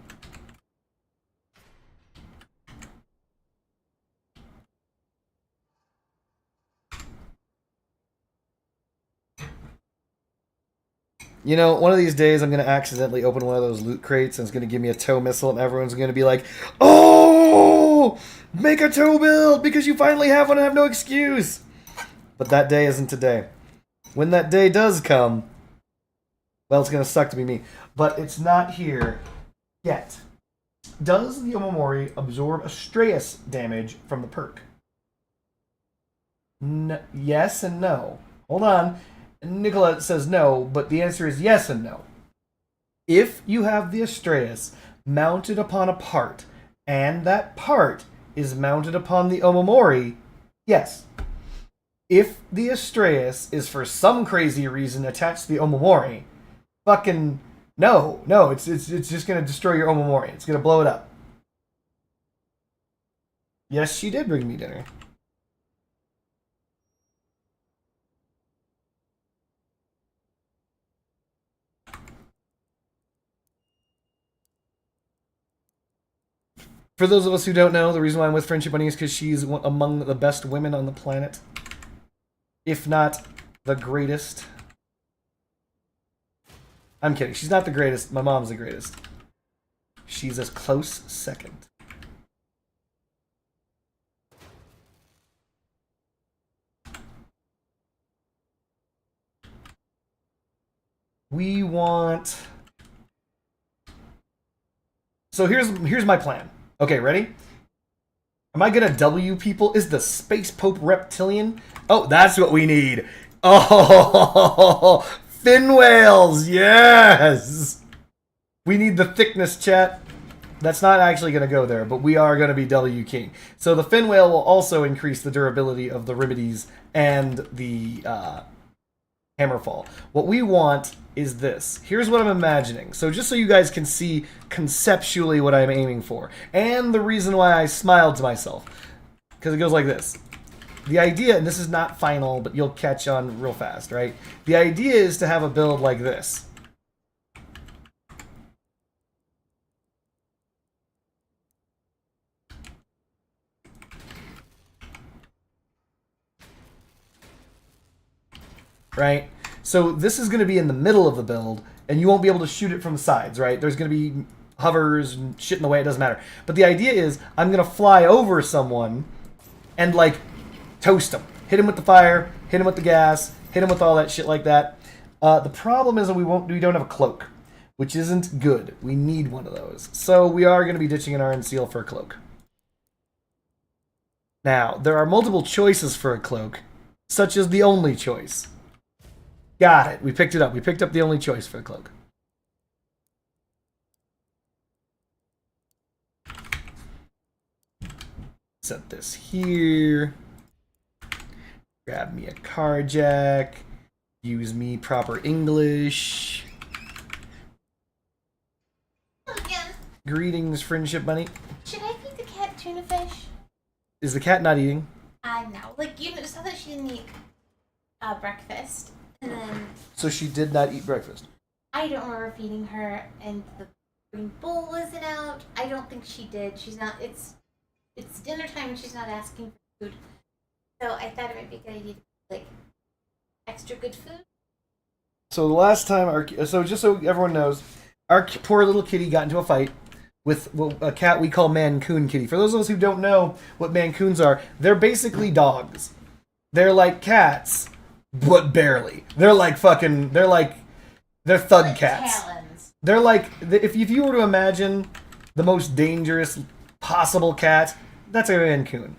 Speaker 1: You know, one of these days I'm going to accidentally open one of those loot crates and it's going to give me a tow missile and everyone's going to be like, oh, make a tow build because you finally have one and have no excuse. But that day isn't today. When that day does come, well, it's going to suck to be me. But it's not here yet. Does the Omamori absorb Astreus damage from the perk? Yes and no. Hold on. Nicola says no, but the answer is yes and no. If you have the Astreus mounted upon a part, and that part is mounted upon the Omamori, yes. If the Astreus is for some crazy reason attached to the Omamori, fucking no, it's just gonna destroy your Omamori. It's gonna blow it up. Yes, she did bring me dinner. For those of us who don't know, the reason why I'm with Friendship Bunny is because she's among the best women on the planet. If not the greatest. I'm kidding. She's not the greatest. My mom's the greatest. She's a close second. We want... So here's my plan. Okay, ready? Am I gonna W people? Is the Space Pope reptilian? Oh, that's what we need. Oh, fin whales, yes! We need the thickness, chat. That's not actually gonna go there, but we are gonna be W king. So the fin whale will also increase the durability of the remedies and the hammerfall. What we want is this. Here's what I'm imagining. So just so you guys can see conceptually what I'm aiming for. And the reason why I smiled to myself. Because it goes like this. The idea, and this is not final, but you'll catch on real fast, right? The idea is to have a build like this. Right? So this is going to be in the middle of the build, and you won't be able to shoot it from the sides, right? There's going to be hovers and shit in the way, it doesn't matter. But the idea is, I'm going to fly over someone and, like, toast them. Hit him with the fire, hit him with the gas, hit him with all that shit like that. The problem is that we don't have a cloak, which isn't good. We need one of those. So we are going to be ditching an Iron Seal for a cloak. Now, there are multiple choices for a cloak, such as the only choice. Got it. We picked it up. We picked up the only choice for the cloak. Set this here. Grab me a carjack. Use me proper English.
Speaker 2: Again.
Speaker 1: Greetings, Friendship Bunny.
Speaker 2: Should I feed the cat tuna fish?
Speaker 1: Is the cat not eating?
Speaker 2: No. Like, you saw that she didn't eat breakfast. And then...
Speaker 1: So she did not eat breakfast?
Speaker 2: I don't remember feeding her, and the green bowl isn't out. I don't think she did. She's not... It's dinner time and she's not asking for food. So I thought it might be a good idea to like extra good food.
Speaker 1: So the last time so just so everyone knows, our poor little kitty got into a fight with a cat we call Mancoon kitty. For those of us who don't know what Mancoons are, they're basically dogs. They're like cats, but barely. They're thug
Speaker 2: Like
Speaker 1: cats.
Speaker 2: talons.
Speaker 1: They're like, if you were to imagine the most dangerous possible cat, that's a Mancoon.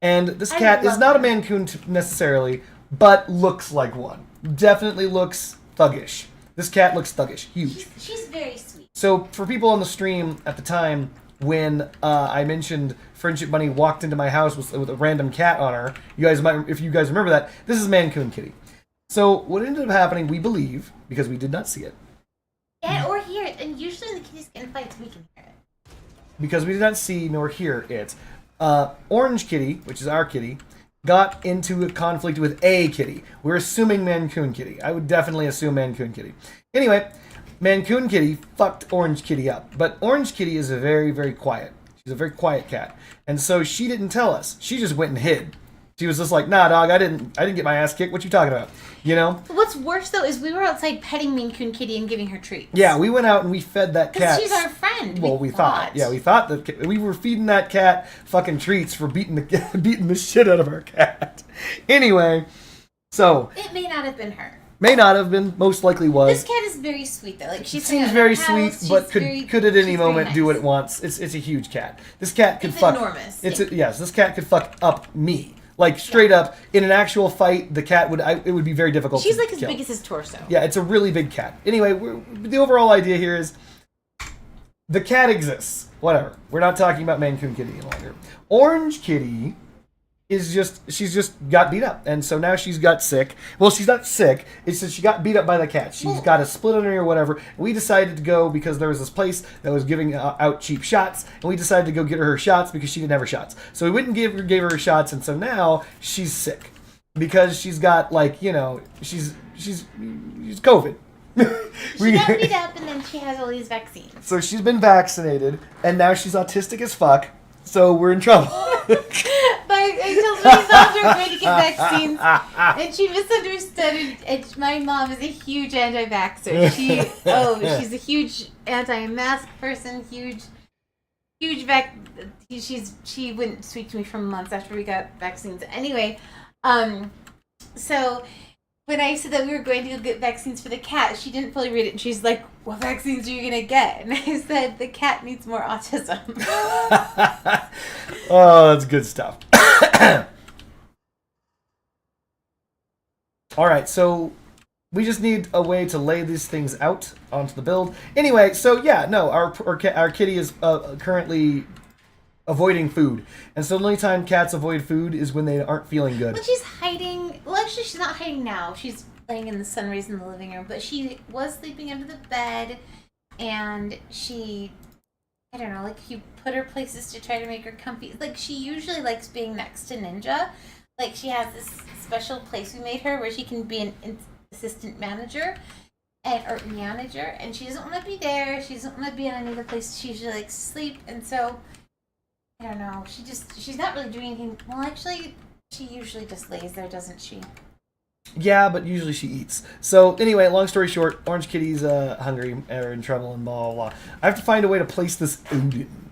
Speaker 1: And this cat is not a Mancoon necessarily, but looks like one. Definitely looks thuggish. This cat looks thuggish, huge.
Speaker 2: She's very sweet.
Speaker 1: So for people on the stream at the time, when I mentioned Friendship Bunny walked into my house with a random cat on her, if you guys remember that, this is Mancoon Kitty. So what ended up happening, we believe, because we did not see it.
Speaker 2: Yeah, or hear it. And usually the kitties get in fights, we can hear it.
Speaker 1: Because we did not see nor hear it. Orange Kitty, which is our kitty, got into a conflict with a kitty. We're assuming Mancoon Kitty. I would definitely assume Mancoon Kitty. Anyway, Mancoon Kitty fucked Orange Kitty up. But Orange Kitty is very, very quiet. She's a very quiet cat. And so she didn't tell us. She just went and hid. She was just like, nah, dog, I didn't get my ass kicked. What you talking about? You know?
Speaker 2: What's worse, though, is we were outside petting Mancoon Kitty and giving her treats.
Speaker 1: Yeah, we went out and we fed that cat.
Speaker 2: Because she's our friend.
Speaker 1: Well, we thought. Yeah, we thought that we were feeding that cat fucking treats for beating the shit out of our cat. Anyway, so
Speaker 2: It may not have been her.
Speaker 1: may not have been. Most likely was.
Speaker 2: This cat is very sweet, though. Like
Speaker 1: She
Speaker 2: she's
Speaker 1: seems very sweet, but could at any moment do what it wants. It's a huge cat. This cat could
Speaker 2: It's
Speaker 1: fuck.
Speaker 2: enormous.
Speaker 1: Yes, this cat could fuck up me. Like straight up in an actual fight, the cat it would be very difficult.
Speaker 2: She's
Speaker 1: to
Speaker 2: like as
Speaker 1: kill.
Speaker 2: big as his torso.
Speaker 1: Yeah, it's a really big cat. Anyway, the overall idea here is the cat exists. Whatever. We're not talking about Mancoon Kitty any longer. Orange Kitty she's just got beat up, and so now she's got sick. Well, she's not sick. It's that she got beat up by the cat. She's got a split on her or whatever. We decided to go because there was this place that was giving out cheap shots, and we decided to go get her shots because she didn't have her shots. So we went and gave her shots, and so now she's sick because she's got she's COVID.
Speaker 2: She got beat up, and then she has all these vaccines.
Speaker 1: So she's been vaccinated, and now she's autistic as fuck. So we're in trouble.
Speaker 2: But I told my mom we were going to get vaccines, and she misunderstood it. And my mom is a huge anti-vaxxer. She's a huge anti-mask person. She wouldn't speak to me for months after we got vaccines. Anyway, so when I said that we were going to go get vaccines for the cat, she didn't fully read it, and she's like, "What vaccines are you gonna get?" And I said, "The cat needs more autism."
Speaker 1: Oh, that's good stuff. All right, so we just need a way to lay these things out onto the build. Anyway, so yeah, no, our kitty is currently avoiding food, and so the only time cats avoid food is when they aren't feeling good.
Speaker 2: When she's hiding, well, actually, she's not hiding now. She's laying in the sun rays in the living room, but she was sleeping under the bed, and I don't know, like, you put her places to try to make her comfy. Like, she usually likes being next to Ninja. Like, she has this special place we made her where she can be an assistant manager or manager, and she doesn't want to be there. She doesn't want to be in any other place. She usually likes to sleep, and so I don't know. She's not really doing anything. Well, actually, she usually just lays there, doesn't she?
Speaker 1: Yeah, but usually she eats. So anyway, long story short, Orange Kitty's hungry or in trouble and blah, blah, blah. I have to find a way to place this Odin.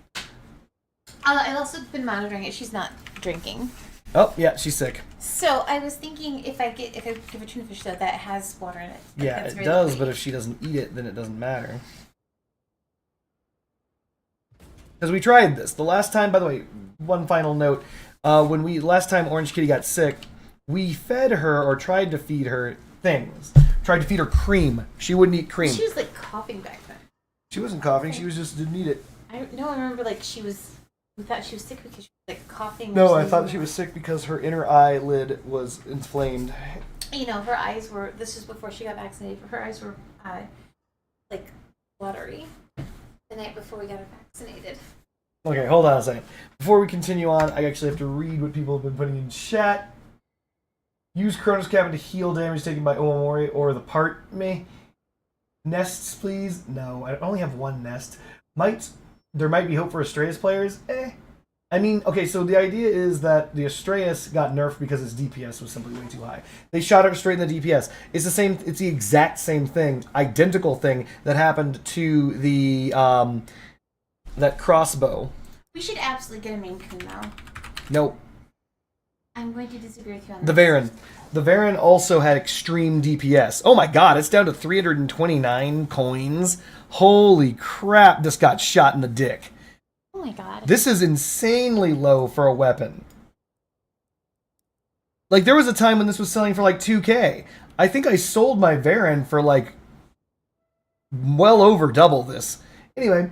Speaker 2: I've also been monitoring it. She's not drinking.
Speaker 1: Oh, yeah, she's sick.
Speaker 2: So I was thinking if I give her tuna fish, though, that has water in it.
Speaker 1: Yeah, it does, lovely. But if she doesn't eat it, then it doesn't matter. Because we tried this. The last time, by the way, one final note. Last time Orange Kitty got sick, we fed her, or tried to feed her, things. Tried to feed her cream. She wouldn't eat cream.
Speaker 2: She was, like, coughing back then.
Speaker 1: She wasn't coughing. She was just didn't eat it.
Speaker 2: I remember, like, we thought she was sick because she was, like, coughing.
Speaker 1: No, I thought she was sick because her inner eyelid was inflamed.
Speaker 2: You know, her eyes were, this is before she got vaccinated, her eyes were, like, watery the night before we got her vaccinated.
Speaker 1: Okay, hold on a second. Before we continue on, I actually have to read what people have been putting in chat. Use Chronos Cabin to heal damage taken by Omamori or the part me. Nests, please. No, I only have one nest. There might be hope for Astraeus players. I mean, okay, so the idea is that the Astraeus got nerfed because its DPS was simply way too high. They shot it straight in the DPS. It's the exact same thing, identical thing that happened to the that crossbow.
Speaker 2: We should absolutely get a Maine Coon though.
Speaker 1: Nope.
Speaker 2: I'm going to disagree with you on
Speaker 1: The
Speaker 2: this.
Speaker 1: Varan. The Varan also had extreme DPS. Oh my god, it's down to 329 coins. Holy crap, this got shot in the dick.
Speaker 2: Oh my god.
Speaker 1: This is insanely low for a weapon. Like, there was a time when this was selling for like 2K. I think I sold my Varan for like well over double this. Anyway,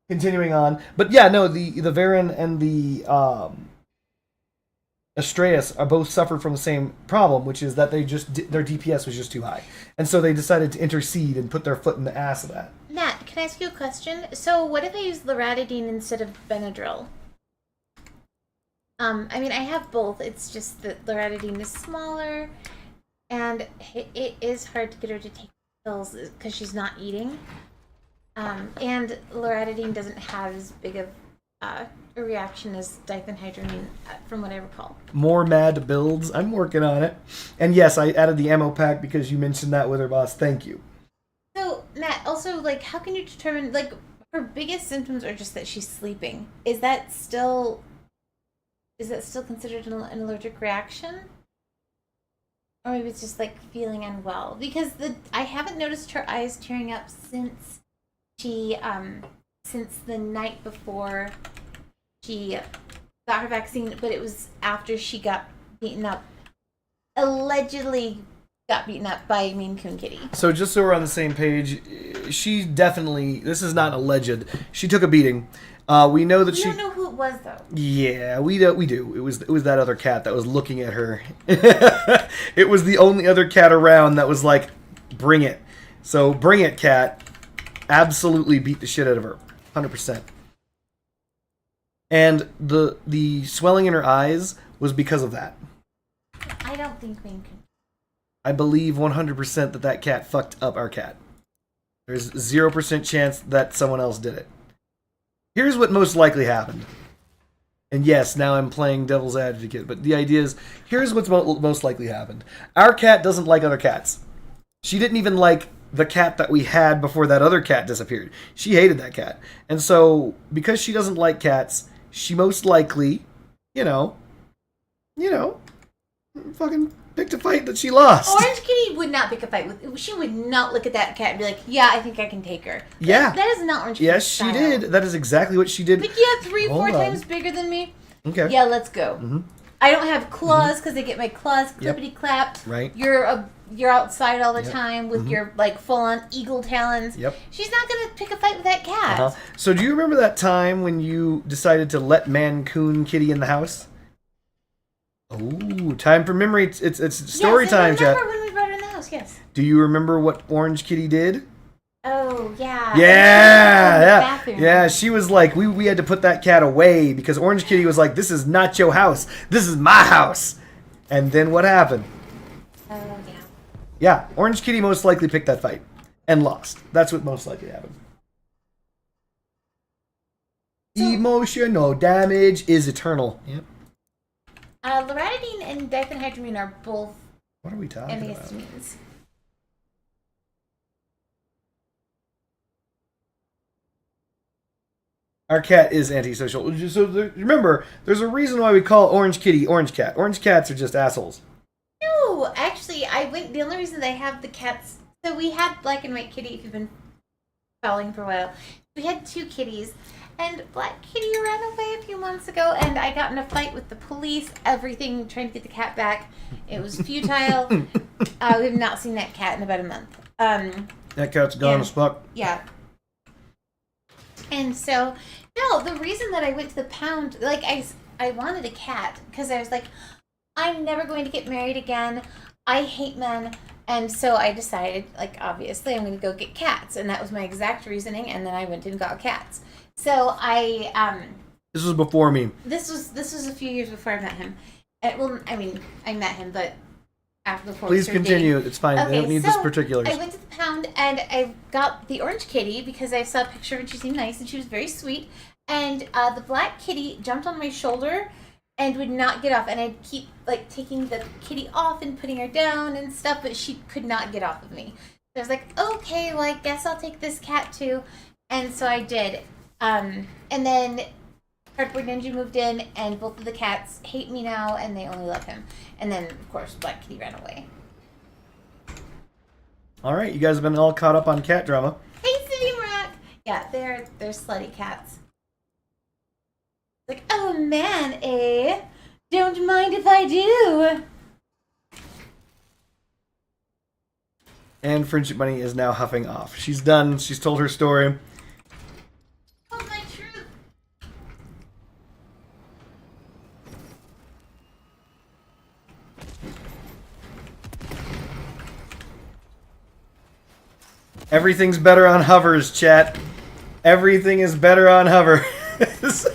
Speaker 1: continuing on. But yeah, no, the Varan and the Astraeus are both suffered from the same problem, which is that their DPS was just too high, and so they decided to intercede and put their foot in the ass of that.
Speaker 2: Matt, can I ask you a question? So, what if I use Loratadine instead of Benadryl? I mean, I have both. It's just that Loratadine is smaller, and it is hard to get her to take pills because she's not eating. And Loratadine doesn't have as big of a reaction as diphenhydramine, from what I recall.
Speaker 1: More mad builds. I'm working on it. And yes, I added the ammo pack because you mentioned that with her boss. Thank you.
Speaker 2: So, Matt, also, like, how can you determine, like, her biggest symptoms are just that she's sleeping. Is that still considered an allergic reaction? Or maybe it's just, like, feeling unwell? Because I haven't noticed her eyes tearing up since the night before she got her vaccine, but it was after she got beaten up. Allegedly got beaten up by Maine Coon Kitty.
Speaker 1: So just so we're on the same page, she definitely, this is not alleged, she took a beating. We know that
Speaker 2: We don't know who it was, though.
Speaker 1: Yeah, we do. It was that other cat that was looking at her. It was the only other cat around that was like, bring it. So bring it, cat. Absolutely beat the shit out of her. 100%. And the swelling in her eyes was because of that.
Speaker 2: I don't think Maine Coon.
Speaker 1: I believe 100% that cat fucked up our cat. There's 0% chance that someone else did it. Here's what most likely happened. And yes, now I'm playing devil's advocate, but the idea is, here's what's most likely happened. Our cat doesn't like other cats. She didn't even like the cat that we had before that other cat disappeared. She hated that cat. And so, because she doesn't like cats, she most likely, fucking picked a fight that she lost.
Speaker 2: Orange Kitty would not pick a fight with. She would not look at that cat and be like, "Yeah, I think I can take her."
Speaker 1: Yeah,
Speaker 2: that is not Orange Kitty.
Speaker 1: Yes, she did. That is exactly what she did.
Speaker 2: But yeah, 3-4 times bigger than me.
Speaker 1: Okay.
Speaker 2: Yeah, let's go.
Speaker 1: Mm-hmm.
Speaker 2: I don't have claws because I get my claws clippity clapped.
Speaker 1: Right.
Speaker 2: You're outside all the time with your like full on eagle talons.
Speaker 1: Yep.
Speaker 2: She's not gonna pick a fight with that cat.
Speaker 1: So do you remember that time when you decided to let Mancoon Kitty in the house? Oh, time for memory. It's story time, chat.
Speaker 2: I remember when we brought her in the house. Yes.
Speaker 1: Do you remember what Orange Kitty did?
Speaker 2: Oh yeah.
Speaker 1: Yeah. She was like, we had to put that cat away because Orange Kitty was like, this is not your house. This is my house. And then what happened?
Speaker 2: Oh yeah.
Speaker 1: Yeah, Orange Kitty most likely picked that fight and lost. That's what most likely happened. So, emotional damage is eternal. Yep.
Speaker 2: Loratadine and diphenhydramine are both
Speaker 1: What are we talking about?
Speaker 2: antihistamines.
Speaker 1: Our cat is antisocial. So remember, there's a reason why we call Orange Kitty Orange Cat. Orange cats are just assholes.
Speaker 2: No, actually, the only reason they have the cats. So we had Black and White Kitty. If you've been following for a while, we had 2 kitties. And Black Kitty ran away a few months ago, and I got in a fight with the police, everything, trying to get the cat back. It was futile. We have not seen that cat in about a month.
Speaker 1: That cat's gone as fuck.
Speaker 2: Yeah. And so, no, the reason that I went to the pound, like, I wanted a cat, because I was like, I'm never going to get married again. I hate men. And so I decided, like, obviously, I'm going to go get cats. And that was my exact reasoning, and then I went and got cats. So
Speaker 1: This was before me.
Speaker 2: This was a few years before I met him. Well, I mean, I met him, but before.
Speaker 1: Please continue. Dating. It's fine.
Speaker 2: Okay,
Speaker 1: I don't need
Speaker 2: so
Speaker 1: this particulars.
Speaker 2: I went to the pound and I got the Orange Kitty because I saw a picture of her and she seemed nice and she was very sweet. And the black kitty jumped on my shoulder and would not get off. And I'd keep like taking the kitty off and putting her down and stuff, but she could not get off of me. So I was like, okay, well, I guess I'll take this cat too. And so I did. And then Cardboard Ninja moved in, and both of the cats hate me now, and they only love him. And then, of course, Black Kitty ran away.
Speaker 1: All right, you guys have been all caught up on cat drama.
Speaker 2: Hey, City Rock! Yeah, they're slutty cats. Like, oh man, eh? Don't mind if I do.
Speaker 1: And Friendship Bunny is now huffing off. She's done. She's told her story.
Speaker 2: Hold my truth.
Speaker 1: Everything's better on hovers, chat. Everything is better on hovers.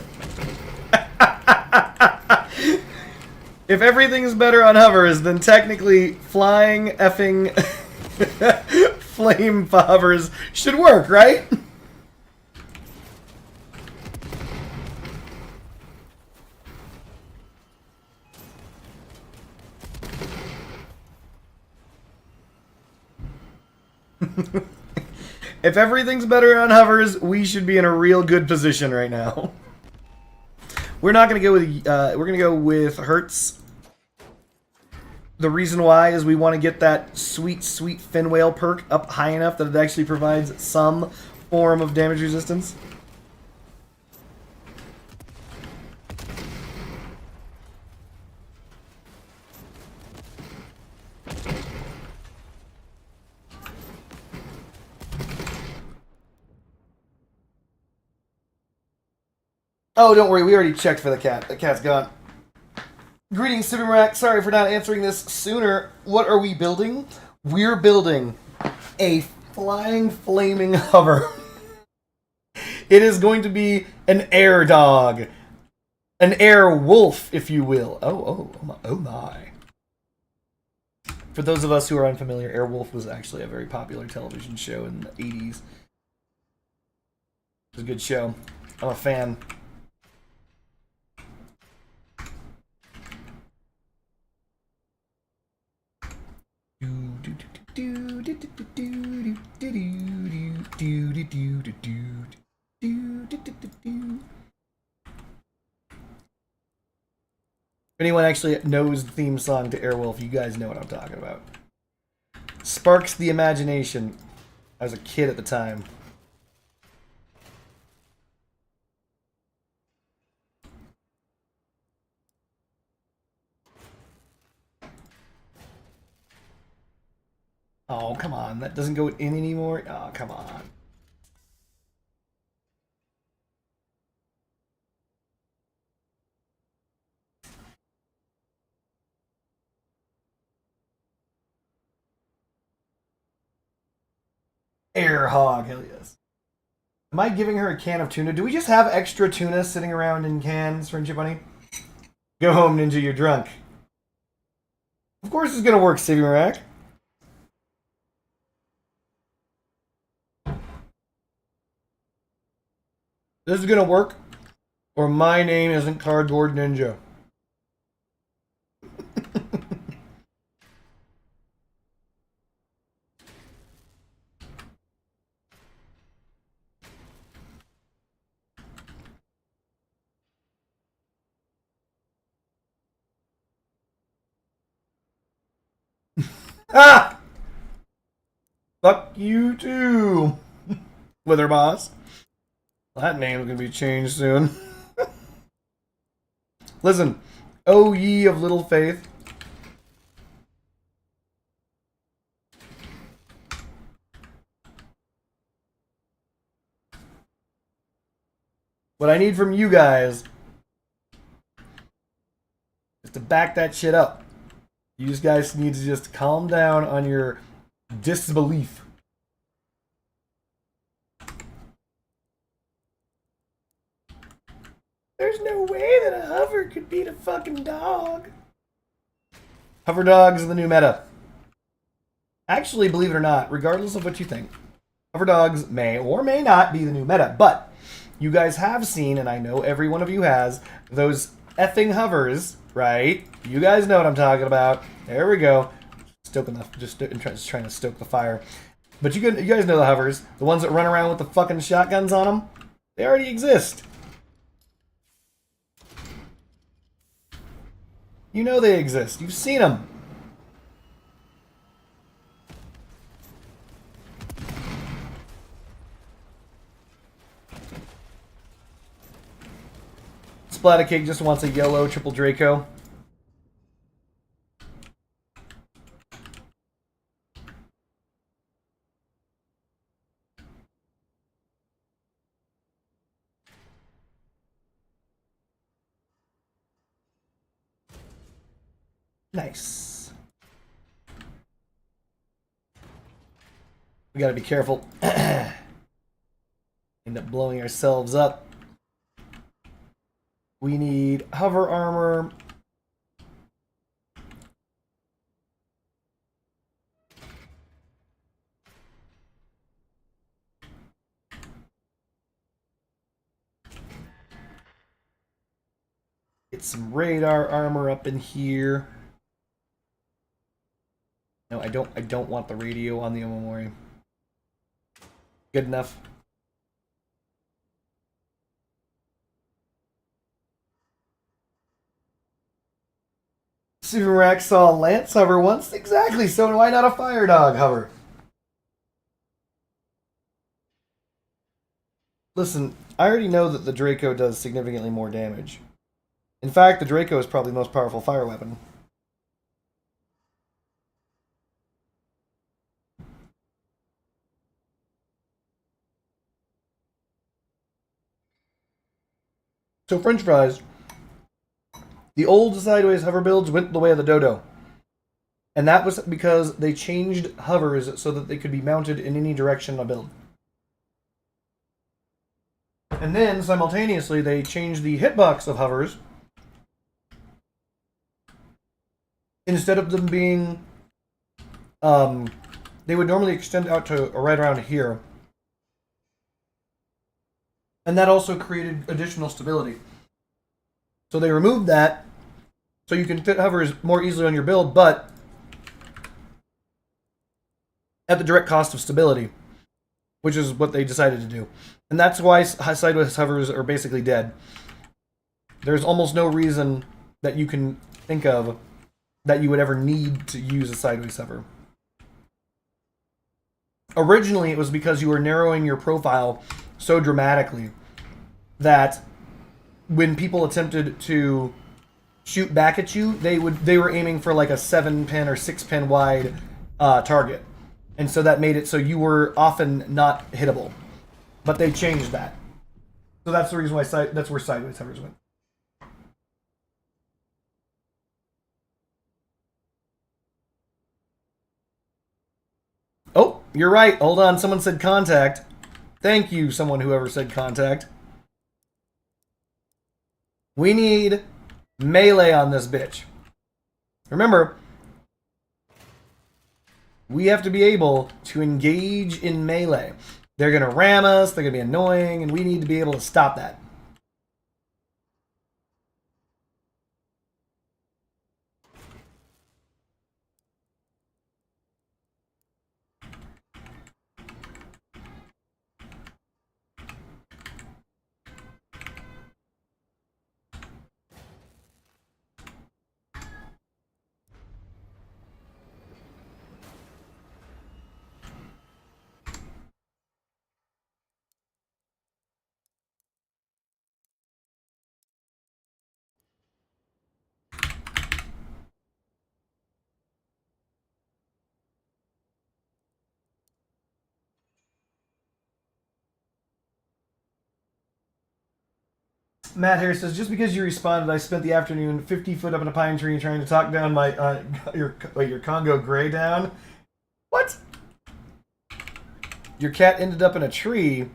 Speaker 1: If everything's better on hovers, then technically flying effing flame hovers should work, right? If everything's better on hovers, we should be in a real good position right now. We're not gonna go with we're gonna go with Hertz. The reason why is we want to get that sweet, sweet fin whale perk up high enough that it actually provides some form of damage resistance. Oh, don't worry, we already checked for the cat. The cat's gone. Greetings, Supermac. Sorry for not answering this sooner. What are we building? We're building a flying, flaming hover. It is going to be an air dog. An air wolf, if you will. Oh my. For those of us who are unfamiliar, Airwolf was actually a very popular television show in the 80s. It was a good show. I'm a fan. If anyone actually knows the theme song to Airwolf, you guys know what I'm talking about. Sparks the imagination. I was a kid at the time. Oh, come on. That doesn't go in anymore? Oh, come on. Air hog, hell yes. Am I giving her a can of tuna? Do we just have extra tuna sitting around in cans, Friendship Bunny? Go home, Ninja, you're drunk. Of course it's gonna work, Stevie Rack. This is gonna work, or my name isn't Cardboard Ninja. Ah! Fuck you too, Wither Boss. That name's gonna be changed soon. Listen, O ye of little faith. What I need from you guys is to back that shit up. You guys need to just calm down on your disbelief. There's no way that a hover could beat a fucking dog. Hover dogs are the new meta. Actually, believe it or not, regardless of what you think, hover dogs may or may not be the new meta, but you guys have seen, and I know every one of you has, those effing hovers, right? You guys know what I'm talking about. There we go. Stoking the, just trying to stoke the fire. But you guys know the hovers, the ones that run around with the fucking shotguns on them. They already exist. You know they exist. You've seen them. Splattercake just wants a yellow triple Draco. Nice. We gotta be careful. End up blowing ourselves up. We need hover armor. Get some radar armor up in here. No, I don't want the radio on the Omamori. Good enough. Super Rack saw a Lance hover once. Exactly, so why not a Fire Dog hover? Listen, I already know that the Draco does significantly more damage. In fact, the Draco is probably the most powerful fire weapon. So French fries, the old sideways hover builds went the way of the dodo. And that was because they changed hovers so that they could be mounted in any direction on a build. And then, simultaneously, they changed the hitbox of hovers. Instead of them being... they would normally extend out to right around here. And that also created additional stability. So they removed that so you can fit hovers more easily on your build, but at the direct cost of stability, which is what they decided to do. And that's why sideways hovers are basically dead. There's almost no reason that you can think of that you would ever need to use a sideways hover. Originally, it was because you were narrowing your profile so dramatically that when people attempted to shoot back at you, they were aiming for like a 7-pin or 6-pin wide target. And so that made it so you were often not hittable. But they changed that. So that's the reason why that's where sideways hovers went. Oh, you're right. Hold on. Someone said contact. Thank you, whoever said contact. We need melee on this bitch. Remember, we have to be able to engage in melee. They're going to ram us, they're going to be annoying, and we need to be able to stop that. Matt Harris says, just because you responded, I spent the afternoon 50 foot up in a pine tree trying to talk down my your Congo gray down. What? Your cat ended up in a tree.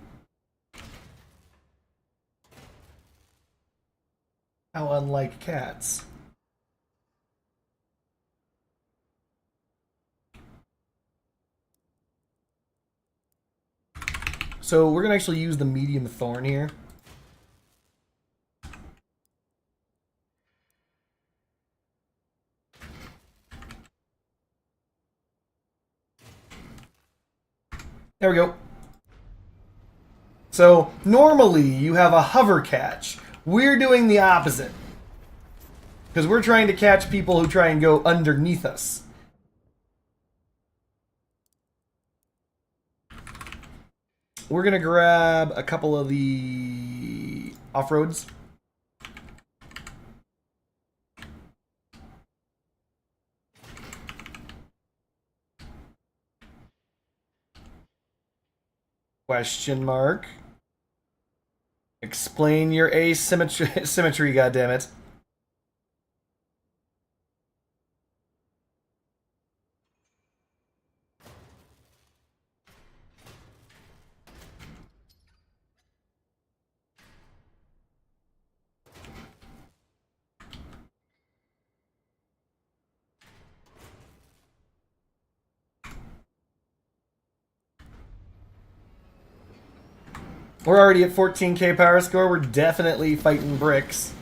Speaker 1: How unlike cats. So we're going to actually use the medium thorn here. There we go. So normally you have a hover catch. We're doing the opposite. Because we're trying to catch people who try and go underneath us. We're going to grab a couple of the off-roads. Question mark. Explain your asymmetry, symmetry, goddammit. We're already at 14k power score. We're definitely fighting bricks.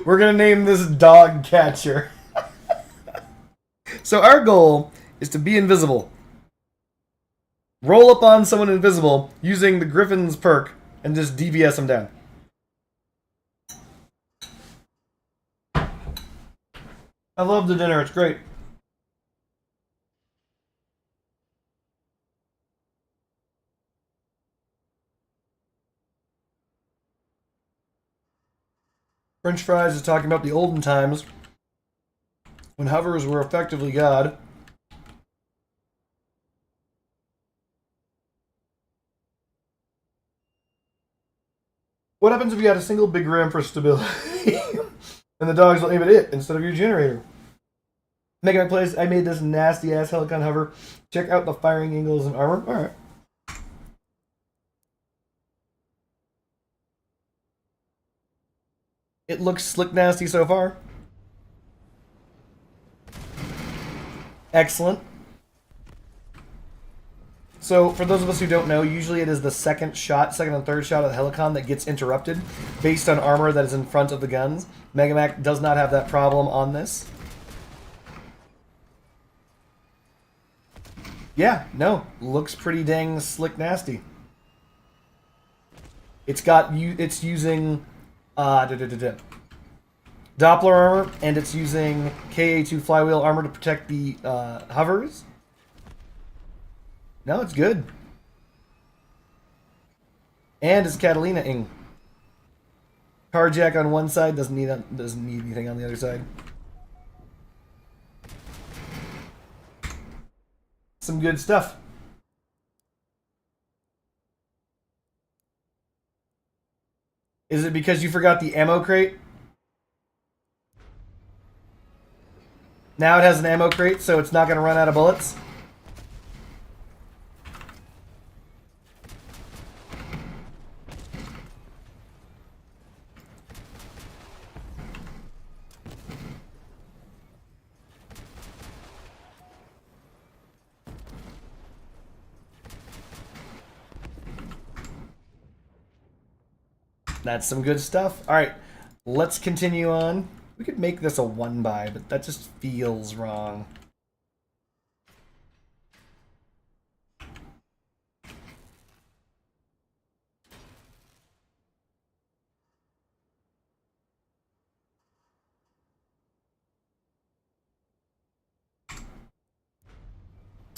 Speaker 1: We're gonna name this dog catcher. So our goal is to be invisible. Roll up on someone invisible using the Griffin's perk and just DBS them down. I love the dinner, it's great. French Fries is talking about the olden times when hovers were effectively God. What happens if you had a single big ram for stability and the dogs will aim at it instead of your generator? Make my place. I made this nasty ass Helicon hover. Check out the firing angles and armor. Alright. It looks slick nasty so far. Excellent. So, for those of us who don't know, usually it is the second and third shot of the Helicon that gets interrupted based on armor that is in front of the guns. Megamac does not have that problem on this. Yeah, no, looks pretty dang slick nasty. It's using Doppler armor, and it's using KA2 flywheel armor to protect the hovers. No, it's good. And it's Catalina-ing. Carjack on one side doesn't need anything on the other side. Some good stuff. Is it because you forgot the ammo crate? Now it has an ammo crate, so it's not going to run out of bullets? That's some good stuff. Alright, let's continue on. We could make this a 1-buy, but that just feels wrong.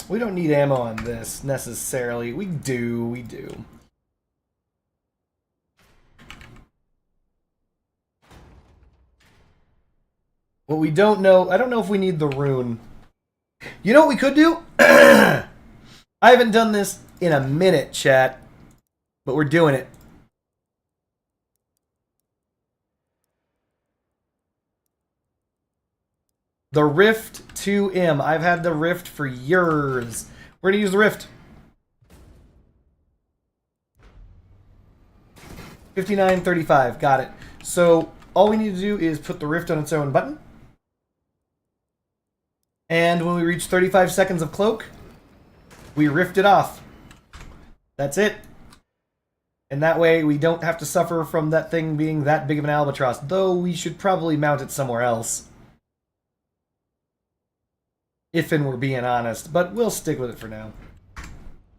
Speaker 1: We don't need ammo on this, necessarily. We do. What we don't know, I don't know if we need the rune. You know what we could do? I haven't done this in a minute, chat, but we're doing it. The Rift 2M. I've had the Rift for years. We're going to use the Rift. 59.35. Got it. So all we need to do is put the Rift on its own button. And when we reach 35 seconds of cloak, we rift it off. That's it. And that way we don't have to suffer from that thing being that big of an albatross, though we should probably mount it somewhere else. If and we're being honest, but we'll stick with it for now.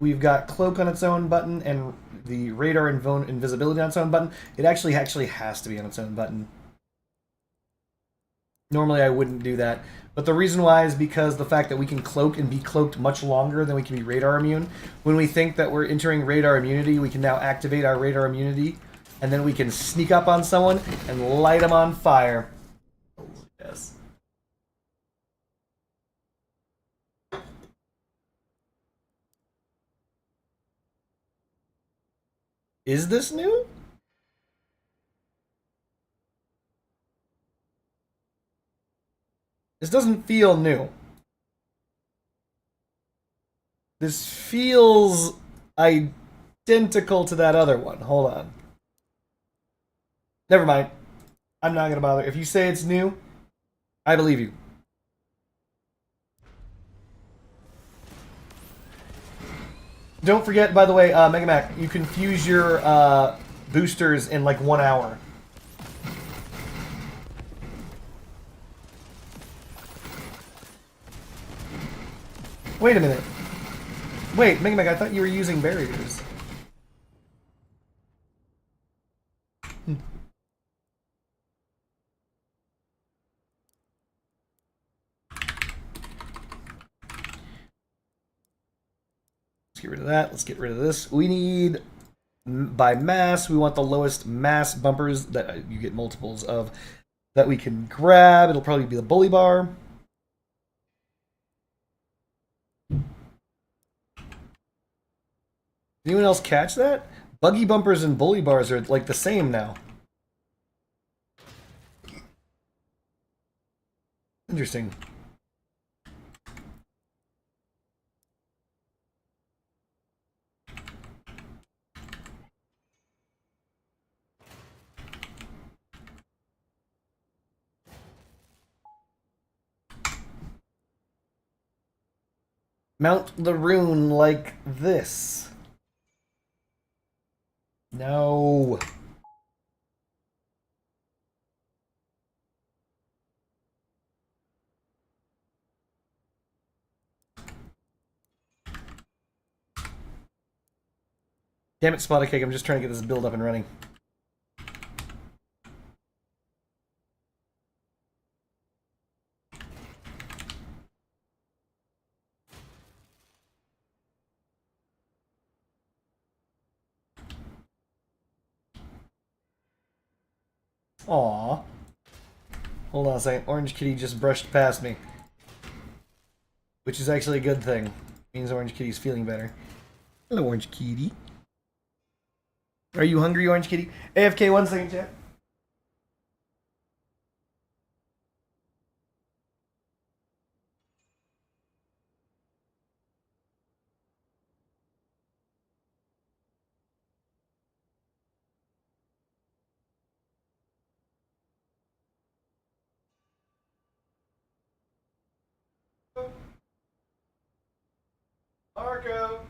Speaker 1: We've got cloak on its own button and the radar invisibility on its own button. It actually has to be on its own button. Normally I wouldn't do that, but the reason why is because the fact that we can cloak and be cloaked much longer than we can be radar immune. When we think that we're entering radar immunity, we can now activate our radar immunity, and then we can sneak up on someone and light them on fire. Yes. Is this new? This doesn't feel new. This feels identical to that other one. Hold on. Never mind. I'm not going to bother. If you say it's new, I believe you. Don't forget, by the way, Mega Mac, you can fuse your boosters in like 1 hour. Wait a minute. Wait, Mega Mac, I thought you were using barriers. Let's get rid of that. Let's get rid of this. We need, by mass, we want the lowest mass bumpers that you get multiples of that we can grab. It'll probably be the bully bar. Anyone else catch that? Buggy bumpers and bully bars are like the same now. Interesting. Mount the rune like this. No. Damn it, Spotted Cake, I'm just trying to get this build up and running. Aww. Hold on a second. Orange Kitty just brushed past me. Which is actually a good thing. Means Orange Kitty's feeling better. Hello, Orange Kitty. Are you hungry, Orange Kitty? AFK 1 second, chat. Marco.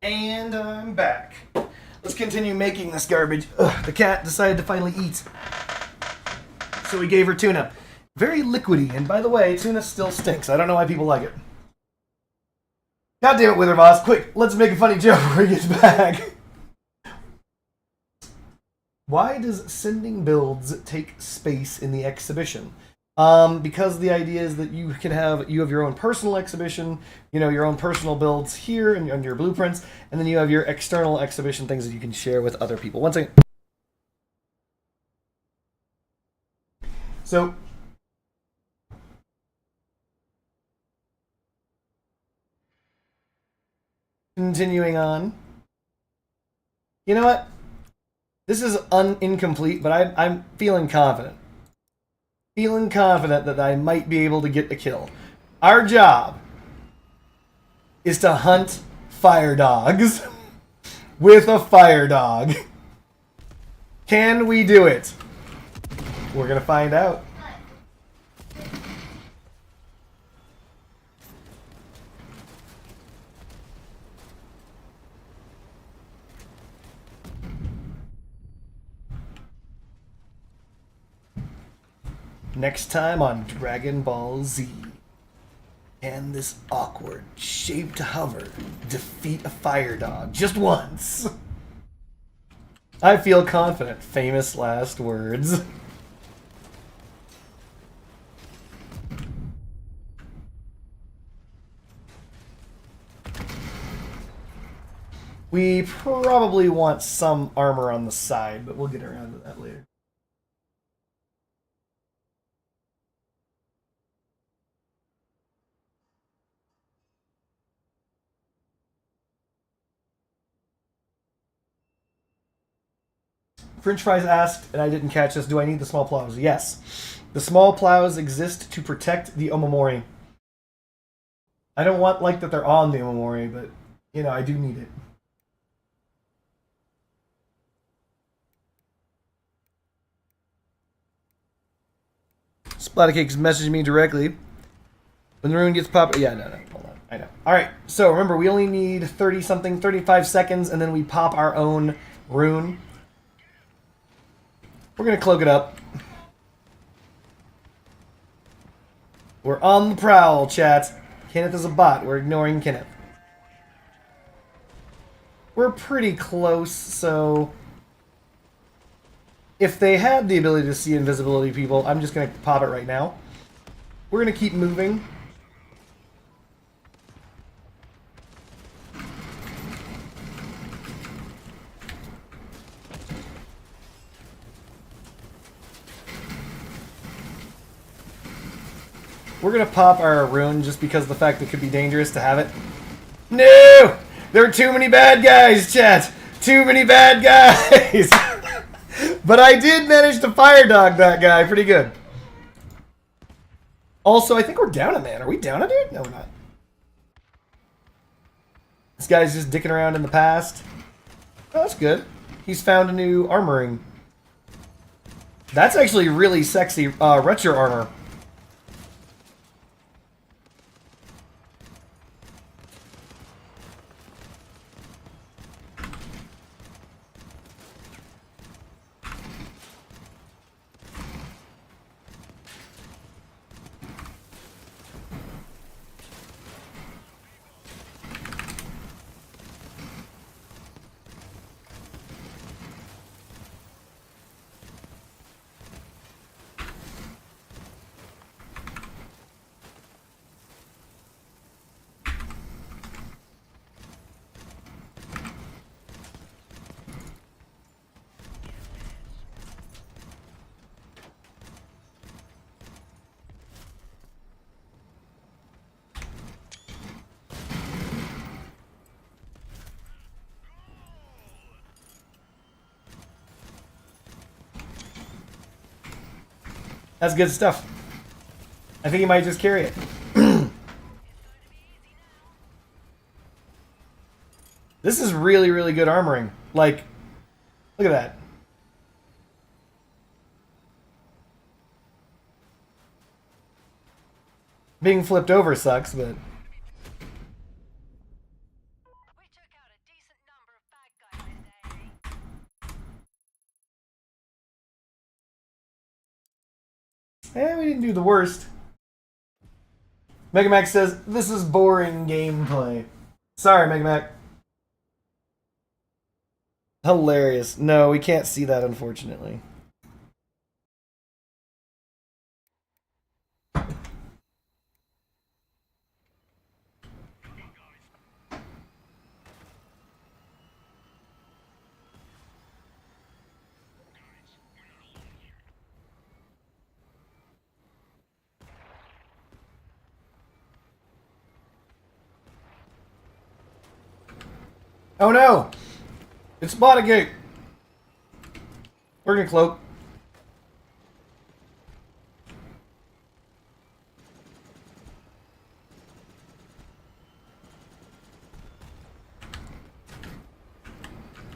Speaker 1: And I'm back. Let's continue making this garbage. Ugh, the cat decided to finally eat. So we gave her tuna. Very liquidy, and by the way, tuna still stinks. I don't know why people like it. God damn it, Witherboss. Quick, let's make a funny joke before he gets back. Why does sending builds take space in the exhibition? Because the idea is that you have your own personal exhibition, your own personal builds here and under your blueprints, and then you have your external exhibition things that you can share with other people. One second. So, continuing on. You know what? This is incomplete, but I'm feeling confident. Feeling confident that I might be able to get a kill. Our job is to hunt fire dogs with a fire dog. Can we do it? We're gonna find out. Next time on Dragon Ball Z. Can this awkward, shaped hover defeat a fire dog just once? I feel confident. Famous last words. We probably want some armor on the side, but we'll get around to that later. French Fries asked, and I didn't catch this, do I need the small plows? Yes. The small plows exist to protect the Omamori. I don't want, that they're on the Omamori, but, I do need it. Splattercake's messaged me directly. When the rune gets popped... Yeah, no, hold on. I know. Alright, so remember, we only need 30-something, 35 seconds, and then we pop our own rune. We're going to cloak it up. We're on the prowl, chat. Kenneth is a bot. We're ignoring Kenneth. We're pretty close, so... If they had the ability to see invisibility people, I'm just going to pop it right now. We're going to keep moving. We're going to pop our rune just because of the fact that it could be dangerous to have it. No! There are too many bad guys, chat! Too many bad guys! But I did manage to fire dog that guy pretty good. Also, I think we're down a man. Are we down a dude? No, we're not. This guy's just dicking around in the past. Oh, that's good. He's found a new armoring. That's actually really sexy retro armor. That's good stuff. I think he might just carry it. This is really, really good armoring. Look at that. Being flipped over sucks, but... We didn't do the worst. Mega Mac says, this is boring gameplay. Sorry, Mega Mac. Hilarious. No, we can't see that, unfortunately. Oh no! It's Spotagate! We're gonna cloak.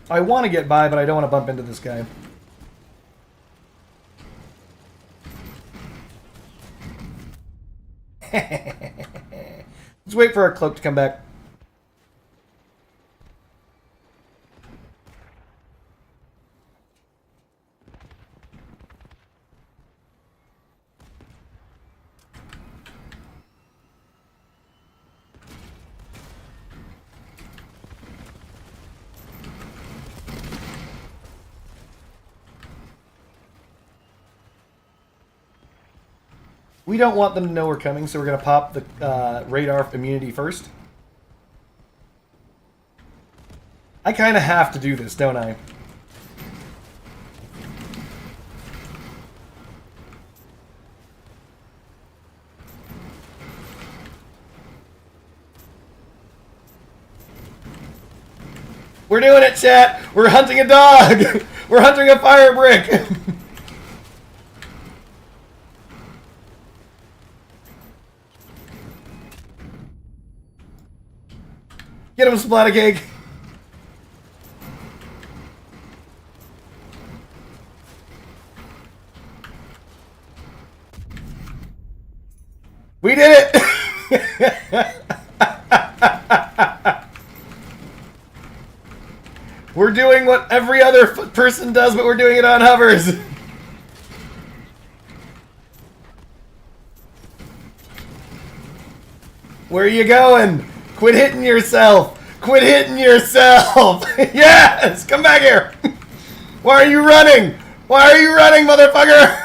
Speaker 1: I want to get by, but I don't want to bump into this guy. Let's wait for our cloak to come back. We don't want them to know we're coming, so we're going to pop the radar immunity first. I kind of have to do this, don't I? We're doing it, chat! We're hunting a dog! We're hunting a fire brick! Get him, Splattercake! We did it! We're doing what every other person does, but we're doing it on hovers. Where are you going? Quit hitting yourself! Quit hitting yourself! Yes! Come back here! Why are you running? Why are you running, motherfucker?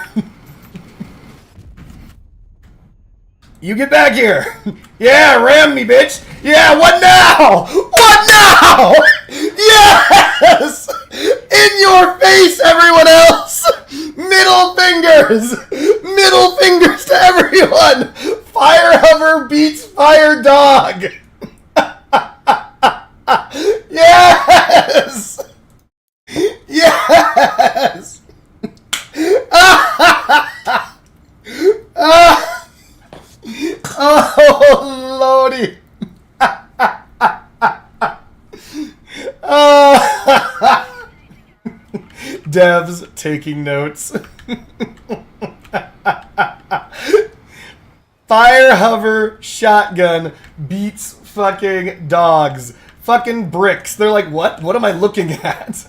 Speaker 1: You get back here! Yeah, ram me, bitch! Yeah, what now? What now? Yes! In your face, everyone else! Middle fingers! Middle fingers to everyone! Fire hover beats fire dog! Yes! Yes! Oh, lordy! Devs taking notes. Fire hover shotgun beats fucking dogs. Fucking bricks. They're like, what? What am I looking at?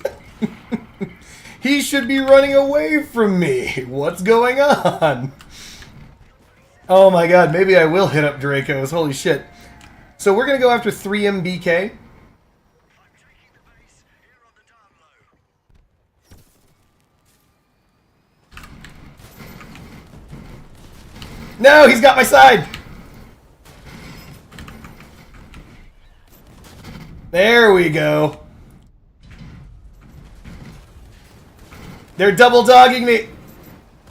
Speaker 1: He should be running away from me. What's going on? Oh my god, maybe I will hit up Dracos. Holy shit. So we're going to go after 3MBK. No, he's got my side. There we go. They're double dogging me.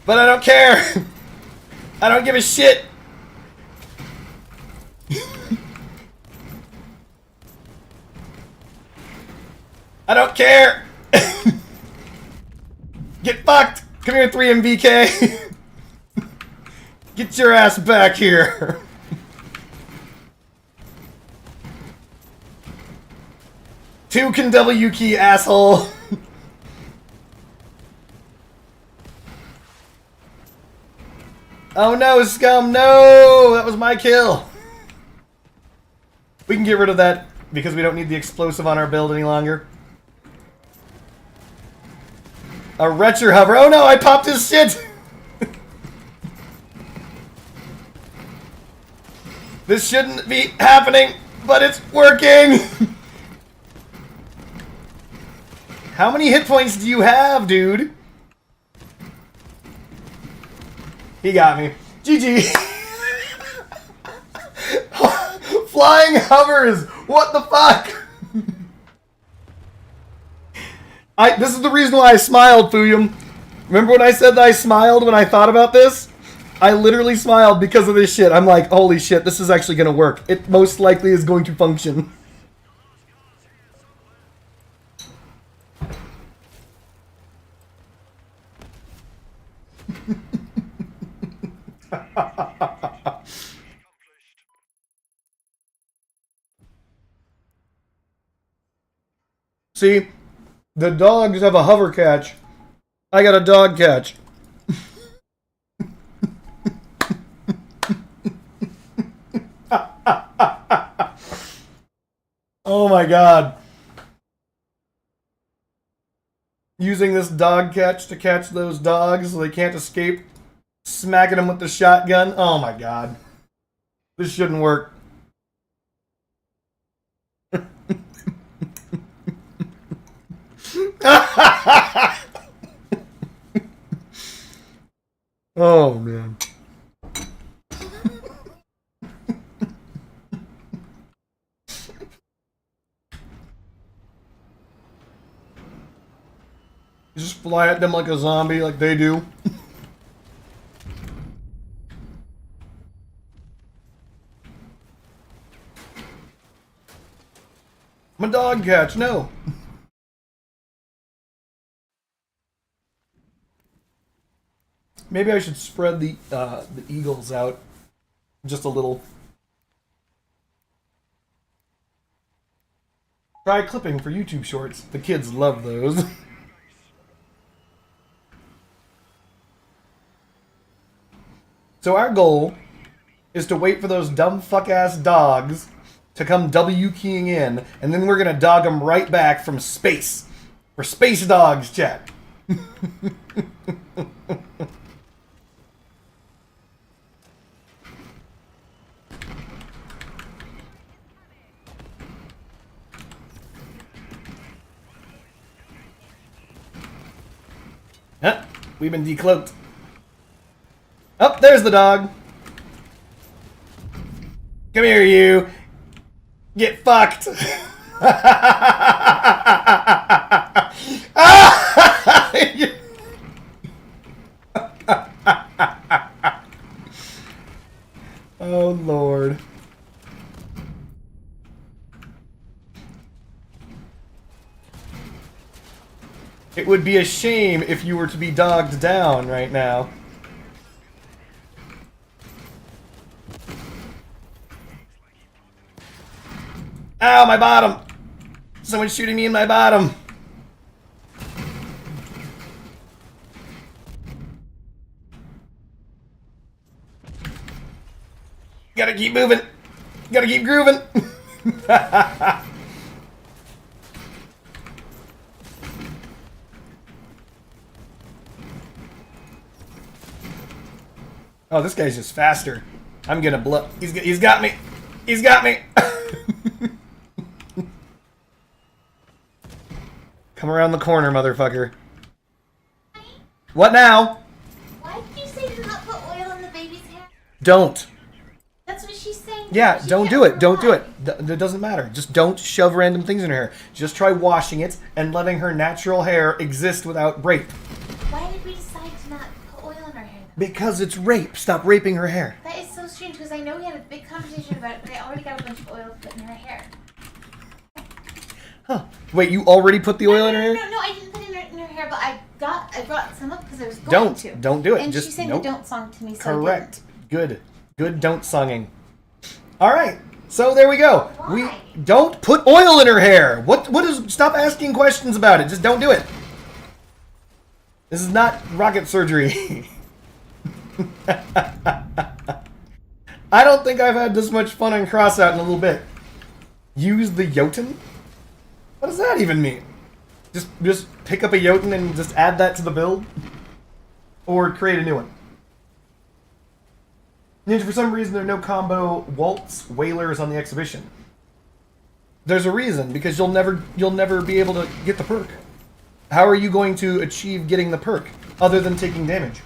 Speaker 1: But I don't care. I don't give a shit. I don't care. Get fucked. Come here, 3MBK. Get your ass back here. Two can W key, asshole. Oh no, scum, no! That was my kill. We can get rid of that because we don't need the explosive on our build any longer. A retro hover. Oh no, I popped his shit! This shouldn't be happening, but it's working! How many hit points do you have, dude? He got me. GG! Flying hovers! What the fuck? This is the reason why I smiled, Fuyum. Remember when I said that I smiled when I thought about this? I literally smiled because of this shit. I'm like, holy shit, this is actually gonna work. It most likely is going to function. See, the dogs have a hover catch. I got a dog catch. Oh my god. Using this dog catch to catch those dogs so they can't escape. Smacking them with the shotgun. Oh my god. This shouldn't work. Oh man. You just fly at them like a zombie, like they do. I'm a dog catch, no. Maybe I should spread the eagles out just a little. Try clipping for YouTube shorts. The kids love those. So our goal is to wait for those dumb fuck-ass dogs to come W keying in, and then we're gonna dog them right back from space. For space dogs, chat. Huh? We've been decloaked. Oh, there's the dog. Come here, you. Get fucked. Oh, Lord. It would be a shame if you were to be dogged down right now. Ow, my bottom! Someone's shooting me in my bottom. Gotta keep moving. Gotta keep grooving. Oh, this guy's just faster. I'm gonna blow. He's got me. He's got me. Come around the corner, motherfucker. What now?
Speaker 2: Why did you say to not put oil in the baby's hair?
Speaker 1: Don't.
Speaker 2: That's what she's saying.
Speaker 1: Yeah,
Speaker 2: She
Speaker 1: don't
Speaker 2: can't
Speaker 1: do it. Don't do
Speaker 2: rely.
Speaker 1: it. It doesn't matter. Just don't shove random things in her hair. Just try washing it and letting her natural hair exist without rape.
Speaker 2: Why did we decide to not put oil in our hair?
Speaker 1: Because it's rape. Stop raping her hair.
Speaker 2: That is so strange because I know we had a big conversation about it, but I already got a bunch of oil put in her hair.
Speaker 1: Huh. Wait, you already put the oil in her hair?
Speaker 2: No, I didn't put it in her hair, but I brought some up because I was going to.
Speaker 1: Don't do it.
Speaker 2: And
Speaker 1: Just
Speaker 2: she sang
Speaker 1: nope.
Speaker 2: the don't song to me, so
Speaker 1: Correct. Good don't songing. All right. So there we go.
Speaker 2: Why?
Speaker 1: We don't put oil in her hair. What is stop asking questions about it. Just don't do it. This is not rocket surgery. I don't think I've had this much fun on Crossout in a little bit. Use the Jotun? What does that even mean? Just pick up a Jotun and just add that to the build? Or create a new one? Ninja, for some reason there are no combo Waltz Whalers on the exhibition. There's a reason, because you'll never be able to get the perk. How are you going to achieve getting the perk other than taking damage?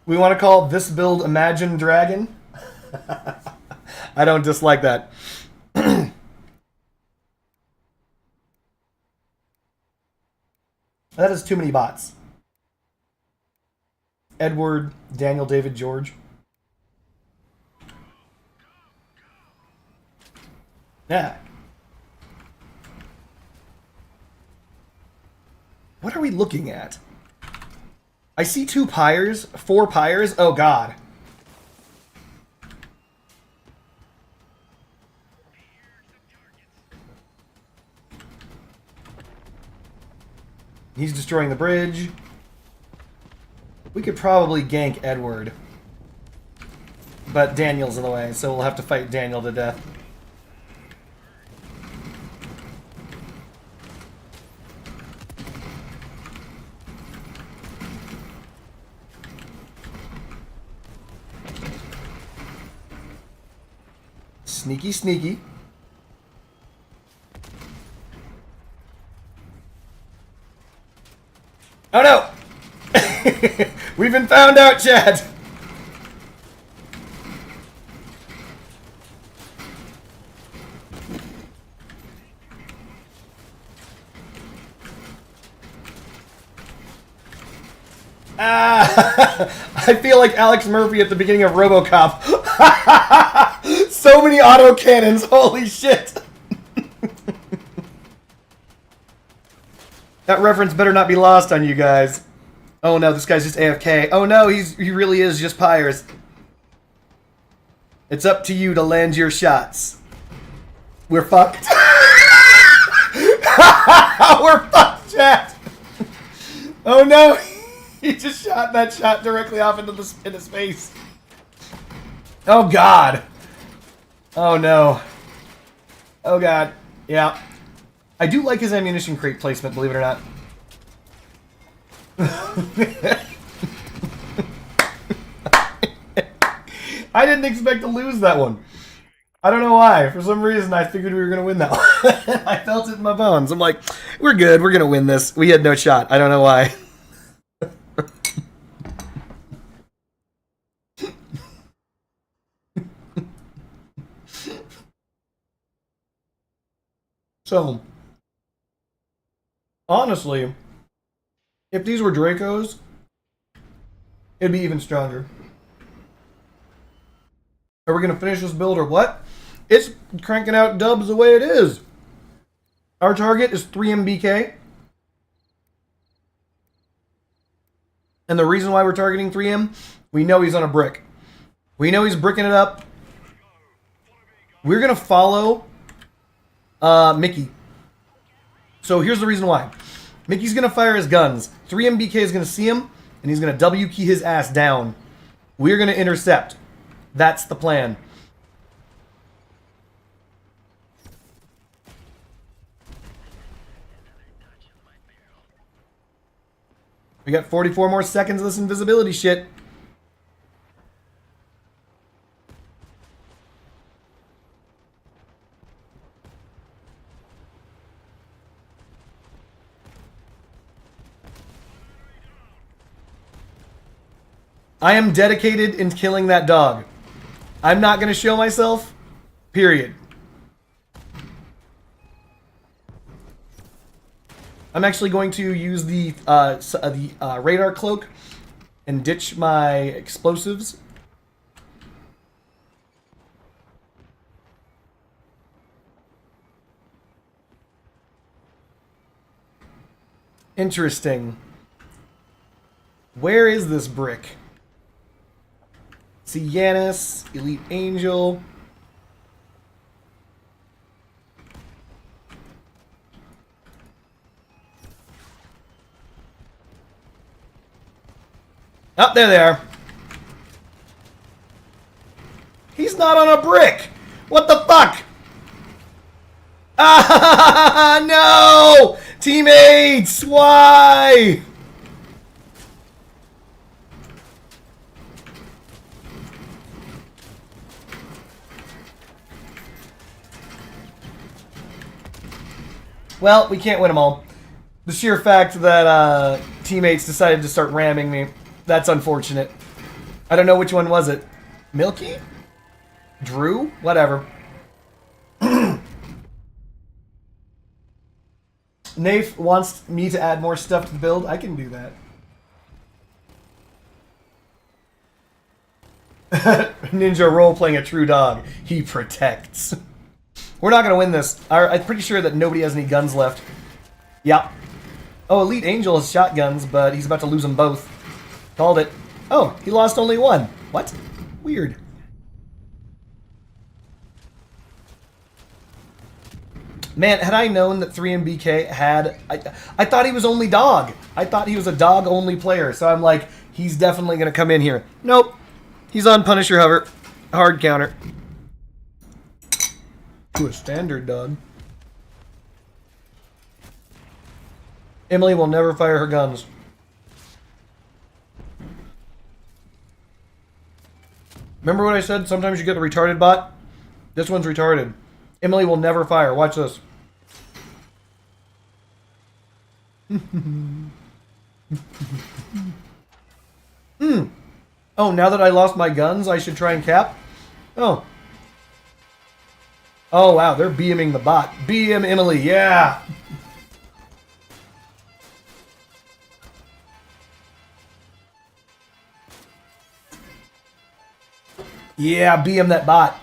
Speaker 1: We want to call this build Imagine Dragon. I don't dislike that. That is too many bots. Edward, Daniel, David, George. Yeah. What are we looking at? I see 2 pyres, 4 pyres. Oh god. He's destroying the bridge. We could probably gank Edward. But Daniel's in the way, so we'll have to fight Daniel to death. Sneaky, sneaky. Oh no! We've been found out, Chad! I feel like Alex Murphy at the beginning of RoboCop. So many autocannons, holy shit! That reference better not be lost on you guys. Oh no, this guy's just AFK. Oh no, he really is just pyres. It's up to you to land your shots. We're fucked. We're fucked, chat. Oh no, he just shot that shot directly off into his face. Oh god. Oh no. Oh god. Yeah. I do like his ammunition crate placement, believe it or not. I didn't expect to lose that one. I don't know why. For some reason, I figured we were going to win that one. I felt it in my bones. I'm like, we're good. We're going to win this. We had no shot. I don't know why. So, honestly, if these were Dracos, it'd be even stronger. Are we going to finish this build or what? It's cranking out dubs the way it is. Our target is 3 MBK. And the reason why we're targeting 3M, we know he's on a brick. We know he's bricking it up. We're going to follow Mickey. So here's the reason why. Mickey's going to fire his guns. 3MBK is going to see him, and he's going to W key his ass down. We're going to intercept. That's the plan. We got 44 more seconds of this invisibility shit. I am dedicated in killing that dog. I'm not going to show myself. Period. I'm actually going to use the radar cloak and ditch my explosives. Interesting. Where is this brick? See Yanis, Elite Angel. Oh, there they are. He's not on a brick. What the fuck? Ah, no! Teammates, why? Well, we can't win them all. The sheer fact that teammates decided to start ramming me, that's unfortunate. I don't know which one was it. Milky? Drew? Whatever. Nafe wants me to add more stuff to the build. I can do that. Ninja role playing a true dog. He protects. We're not going to win this. I'm pretty sure that nobody has any guns left. Yep. Oh, Elite Angel has shotguns, but he's about to lose them both. Called it. Oh, he lost only one. What? Weird. Man, had I known that 3MBK had... I thought he was only dog. I thought he was a dog-only player. So I'm like, he's definitely going to come in here. Nope. He's on Punisher Hover. Hard counter. To a standard dog. Emily will never fire her guns. Remember what I said? Sometimes you get the retarded bot? This one's retarded. Emily will never fire. Watch this. Oh, now that I lost my guns, I should try and cap? Oh. Oh, wow. They're BMing the bot. BM Emily. Yeah. Yeah, BM that bot.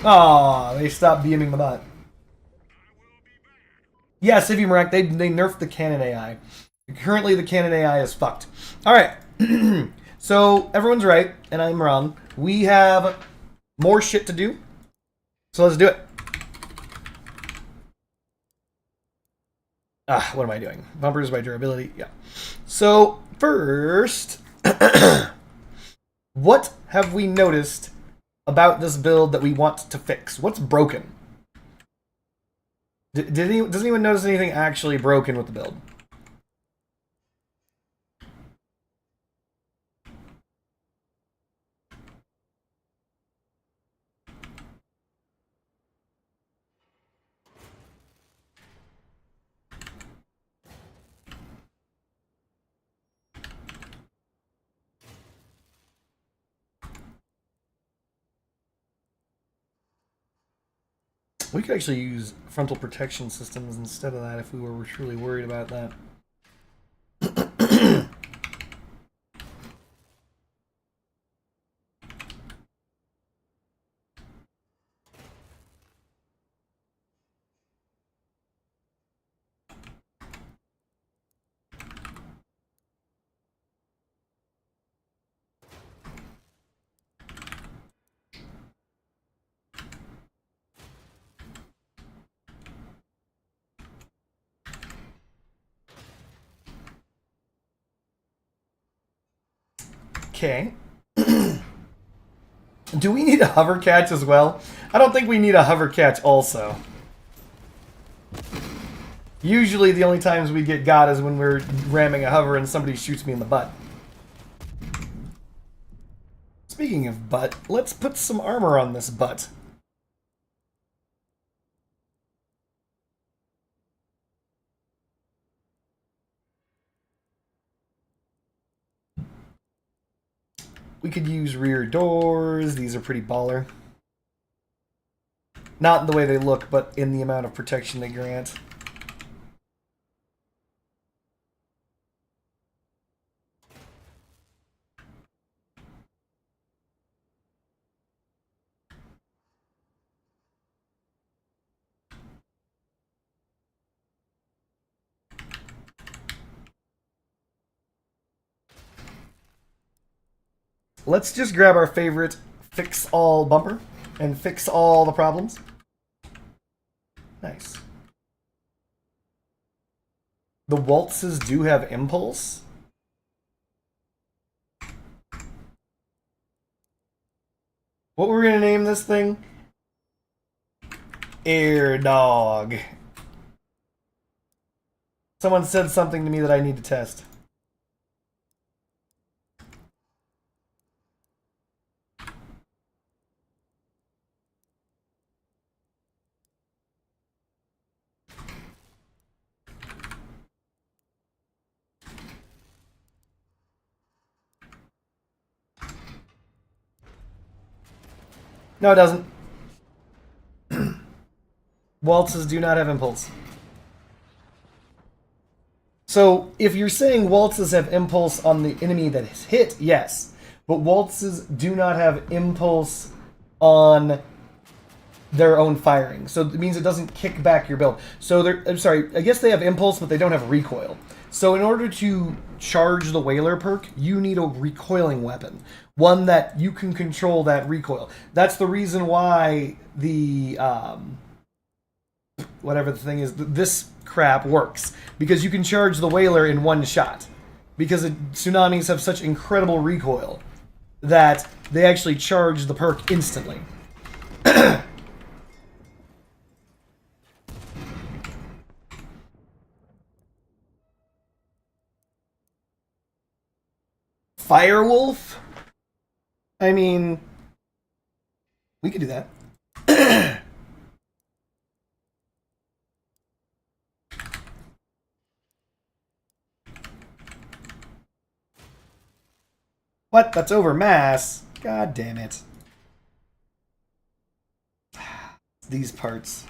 Speaker 1: Aw, they stopped BMing the bot. Yeah, Civi Marak, they nerfed the cannon AI. Currently, the cannon AI is fucked. Alright. So, everyone's right, and I'm wrong. We have more shit to do. So let's do it. What am I doing? Bumpers by durability. Yeah. So, first... what have we noticed about this build that we want to fix? What's broken? Does anyone notice anything actually broken with the build? We could actually use frontal protection systems instead of that if we were truly worried about that. Okay. Do we need a hover catch as well? I don't think we need a hover catch also. Usually the only times we get got is when we're ramming a hover and somebody shoots me in the butt. Speaking of butt, let's put some armor on this butt. We could use rear doors. These are pretty baller. Not in the way they look, but in the amount of protection they grant. Let's just grab our favorite fix all bumper and fix all the problems. Nice. The waltzes do have impulse. What we're gonna name this thing? Air Dog. Someone said something to me that I need to test. No, it doesn't. Waltzes do not have impulse. So, if you're saying waltzes have impulse on the enemy that is hit, yes. But waltzes do not have impulse on their own firing. So it means it doesn't kick back your build. So I'm sorry, I guess they have impulse, but they don't have recoil. So in order to charge the Whaler perk, you need a recoiling weapon. One that you can control that recoil. That's the reason why the whatever the thing is, this crap works. Because you can charge the Whaler in one shot. Because tsunamis have such incredible recoil that they actually charge the perk instantly. Firewolf? I mean, we could do that. What? That's over mass? God damn it. These parts.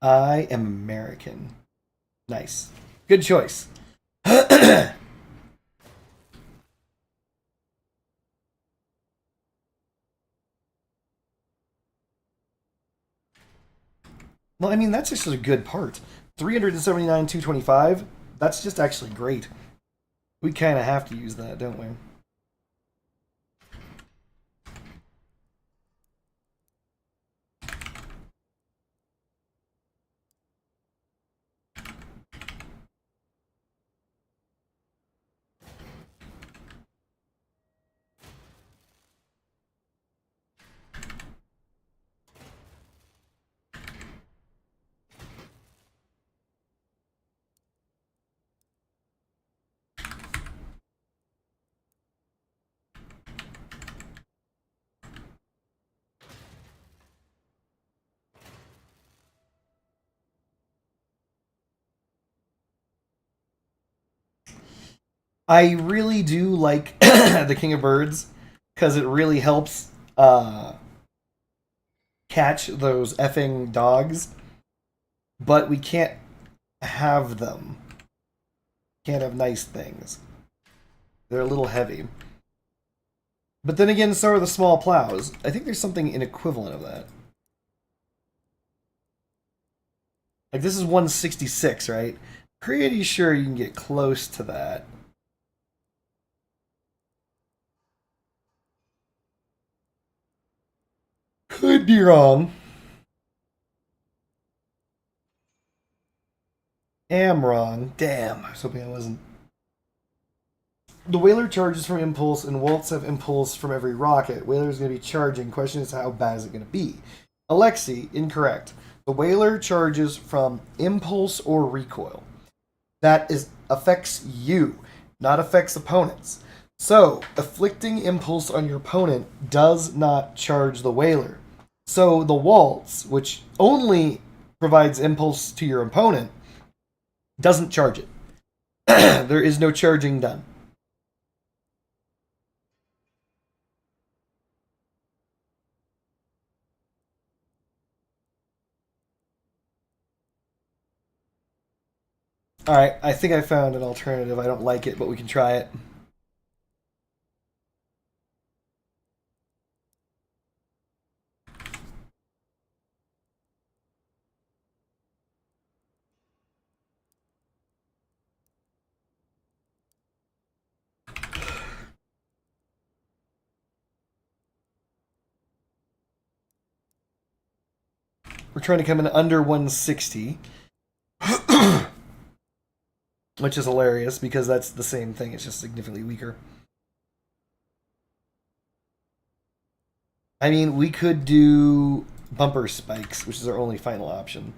Speaker 1: I am American. Nice. Good choice. Well, I mean, that's just a good part. 379, 225, that's just actually great. We kind of have to use that, don't we? I really do like the King of Birds because it really helps catch those effing dogs, but we can't have them. Can't have nice things. They're a little heavy. But then again, so are the small plows. I think there's something in equivalent of that. Like, this is 166, right? Pretty sure you can get close to that. Could be wrong. Am wrong. Damn, I was hoping I wasn't. The Whaler charges from impulse, and Waltz have impulse from every rocket. Whaler's going to be charging. Question is, how bad is it going to be? Alexi, incorrect. The Whaler charges from impulse or recoil. That affects you, not affects opponents. So, afflicting impulse on your opponent does not charge the Whaler. So, the Waltz, which only provides impulse to your opponent, doesn't charge it. There is no charging done. Alright, I think I found an alternative. I don't like it, but we can try it. We're trying to come in under 160. Which is hilarious because that's the same thing, it's just significantly weaker. I mean, we could do bumper spikes, which is our only final option.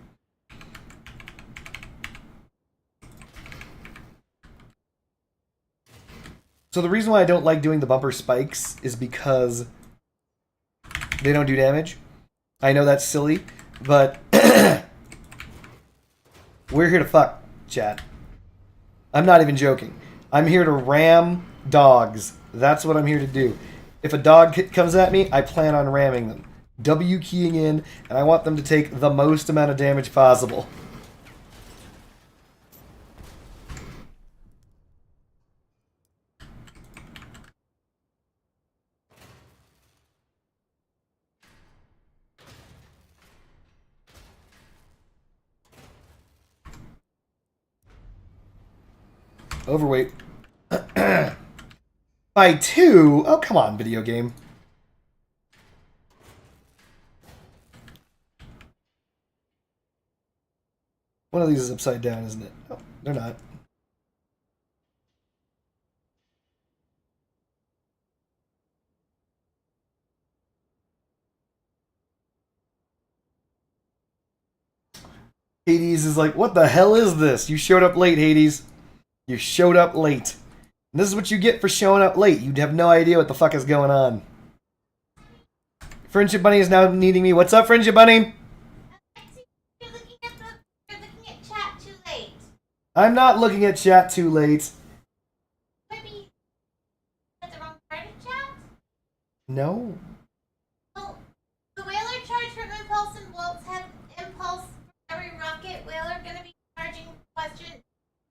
Speaker 1: So the reason why I don't like doing the bumper spikes is because they don't do damage. I know that's silly, but we're here to fuck, chat. I'm not even joking. I'm here to ram dogs. That's what I'm here to do. If a dog comes at me, I plan on ramming them. W keying in, and I want them to take the most amount of damage possible. Overweight. By 2? Oh, come on, video game. One of these is upside down, isn't it? No, they're not. Hades is like, what the hell is this? You showed up late, Hades. You showed up late. And this is what you get for showing up late. You have no idea what the fuck is going on. Friendship Bunny is now needing me. What's up, Friendship Bunny?
Speaker 2: You're looking at chat too late.
Speaker 1: I'm not looking at chat too late.
Speaker 2: Maybe at the wrong part of chat?
Speaker 1: No.
Speaker 2: Well, the Whaler charge from Impulse and Bolts have Impulse for every rocket. Whaler gonna be charging question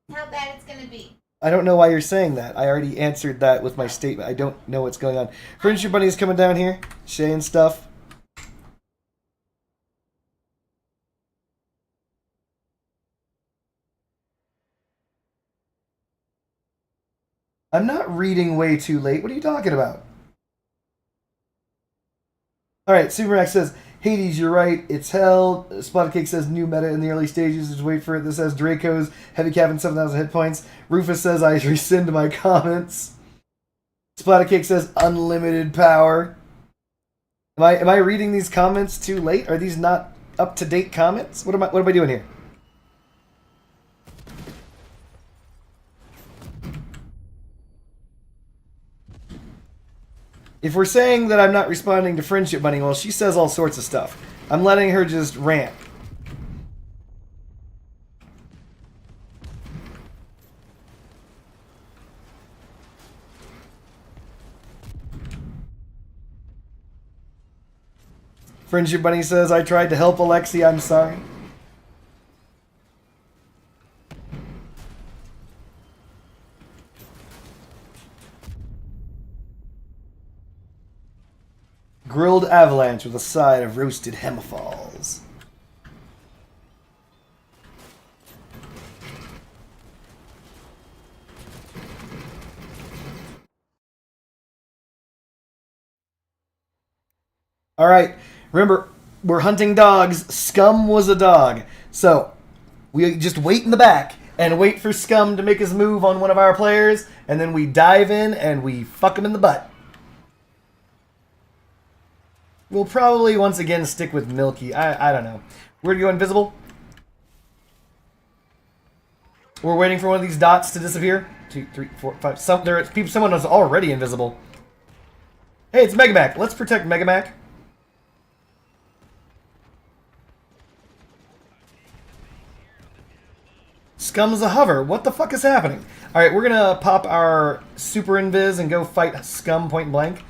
Speaker 2: how bad it's gonna be.
Speaker 1: I don't know why you're saying that. I already answered that with my statement. I don't know what's going on. Friendship Bunny is coming down here, saying stuff. I'm not reading way too late. What are you talking about? Alright, Supermax says, Hades, you're right. It's hell. Spotted Cake says, new meta in the early stages. Just wait for it. This says, Draco's heavy cap and 7,000 hit points. Rufus says, I rescind my comments. Splatted Cake says, unlimited power. Am I reading these comments too late? Are these not up-to-date comments? What am I doing here? If we're saying that I'm not responding to Friendship Bunny, well, she says all sorts of stuff. I'm letting her just rant. Friendship Bunny says, I tried to help Alexi, I'm sorry. Grilled avalanche with a side of roasted hemifalls. Alright, remember, we're hunting dogs. Scum was a dog. So, we just wait in the back and wait for Scum to make his move on one of our players, and then we dive in and we fuck him in the butt. We'll probably once again stick with Milky. I don't know. Where to go invisible? We're waiting for one of these dots to disappear. 2, 3, 4, 5. Someone is already invisible. Hey, it's Megamac. Let's protect Megamac. Scum's a hover. What the fuck is happening? Alright, we're gonna pop our super invis and go fight Scum point blank.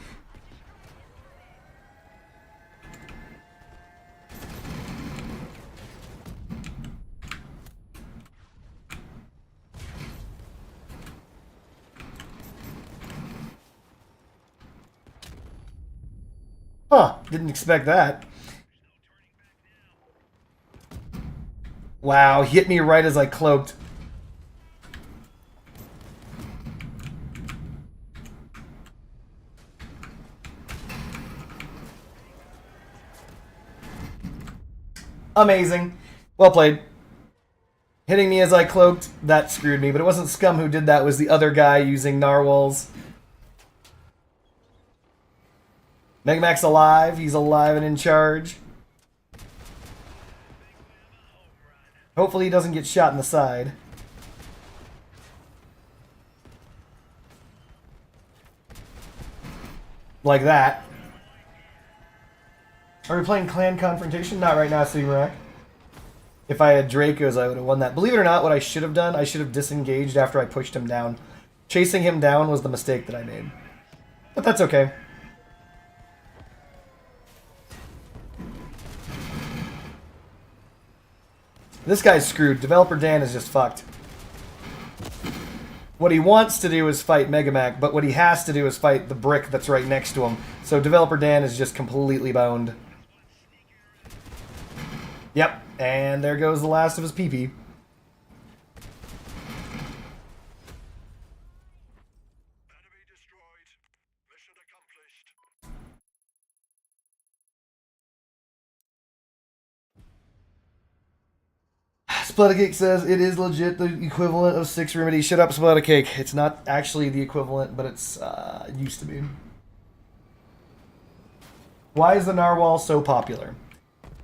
Speaker 1: Huh, didn't expect that. Wow, he hit me right as I cloaked. Amazing. Well played. Hitting me as I cloaked, that screwed me, but it wasn't Scum who did that, it was the other guy using narwhals. Megamac's alive, he's alive and in charge. Hopefully he doesn't get shot in the side. Like that. Are we playing Clan Confrontation? Not right now, City Rack. If I had Dracos, I would have won that. Believe it or not, what I should have done, I should have disengaged after I pushed him down. Chasing him down was the mistake that I made. But that's okay. This guy's screwed. Developer Dan is just fucked. What he wants to do is fight Megamac, but what he has to do is fight the brick that's right next to him. So Developer Dan is just completely boned. Yep, and there goes the last of his PP. Splattercake says it is legit the equivalent of 6 remedies. Shut up, Splattercake. It's not actually the equivalent, but it's it used to be. Why is the Narwhal so popular?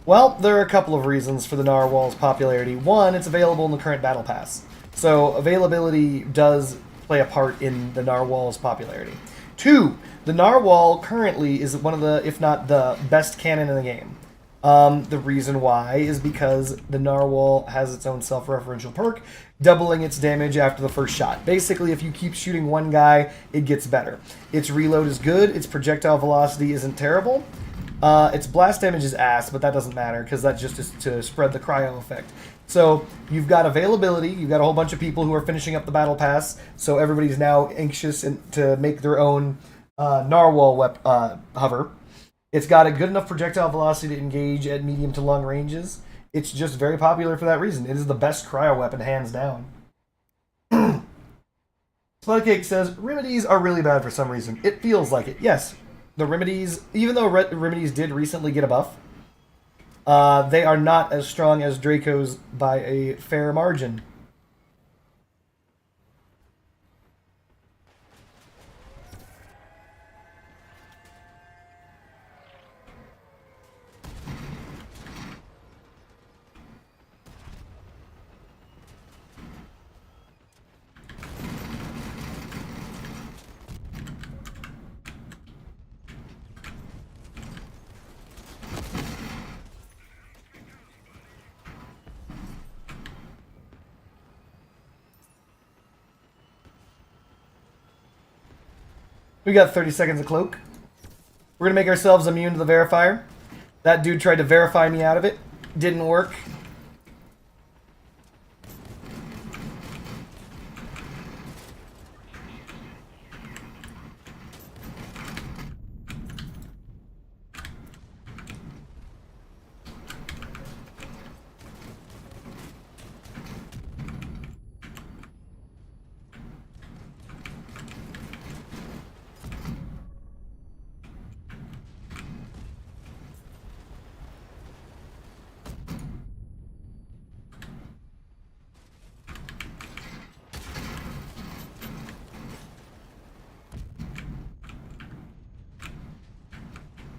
Speaker 1: Well, there are a couple of reasons for the Narwhal's popularity. One, it's available in the current Battle Pass. So availability does play a part in the Narwhal's popularity. Two, the Narwhal currently is one of the, if not the best cannon in the game. The reason why is because the Narwhal has its own self-referential perk, doubling its damage after the first shot. Basically, if you keep shooting one guy, it gets better. Its reload is good, its projectile velocity isn't terrible. Its blast damage is ass, but that doesn't matter, because that just is to spread the cryo effect. So, you've got availability, you've got a whole bunch of people who are finishing up the Battle Pass, so everybody's now anxious to make their own Narwhal hover. It's got a good enough projectile velocity to engage at medium to long ranges. It's just very popular for that reason. It is the best cryo weapon, hands down. Splatcake says, remedies are really bad for some reason. It feels like it. Yes, the remedies, even though remedies did recently get a buff, they are not as strong as Draco's by a fair margin. We got 30 seconds of cloak. We're going to make ourselves immune to the verifier. That dude tried to verify me out of it. Didn't work.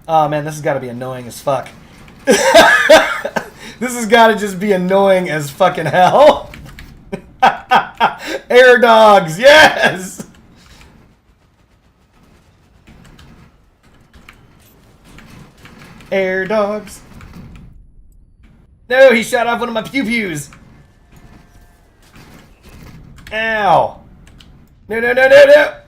Speaker 1: Oh man, this has got to be annoying as fuck. This has got to just be annoying as fucking hell. Air dogs, yes! Air dogs. No, he shot off one of my pew-pews. Ow. No, no, no, no, no.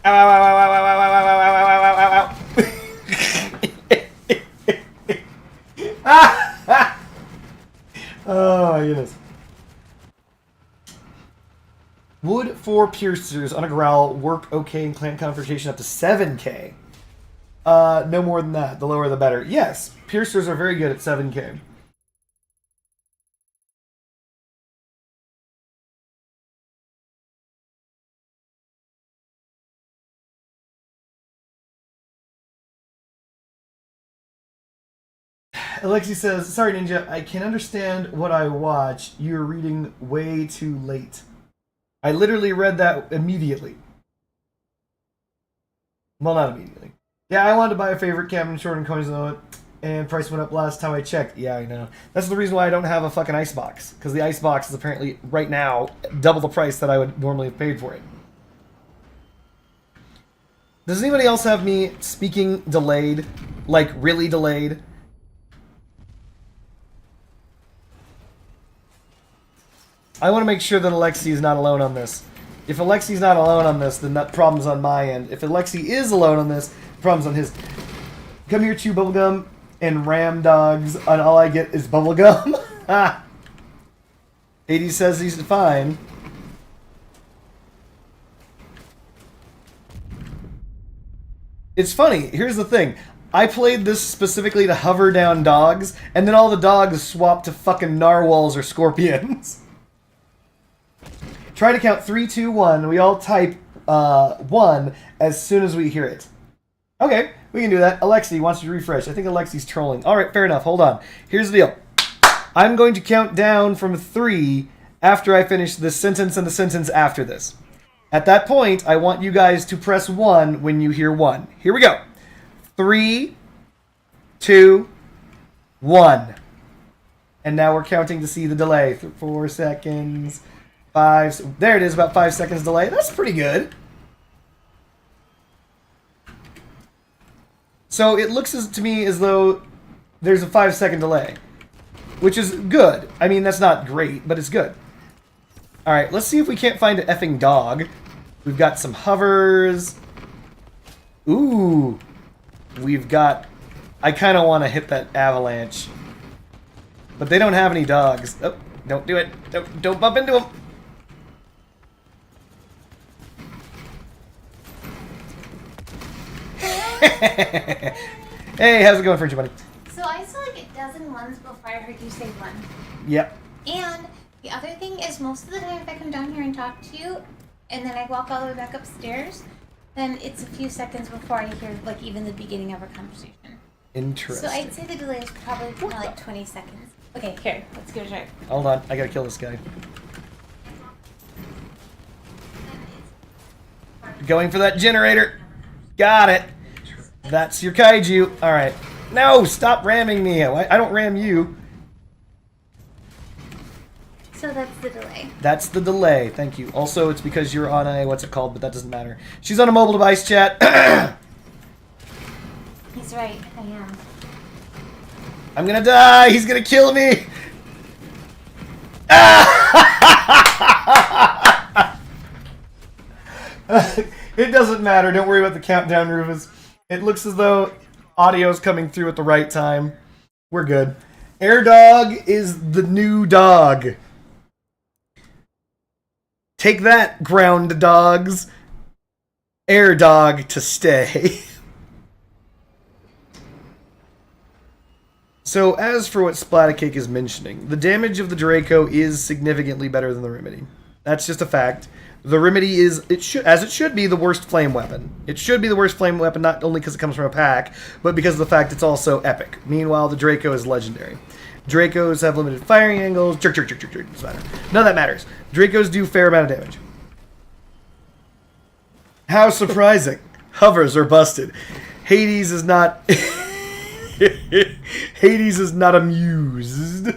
Speaker 1: Ow, ow, ow, ow, ow, ow, ow, ow, ow, ow, ow, ow. Oh my goodness. Would 4 piercers on a growl work okay in clan confrontation up to 7k? No more than that. The lower the better. Yes, piercers are very good at 7k. Alexi says, sorry Ninja, I can understand what I watch. You're reading way too late. I literally read that immediately. Well, not immediately. Yeah, I wanted to buy a favorite cabinet short and coins on it, and price went up last time I checked. Yeah, I know. That's the reason why I don't have a fucking icebox, because the icebox is apparently, right now, double the price that I would normally have paid for it. Does anybody else have me speaking delayed? Like, really delayed? I want to make sure that Alexi is not alone on this. If Alexi's not alone on this, then that problem's on my end. If Alexi is alone on this, the problem's on his. Come here, chew bubblegum, and ram dogs, and all I get is bubblegum. 80 says he's fine. It's funny. Here's the thing. I played this specifically to hover down dogs, and then all the dogs swap to fucking narwhals or scorpions. Try to count 3, 2, 1. We all type 1 as soon as we hear it. Okay, we can do that. Alexi wants to refresh. I think Alexi's trolling. Alright, fair enough. Hold on. Here's the deal. I'm going to count down from 3 after I finish this sentence and the sentence after this. At that point, I want you guys to press 1 when you hear 1. Here we go. 3, 2, 1. And now we're counting to see the delay. 4 seconds, 5. There it is, about 5 seconds delay. That's pretty good. So it looks to me as though there's a 5-second delay, which is good. I mean, that's not great, but it's good. Alright, let's see if we can't find an effing dog. We've got some hovers. Ooh. We've got... I kind of want to hit that avalanche. But they don't have any dogs. Oh, don't do it. Don't bump into them. Hey, how's it going, Frenchie Bunny?
Speaker 2: So I saw like a dozen ones before I heard you say 1.
Speaker 1: Yep.
Speaker 2: And the other thing is, most of the time if I come down here and talk to you, and then I walk all the way back upstairs, then it's a few seconds before I hear like even the beginning of our conversation.
Speaker 1: Interesting.
Speaker 2: So I'd say the delay is probably more like 20 seconds. Okay, here, let's give it a try.
Speaker 1: Hold on, I gotta kill this guy. Going for that generator. Got it. That's your kaiju. Alright. No, stop ramming me. I don't ram you.
Speaker 2: So that's the delay.
Speaker 1: That's the delay. Thank you. Also, it's because you're on a... What's it called? But that doesn't matter. She's on a mobile device, chat.
Speaker 2: He's right, I am.
Speaker 1: I'm gonna die. He's gonna kill me. It doesn't matter. Don't worry about the countdown, Rufus. It looks as though audio's coming through at the right time. We're good. Air Dog is the new dog. Take that, ground dogs. Air Dog to stay. So, as for what Splatacake is mentioning, the damage of the Draco is significantly better than the Remedy. That's just a fact. The Remedy is, as it should be, the worst flame weapon. It should be the worst flame weapon, not only because it comes from a pack, but because of the fact it's also epic. Meanwhile, the Draco is legendary. Dracos have limited firing angles. Jerk. Doesn't matter. None of that matters. Dracos do a fair amount of damage. How surprising. Hovers are busted. Hades is not... Hades is not amused.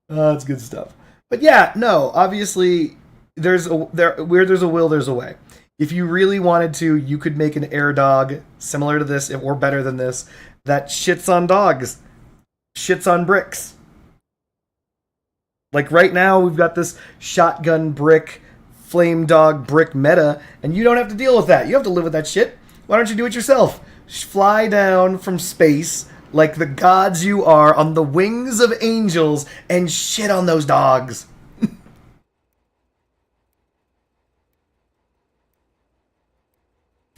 Speaker 1: That's good stuff. But yeah, no, obviously, where there's a will, there's a way. If you really wanted to, you could make an air dog similar to this, or better than this, that shits on dogs. Shits on bricks. Like right now, we've got this shotgun brick, flame dog brick meta, and you don't have to deal with that. You have to live with that shit. Why don't you do it yourself? Fly down from space like the gods you are on the wings of angels and shit on those dogs.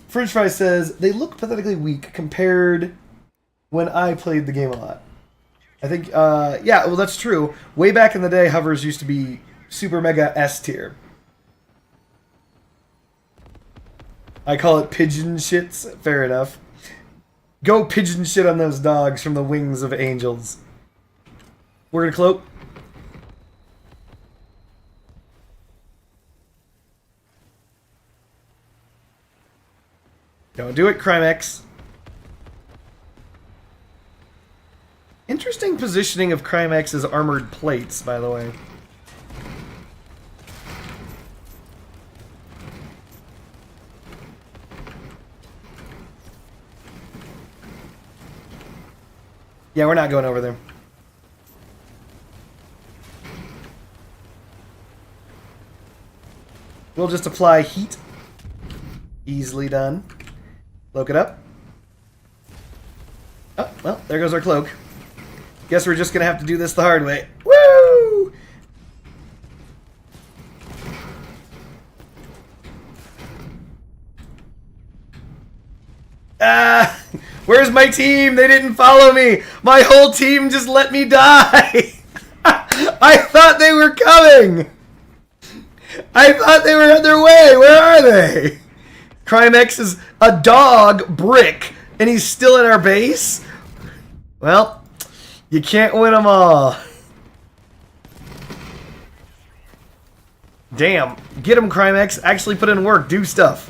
Speaker 1: French Fry says, they look pathetically weak compared when I played the game a lot. I think, yeah, well, that's true. Way back in the day, hovers used to be super mega S tier. I call it pigeon shits. Fair enough. Go pigeon shit on those dogs from the wings of angels. We're gonna cloak. Don't do it, Crimex. Interesting positioning of Crimex's armored plates, by the way. Yeah, we're not going over there. We'll just apply heat. Easily done. Cloak it up. Oh, well, there goes our cloak. Guess we're just gonna have to do this the hard way. Woo! Ah! Where's my team? They didn't follow me! My whole team just let me die! I thought they were coming! I thought they were on their way! Where are they? Crimex is a dog brick, and he's still at our base? Well, you can't win them all. Damn. Get him, Crimex. Actually put in work. Do stuff.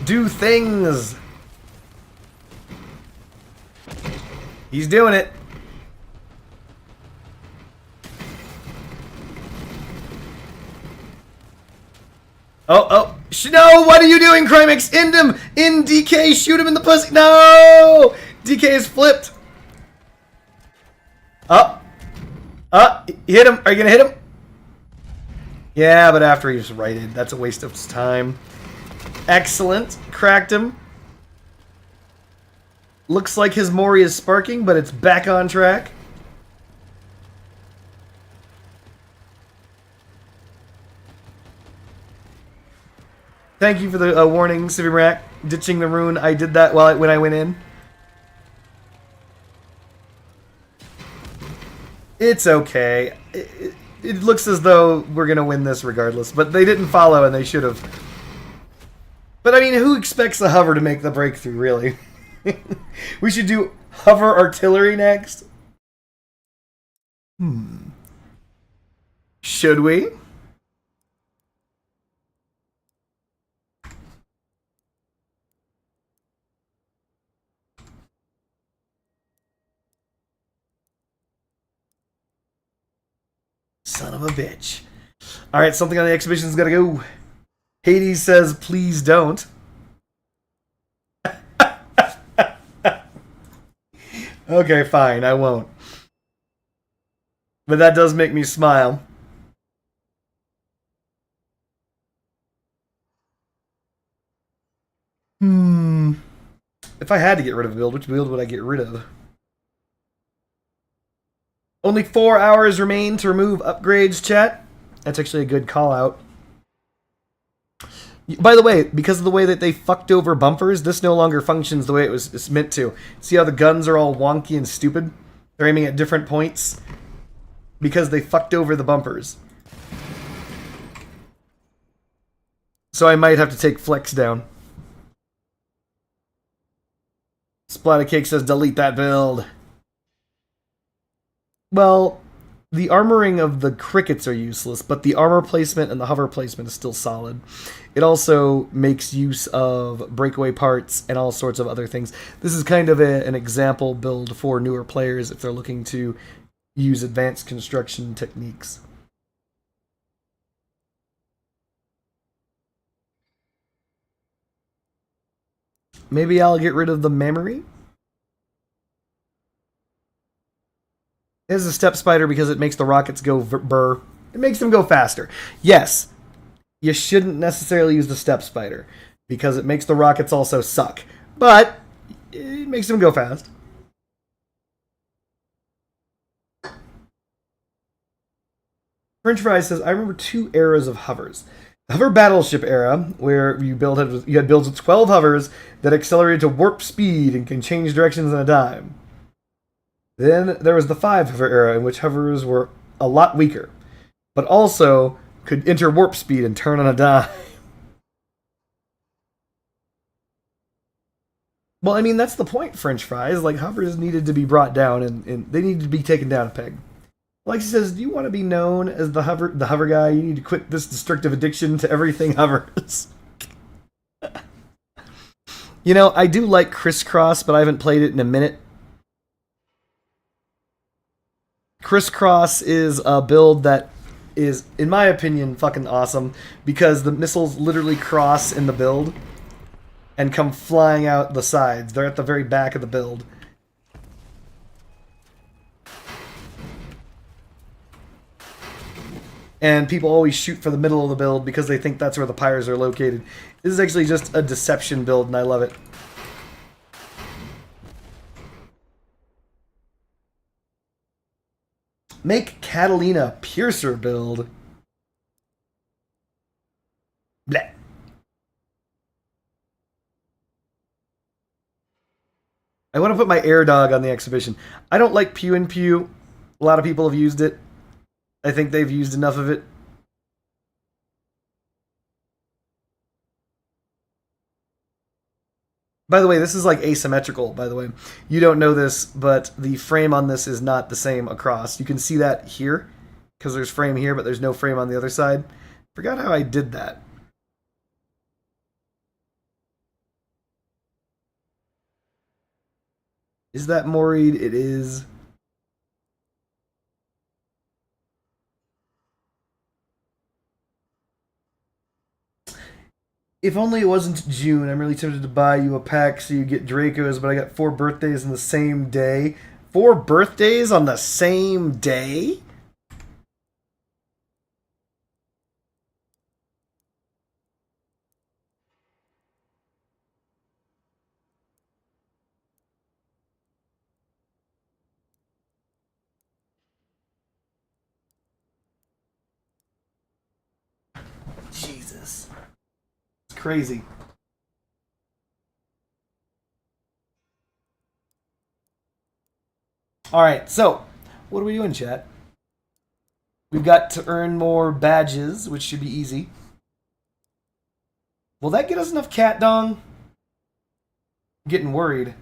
Speaker 1: Do things. He's doing it. Oh. No, what are you doing, Crimex? End him! In DK, shoot him in the pussy. No! DK is flipped. Hit him. Are you going to hit him? Yeah, but after he's righted. That's a waste of his time. Excellent. Cracked him. Looks like his Mori is sparking, but it's back on track. Thank you for the warning, Sivimrak. Ditching the rune. I did that when I went in. It's okay. It looks as though we're going to win this regardless. But they didn't follow, and they should have. But I mean, who expects the hover to make the breakthrough, really? We should do hover artillery next. Should we? Son of a bitch. Alright, something on the exhibition's gotta go. Hades says, please don't. Okay, fine, I won't. But that does make me smile. If I had to get rid of a build, which build would I get rid of? Only 4 hours remain to remove upgrades, chat. That's actually a good call out. By the way, because of the way that they fucked over bumpers, this no longer functions the way it's meant to. See how the guns are all wonky and stupid? They're aiming at different points because they fucked over the bumpers. So I might have to take flex down. Splatter Cake says delete that build. Well, the armoring of the crickets are useless, but the armor placement and the hover placement is still solid. It also makes use of breakaway parts and all sorts of other things. This is kind of an example build for newer players if they're looking to use advanced construction techniques. Maybe I'll get rid of the memory. It is a step spider because it makes the rockets go burr. It makes them go faster. Yes, you shouldn't necessarily use the step spider because it makes the rockets also suck. But it makes them go fast. French Fries says, I remember 2 eras of hovers. The hover battleship era, where you had builds with 12 hovers that accelerated to warp speed and can change directions in a dime. Then there was the 5 hover era, in which hovers were a lot weaker, but also could enter warp speed and turn on a dime. Well, I mean, that's the point, French Fries. Like, hovers needed to be brought down, and they needed to be taken down a peg. Lexi says, do you want to be known as the hover guy? You need to quit this destructive addiction to everything hovers. You know, I do like Crisscross, but I haven't played it in a minute. Crisscross is a build that is, in my opinion, fucking awesome because the missiles literally cross in the build. and come flying out the sides. They're at the very back of the build. And people always shoot for the middle of the build because they think that's where the pyres are located. This is actually just a deception build, and I love it. Make Catalina Piercer build. Bleh. I want to put my air dog on the exhibition. I don't like Pew and Pew. A lot of people have used it. I think they've used enough of it. By the way, this is like asymmetrical, by the way. You don't know this, but the frame on this is not the same across. You can see that here, because there's frame here, but there's no frame on the other side. Forgot how I did that. Is that moried? It is. If only it wasn't June. I'm really tempted to buy you a pack so you get Dracos, but I got 4 birthdays in the same day. 4 birthdays on the same day? Jesus. It's crazy. Alright, so, what are we doing, chat? We've got to earn more badges, which should be easy. Will that get us enough cat dong? I'm getting worried.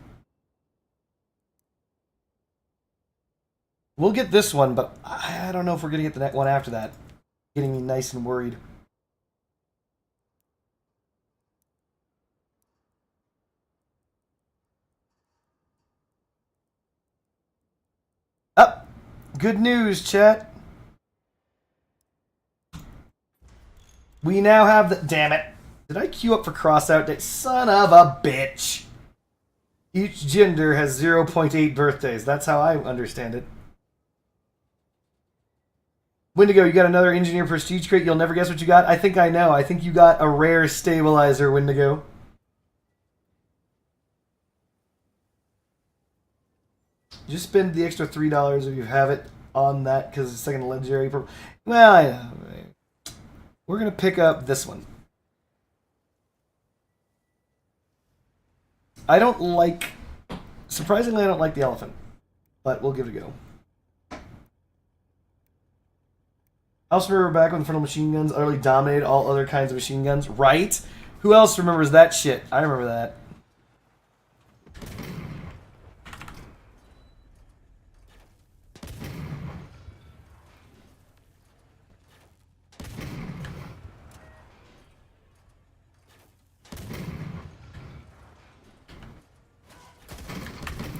Speaker 1: We'll get this one, but I don't know if we're going to get the next one after that. Getting me nice and worried. Up. Good news, chat. We now have the... Damn it. Did I queue up for cross-out day? Son of a bitch. Each gender has 0.8 birthdays. That's how I understand it. Wendigo, you got another Engineer Prestige crate. You'll never guess what you got. I think I know. I think you got a rare stabilizer, Wendigo. Just spend the extra $3 if you have it on that because it's second legendary. Well, I know. We're going to pick up this one. I don't like... Surprisingly, I don't like the elephant. But we'll give it a go. I also remember back when infernal machine guns utterly dominated all other kinds of machine guns. Right? Who else remembers that shit? I remember that.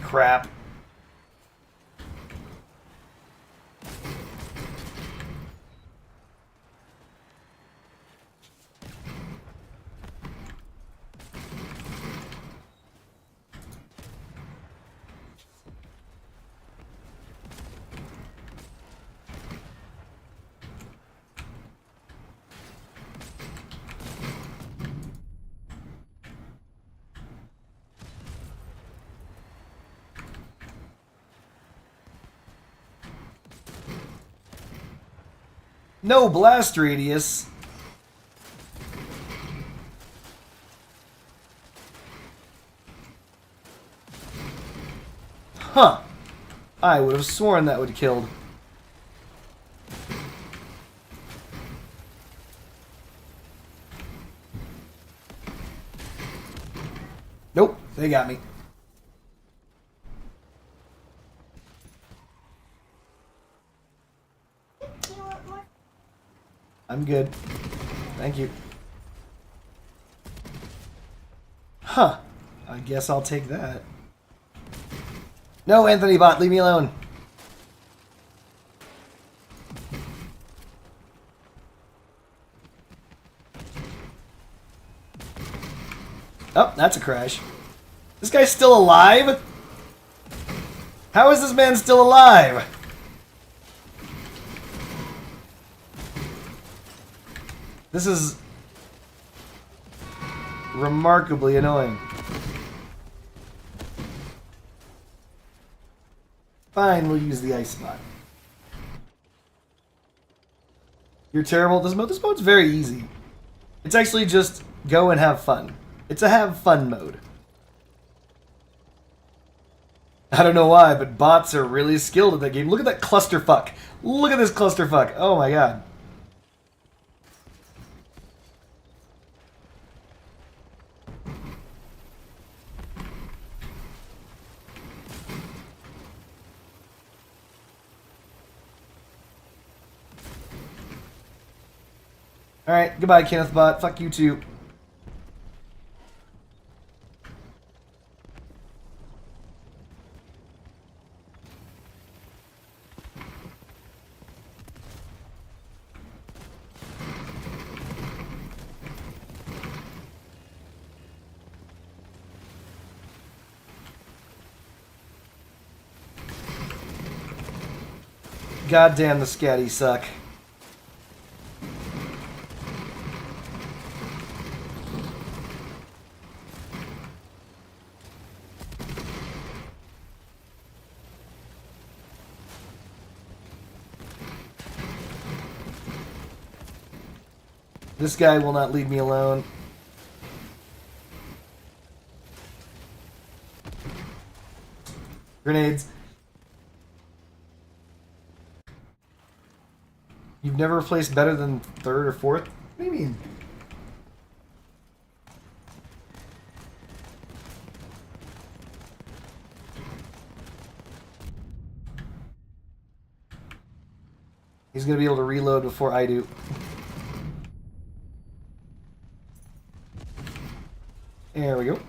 Speaker 1: Crap. No blast radius. Huh. I would have sworn that would have killed. Nope, they got me. I'm good. Thank you. Huh. I guess I'll take that. No, Anthony Bot, leave me alone. Oh, that's a crash. This guy's still alive? How is this man still alive? This is remarkably annoying. Fine, we'll use the ice spot. You're terrible at this mode? This mode's very easy. It's actually just go and have fun. It's a have fun mode. I don't know why, but bots are really skilled at that game. Look at that clusterfuck. Look at this clusterfuck. Oh my god. Alright, goodbye, Kenneth Bot. Fuck you too. God damn, the scatty suck. This guy will not leave me alone. Grenades. You've never placed better than third or fourth? What do you mean? He's going to be able to reload before I do. There we go.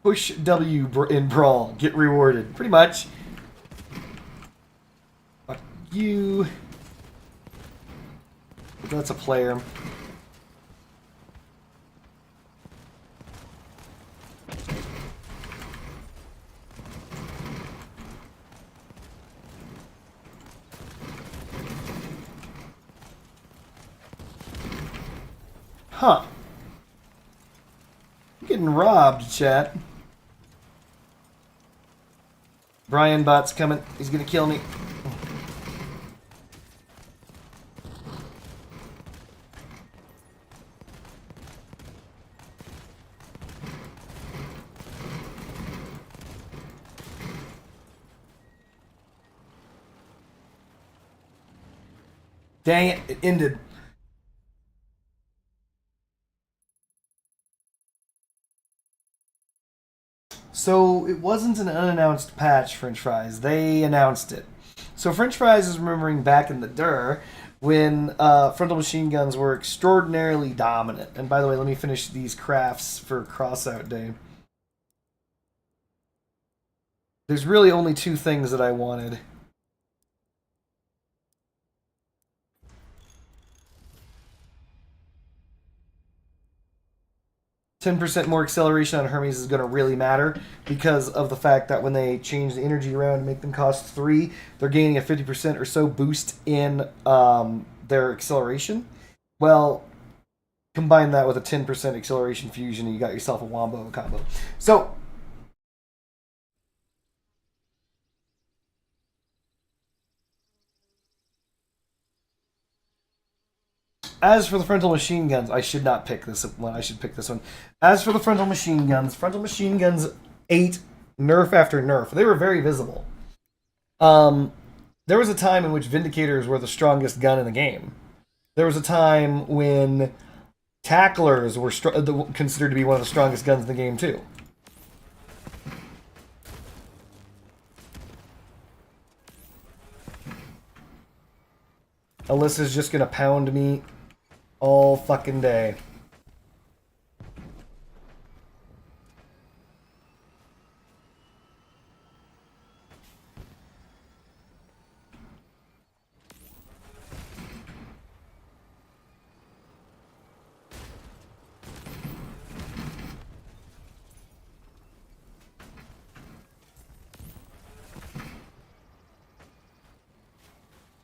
Speaker 1: Push W in Brawl. Get rewarded. Pretty much. Fuck you. That's a player. Huh. I'm getting robbed, chat. Brian Bot's coming. He's gonna kill me. Dang it, it ended. So it wasn't an unannounced patch, French Fries. They announced it. So French Fries is remembering back in the DUR when frontal machine guns were extraordinarily dominant. And by the way, let me finish these crafts for Crossout Day. There's really only two things that I wanted. 10% more acceleration on Hermes is going to really matter because of the fact that when they change the energy around to make them cost 3, they're gaining a 50% or so boost in their acceleration. Well, combine that with a 10% acceleration fusion and you got yourself a wombo combo. So, as for the frontal machine guns, I should not pick this one. I should pick this one. As for the frontal machine guns 8 nerf after nerf. They were very visible. There was a time in which Vindicators were the strongest gun in the game. There was a time when Tacklers were considered to be one of the strongest guns in the game too. Alyssa's just gonna pound me all fucking day.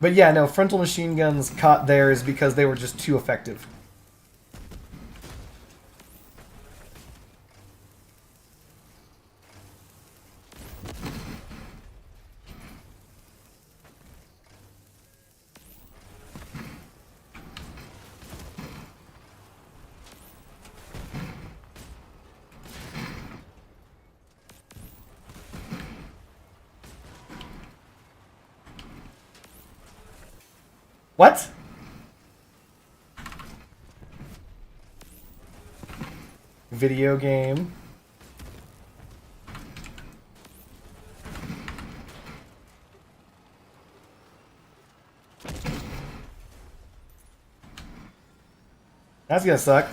Speaker 1: But yeah, no, frontal machine guns caught theirs because they were just too effective. What? Video game. That's gonna suck.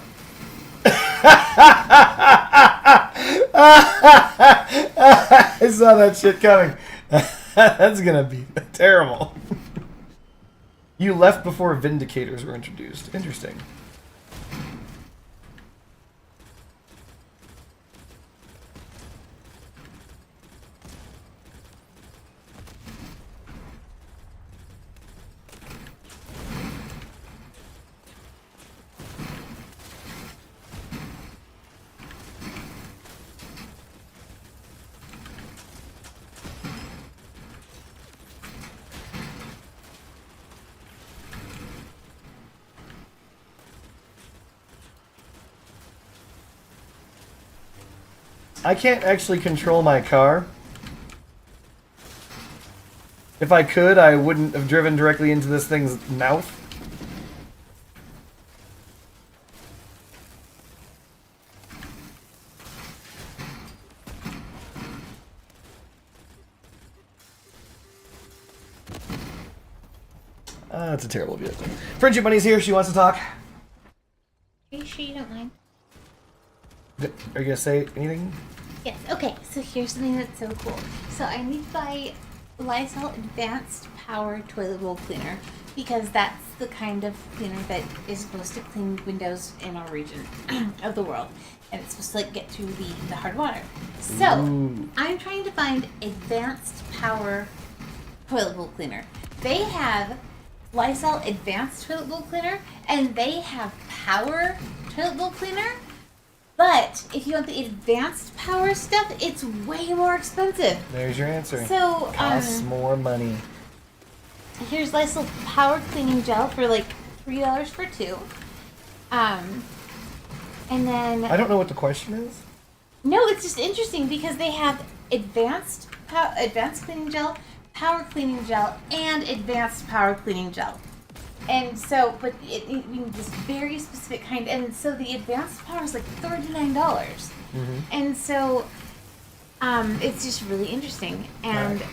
Speaker 1: I saw that shit coming. That's gonna be terrible. You left before Vindicators were introduced. Interesting. I can't actually control my car. If I could, I wouldn't have driven directly into this thing's mouth. That's a terrible vehicle. Friendship Bunny's here. She wants to talk.
Speaker 2: Are you sure you don't mind?
Speaker 1: Are you gonna say anything?
Speaker 2: Yes. Okay. So here's something that's so cool. So I need to buy Lysol Advanced Power Toilet Bowl Cleaner because that's the kind of cleaner that is supposed to clean windows in our region of the world, and it's supposed to like get through the hard water. So
Speaker 1: Ooh.
Speaker 2: I'm trying to find Advanced Power Toilet Bowl Cleaner. They have Lysol Advanced Toilet Bowl Cleaner, and they have Power Toilet Bowl Cleaner. But if you want the advanced power stuff, it's way more expensive.
Speaker 1: There's your answer.
Speaker 2: So,
Speaker 1: Costs more money.
Speaker 2: here's Lysol Power Cleaning Gel for like $3 for two. And then
Speaker 1: I don't know what the question is.
Speaker 2: no, it's just interesting because they have advanced cleaning gel, power cleaning gel, and advanced power cleaning gel. And so, but it this very specific kind, and so the advanced power is like $39.
Speaker 1: Mm-hmm.
Speaker 2: And so, it's just really interesting, and
Speaker 1: Right.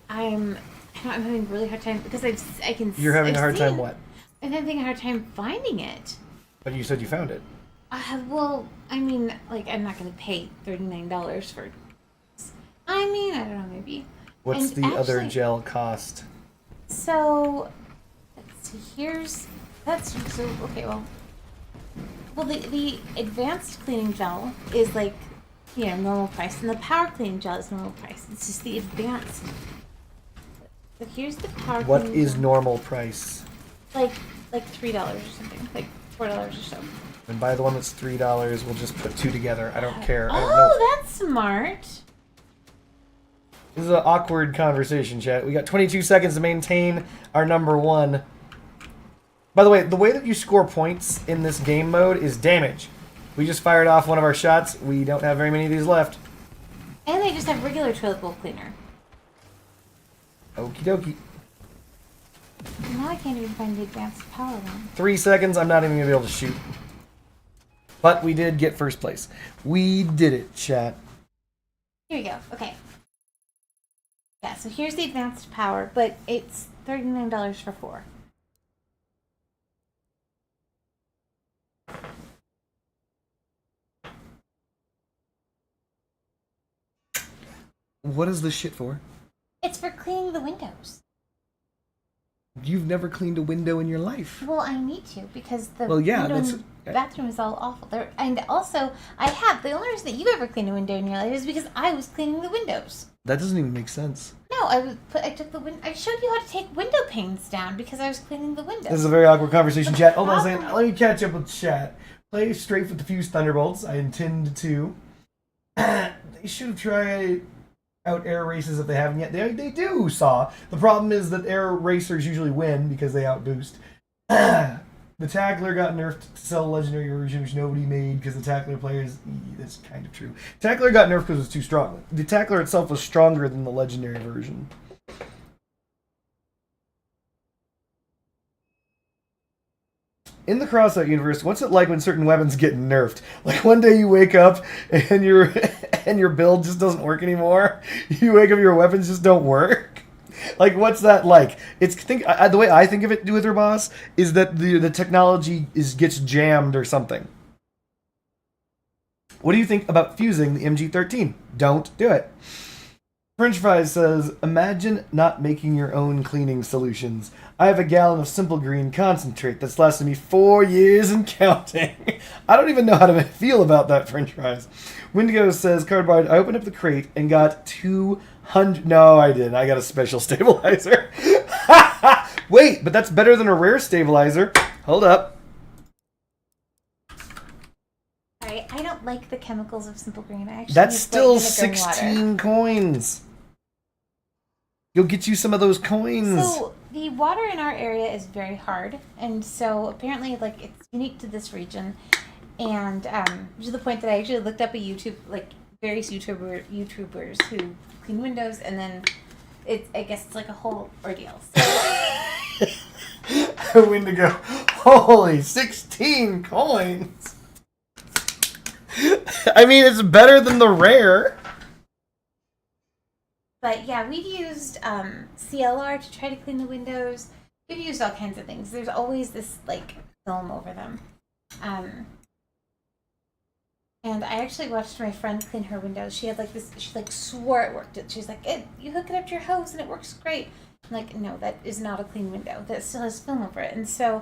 Speaker 2: I'm having a really hard time because I can.
Speaker 1: You're having
Speaker 2: I've
Speaker 1: a hard time
Speaker 2: seen-
Speaker 1: what?
Speaker 2: I'm having a hard time finding it.
Speaker 1: But you said you found it.
Speaker 2: Well, I mean, like I'm not going to pay $39 for. I mean, I don't know, maybe.
Speaker 1: What's
Speaker 2: And
Speaker 1: the other
Speaker 2: actually-
Speaker 1: gel cost?
Speaker 2: So, let's see. That's so okay. Well, the advanced cleaning gel is like, normal price, and the power cleaning gel is normal price. It's just the advanced. So here's the power.
Speaker 1: What
Speaker 2: cleaning
Speaker 1: is
Speaker 2: gel.
Speaker 1: normal price?
Speaker 2: Like $3 or something, like $4 or so.
Speaker 1: And buy the one that's $3. We'll just put two together. I don't care. I don't know.
Speaker 2: Oh, that's smart.
Speaker 1: This is an awkward conversation, chat. We got 22 seconds to maintain our number one. By the way that you score points in this game mode is damage. We just fired off one of our shots. We don't have very many of these left.
Speaker 2: And they just have regular toilet bowl cleaner.
Speaker 1: Okie dokie.
Speaker 2: Now I can't even find the advanced power one.
Speaker 1: 3 seconds. I'm not even going to be able to shoot. But we did get first place. We did it, chat.
Speaker 2: Here we go. Okay. Yeah, so here's the advanced power, but it's $39 for 4.
Speaker 1: What is this shit for?
Speaker 2: It's for cleaning the windows.
Speaker 1: You've never cleaned a window in your life.
Speaker 2: Well, I need to because the
Speaker 1: Well, yeah,
Speaker 2: window in
Speaker 1: that's-
Speaker 2: the bathroom is all awful. And also, I have. The only reason that you ever cleaned a window in your life is because I was cleaning the windows.
Speaker 1: That doesn't even make sense.
Speaker 2: No, I took the I showed you how to take window panes down because I was cleaning the windows.
Speaker 1: This is a very awkward conversation,
Speaker 2: The
Speaker 1: chat. Hold on a second.
Speaker 2: problem-
Speaker 1: Let me catch up with chat. Play Strafe with the Fuse Thunderbolts. I intend to. They should have tried out air races if they haven't yet. They do, Saw. The problem is that air racers usually win because they outboost. The Tackler got nerfed to sell a legendary version, which nobody made because the Tackler players. That's kind of true. Tackler got nerfed because it was too strong. The Tackler itself was stronger than the legendary version. In the Crossout universe, what's it like when certain weapons get nerfed? Like one day you wake up and your and your build just doesn't work anymore. You wake up, your weapons just don't work. Like what's that like? It's the way I think of it with her boss is that the technology gets jammed or something. What do you think about fusing the MG13? Don't do it. French Fries says, imagine not making your own cleaning solutions. I have a gallon of Simple Green concentrate that's lasted me 4 years and counting. I don't even know how to feel about that, French Fries. Wendigo says, Cardboard, I opened up the crate and got 200... No, I didn't. I got a special stabilizer. Wait, but that's better than a rare stabilizer. Hold up.
Speaker 2: I don't like the chemicals of Simple Green. I actually
Speaker 1: That's
Speaker 2: use
Speaker 1: still
Speaker 2: white vinegar and water.
Speaker 1: 16 coins. You'll get you some of those coins.
Speaker 2: So the water in our area is very hard, and so apparently, like, it's unique to this region, and to the point that I actually looked up various YouTubers who clean windows, and then I guess it's like a whole ordeal. So.
Speaker 1: Wendigo, holy 16 coins. I mean, it's better than the rare.
Speaker 2: But yeah, we've used CLR to try to clean the windows. We've used all kinds of things. There's always this like film over them. And I actually watched my friend clean her windows. She had like this. She like swore it worked. She's like, you hook it up to your hose and it works great. I'm like, no, that is not a clean window. That still has film over it. And so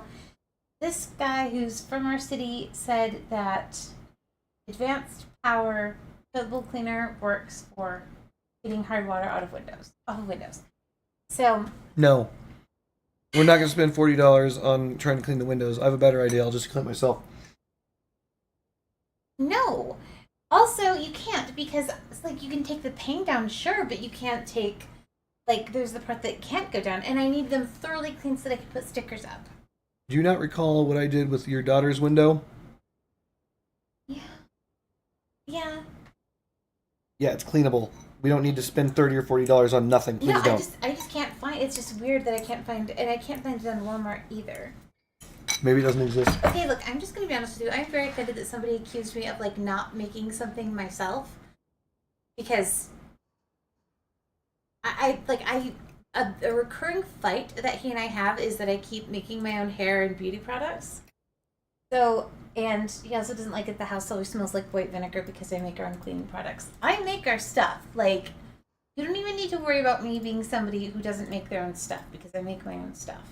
Speaker 2: this guy who's from our city said that advanced power potable cleaner works for getting hard water out of windows. So
Speaker 1: No. We're not going to spend $40 on trying to clean the windows. I have a better idea. I'll just clean it myself.
Speaker 2: no. Also, you can't because it's like you can take the pane down, sure, but you can't take there's the part that can't go down, and I need them thoroughly clean so that I can put stickers up.
Speaker 1: Do you not recall what I did with your daughter's window?
Speaker 2: Yeah. Yeah.
Speaker 1: Yeah, it's cleanable. We don't need to spend $30 or $40 on nothing. Please
Speaker 2: No,
Speaker 1: don't.
Speaker 2: I just can't find. It's just weird that I can't find, and I can't find it on Walmart either.
Speaker 1: Maybe it doesn't exist.
Speaker 2: Okay, look, I'm just gonna be honest with you. I'm very offended that somebody accused me of not making something myself, because a recurring fight that he and I have is that I keep making my own hair and beauty products. So, and he also doesn't like it. The house always smells like white vinegar because I make our own cleaning products. I make our stuff. You don't even need to worry about me being somebody who doesn't make their own stuff because I make my own stuff.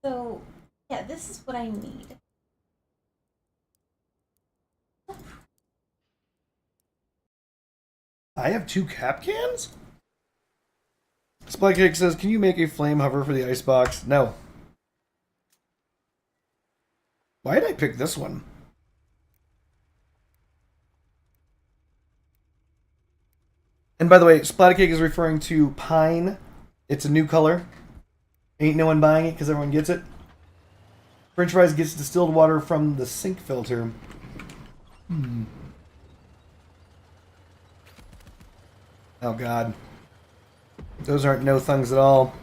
Speaker 2: So, yeah, this is what I need.
Speaker 1: I have 2 cap cans? Spycake says, can you make a flame hover for the icebox? No. Why did I pick this one? And by the way, Splatcake is referring to pine. It's a new color. Ain't no one buying it because everyone gets it. French Fries gets distilled water from the sink filter. Oh god. Those aren't no thungs at all.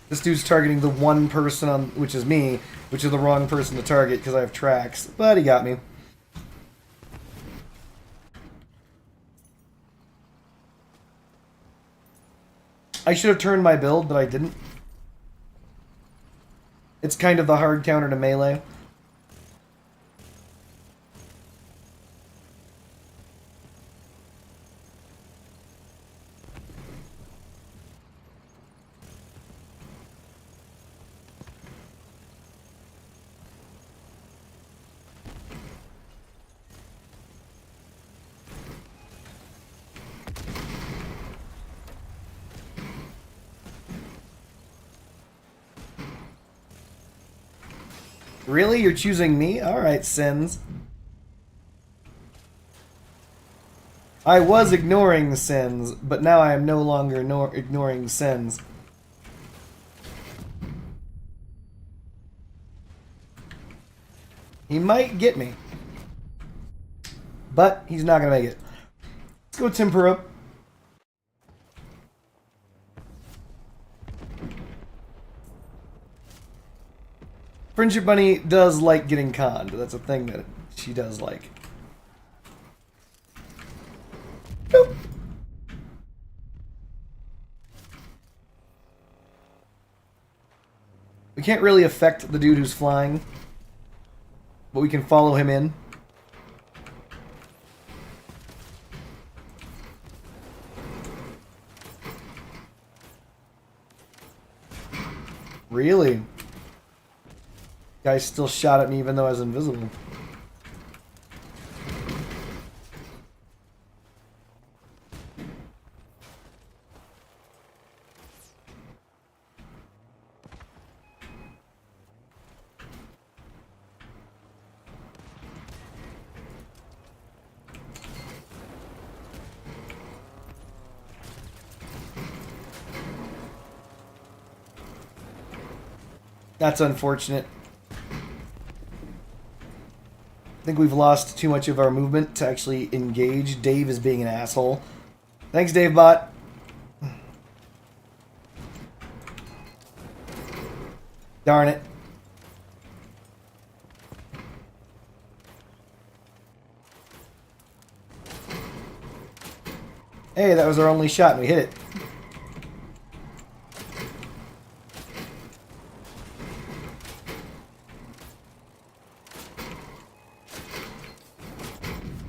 Speaker 1: This dude's targeting the one person on, which is me, which is the wrong person to target because I have tracks. But he got me. I should have turned my build, but I didn't. It's kind of the hard counter to melee. Really? You're choosing me? Alright, Sins. I was ignoring Sins, but now I am no longer ignoring Sins. He might get me. But he's not going to make it. Let's go Tempura. Friendship Bunny does like getting conned. That's a thing that she does like. Boop. We can't really affect the dude who's flying, but we can follow him in. Really? Guy still shot at me even though I was invisible. That's unfortunate. I think we've lost too much of our movement to actually engage. Dave is being an asshole. Thanks, Dave Bot. Darn it. Hey, that was our only shot and we hit it.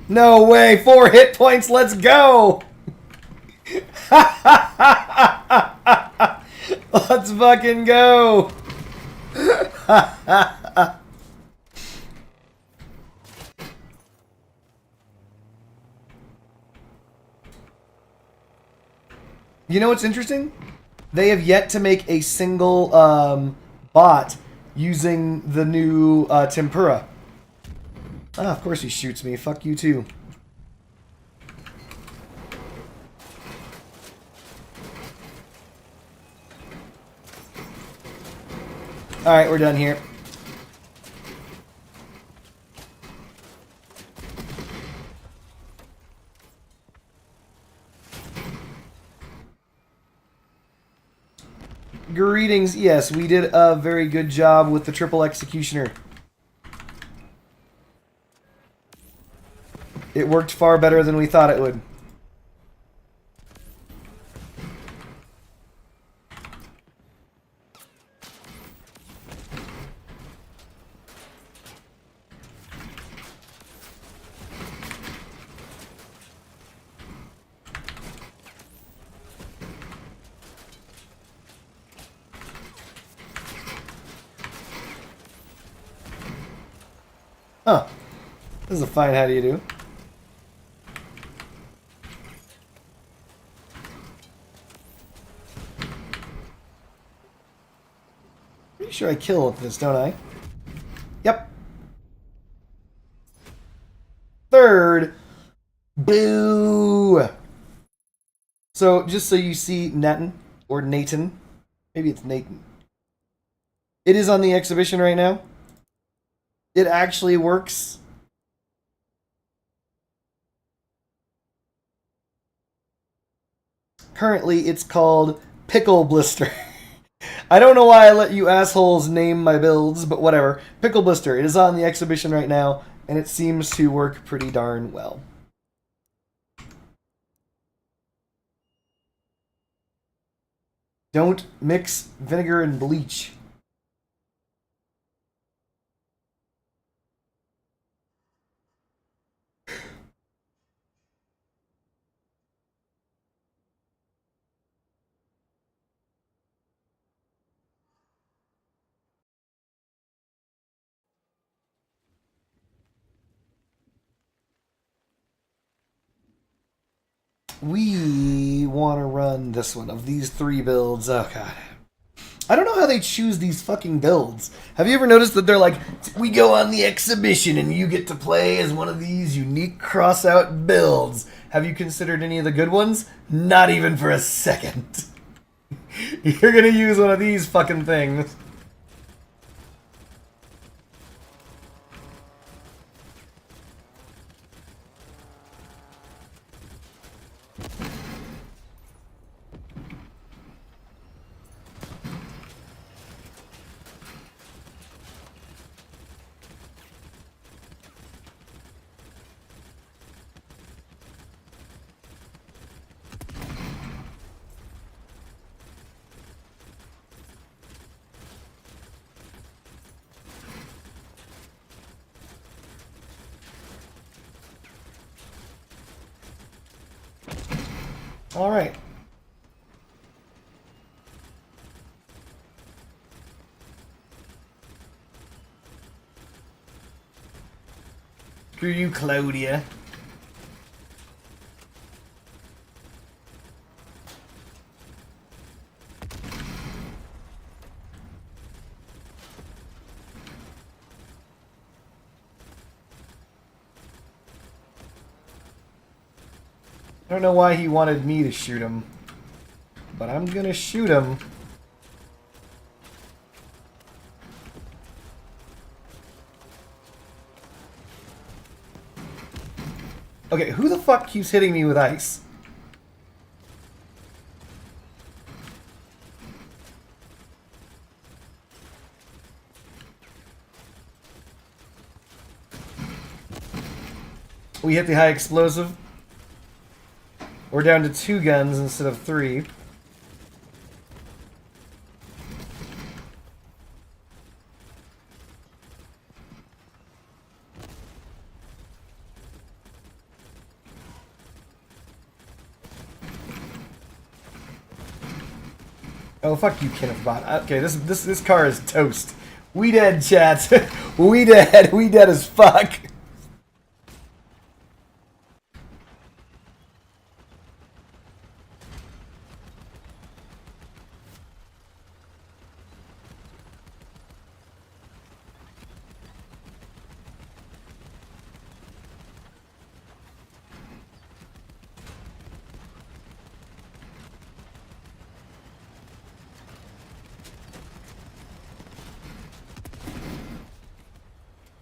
Speaker 1: No way! 4 hit points, let's go! Let's fucking go! You know what's interesting? They have yet to make a single bot using the new Tempura. Ah, of course he shoots me. Fuck you too. Alright, we're done here. Greetings. Yes, we did a very good job with the 3xecutioner. It worked far better than we thought it would. Huh. This is a fine how do you do. Pretty sure I kill with this, don't I? Yep. Third. Boo! So, just so you see Nathan, or Nathan. Maybe it's Nathan. It is on the exhibition right now. It actually works. Currently, it's called Pickle Blister. I don't know why I let you assholes name my builds, but whatever. Pickle Blister. It is on the exhibition right now, and it seems to work pretty darn well. Don't mix vinegar and bleach. we want to run this one of these 3 builds. Oh god. I don't know how they choose these fucking builds. Have you ever noticed that they're like, we go on the exhibition and you get to play as one of these unique cross-out builds. Have you considered any of the good ones? Not even for a second. You're gonna use one of these fucking things. All right. Screw you, Claudia. I don't know why he wanted me to shoot him, but I'm gonna shoot him. Okay, who the fuck keeps hitting me with ice? We hit the high explosive. We're down to 2 guns instead of 3. Oh, fuck you, Kenneth Bot. Okay, this car is toast. We dead, chat. We dead. We dead as fuck.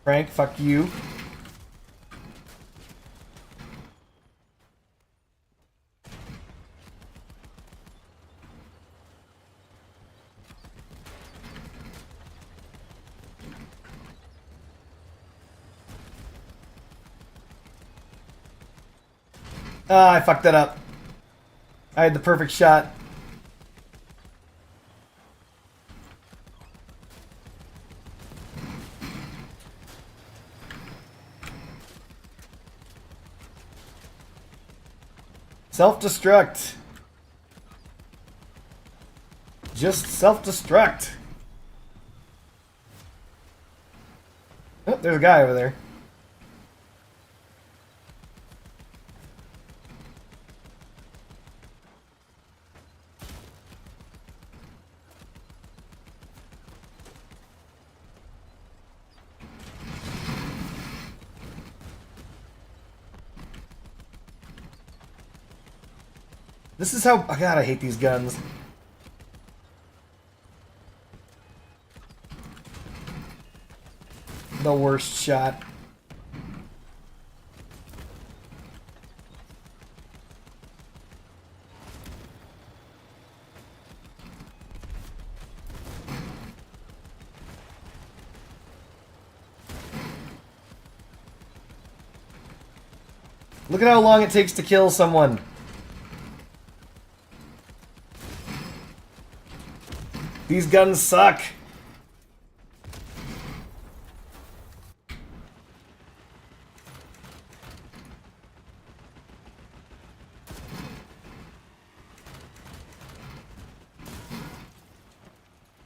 Speaker 1: Frank, fuck you. Ah, I fucked that up. I had the perfect shot. Self-destruct. Just self-destruct. Oh, there's a guy over there. This is how... Oh god, I hate these guns. The worst shot. Look at how long it takes to kill someone. These guns suck.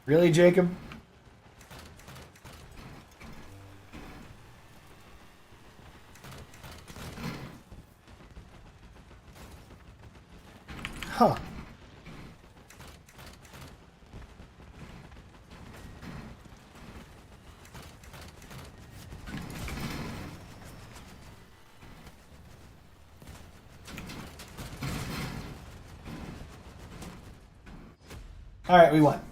Speaker 1: Really, Jacob? Huh. Alright, we won.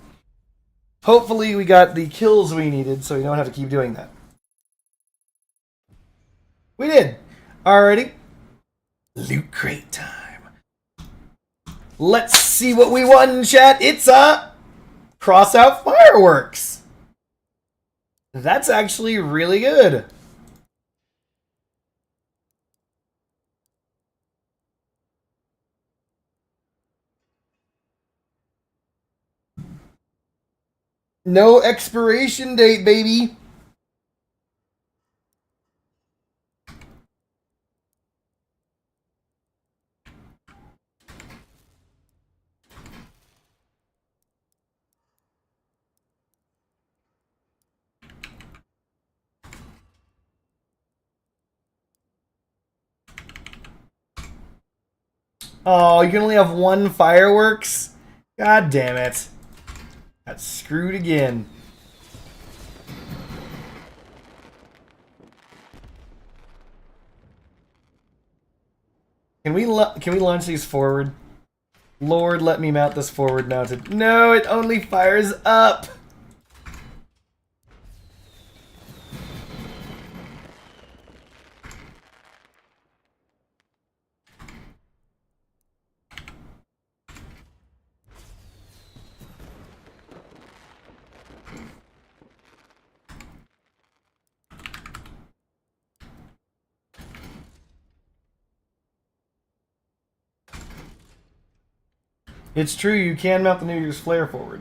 Speaker 1: Hopefully we got the kills we needed so we don't have to keep doing that. We did! Alrighty. Loot crate time. Let's see what we won, chat. It's a cross out fireworks. That's actually really good. No expiration date, baby. Oh, you can only have one fireworks? God damn it. Got screwed again. Can we launch these forward? Lord, let me mount this forward mounted. No, it only fires up. It's true, you can mount the New Year's flare forward.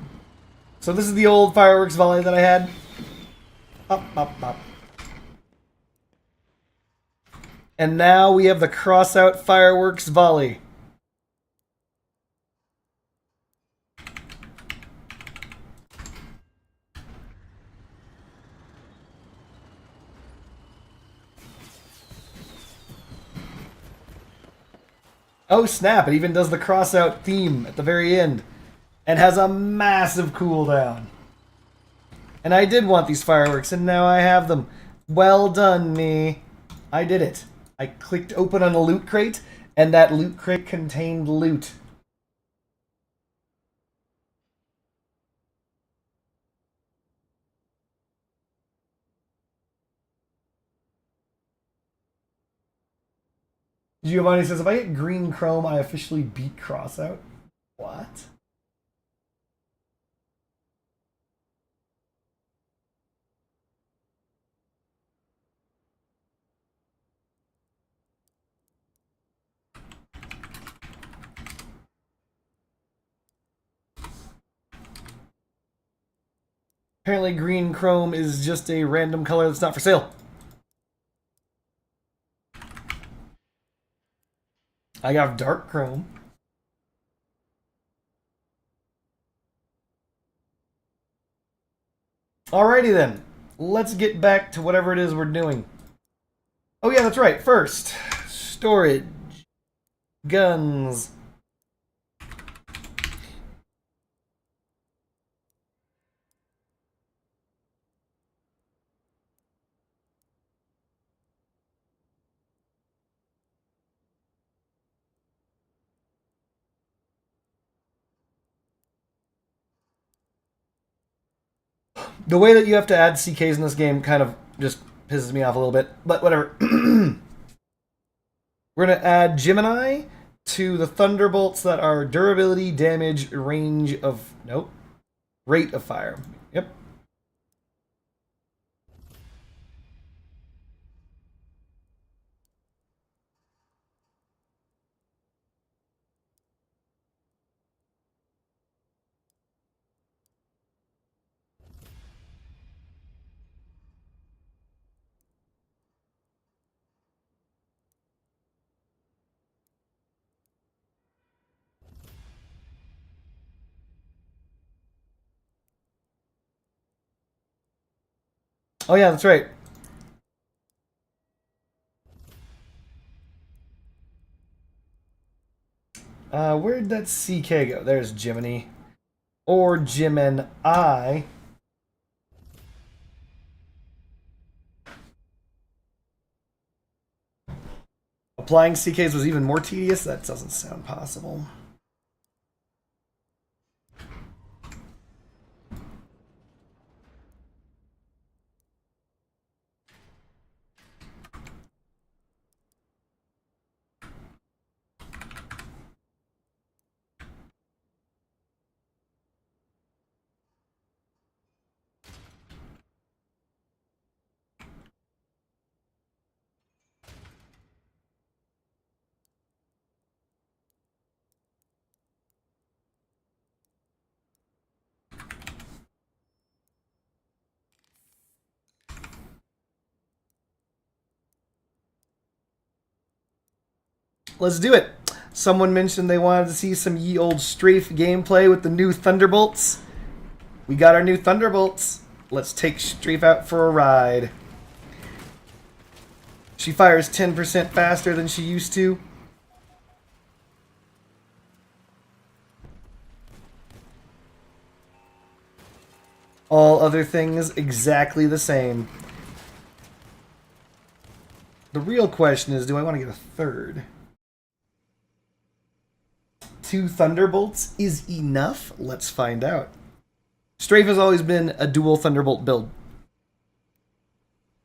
Speaker 1: So this is the old fireworks volley that I had. Up, up, up. And now we have the cross out fireworks volley. Oh snap, it even does the cross out theme at the very end. And has a massive cooldown. And I did want these fireworks, and now I have them. Well done, me. I did it. I clicked open on a loot crate, and that loot crate contained loot. Giovanni says, if I get green chrome, I officially beat Crossout. What? Apparently green chrome is just a random color that's not for sale. I got dark chrome. Alrighty then. Let's get back to whatever it is we're doing. Oh yeah, that's right. First, storage. Guns. The way that you have to add CKs in this game kind of just pisses me off a little bit, but whatever. We're going to add Gemini to the Thunderbolts that are durability, damage, range of... Nope. Rate of fire. Yep. Oh yeah, that's right. Where'd that CK go? There's Jiminy. Or Jimin I. Applying CKs was even more tedious? That doesn't sound possible. Let's do it. Someone mentioned they wanted to see some ye old strafe gameplay with the new Thunderbolts. We got our new Thunderbolts. Let's take Strafe out for a ride. She fires 10% faster than she used to. All other things exactly the same. The real question is, do I want to get a third? 2 Thunderbolts is enough? Let's find out. Strafe has always been a dual Thunderbolt build.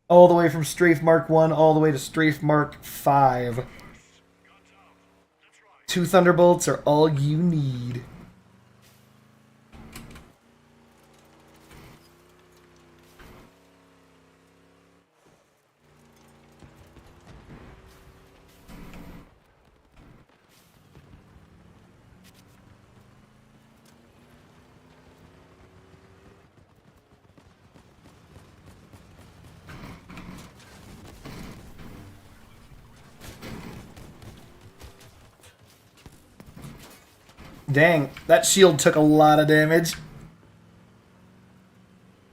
Speaker 1: All the way from Strafe Mark 1 all the way to Strafe Mark 5. 2 Thunderbolts are all you need. Dang, that shield took a lot of damage.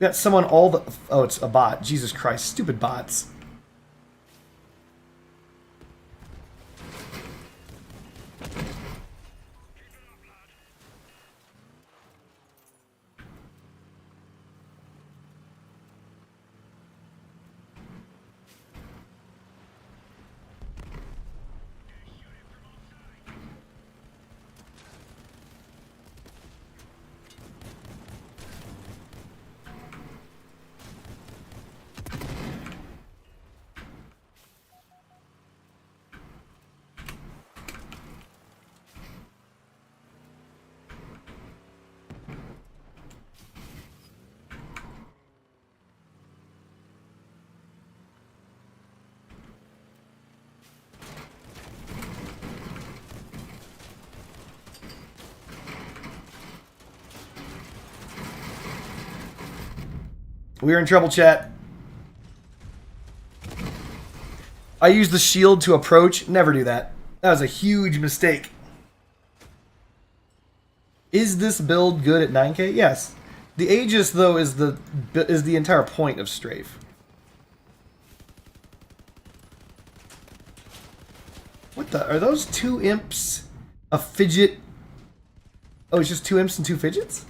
Speaker 1: We got someone all the... Oh, it's a bot. Jesus Christ, stupid bots. We're in trouble, chat. I used the shield to approach. Never do that. That was a huge mistake. Is this build good at 9k? Yes. The Aegis, though, is the entire point of Strafe. What the? Are those 2 imps? A fidget? Oh, it's just 2 imps and 2 fidgets?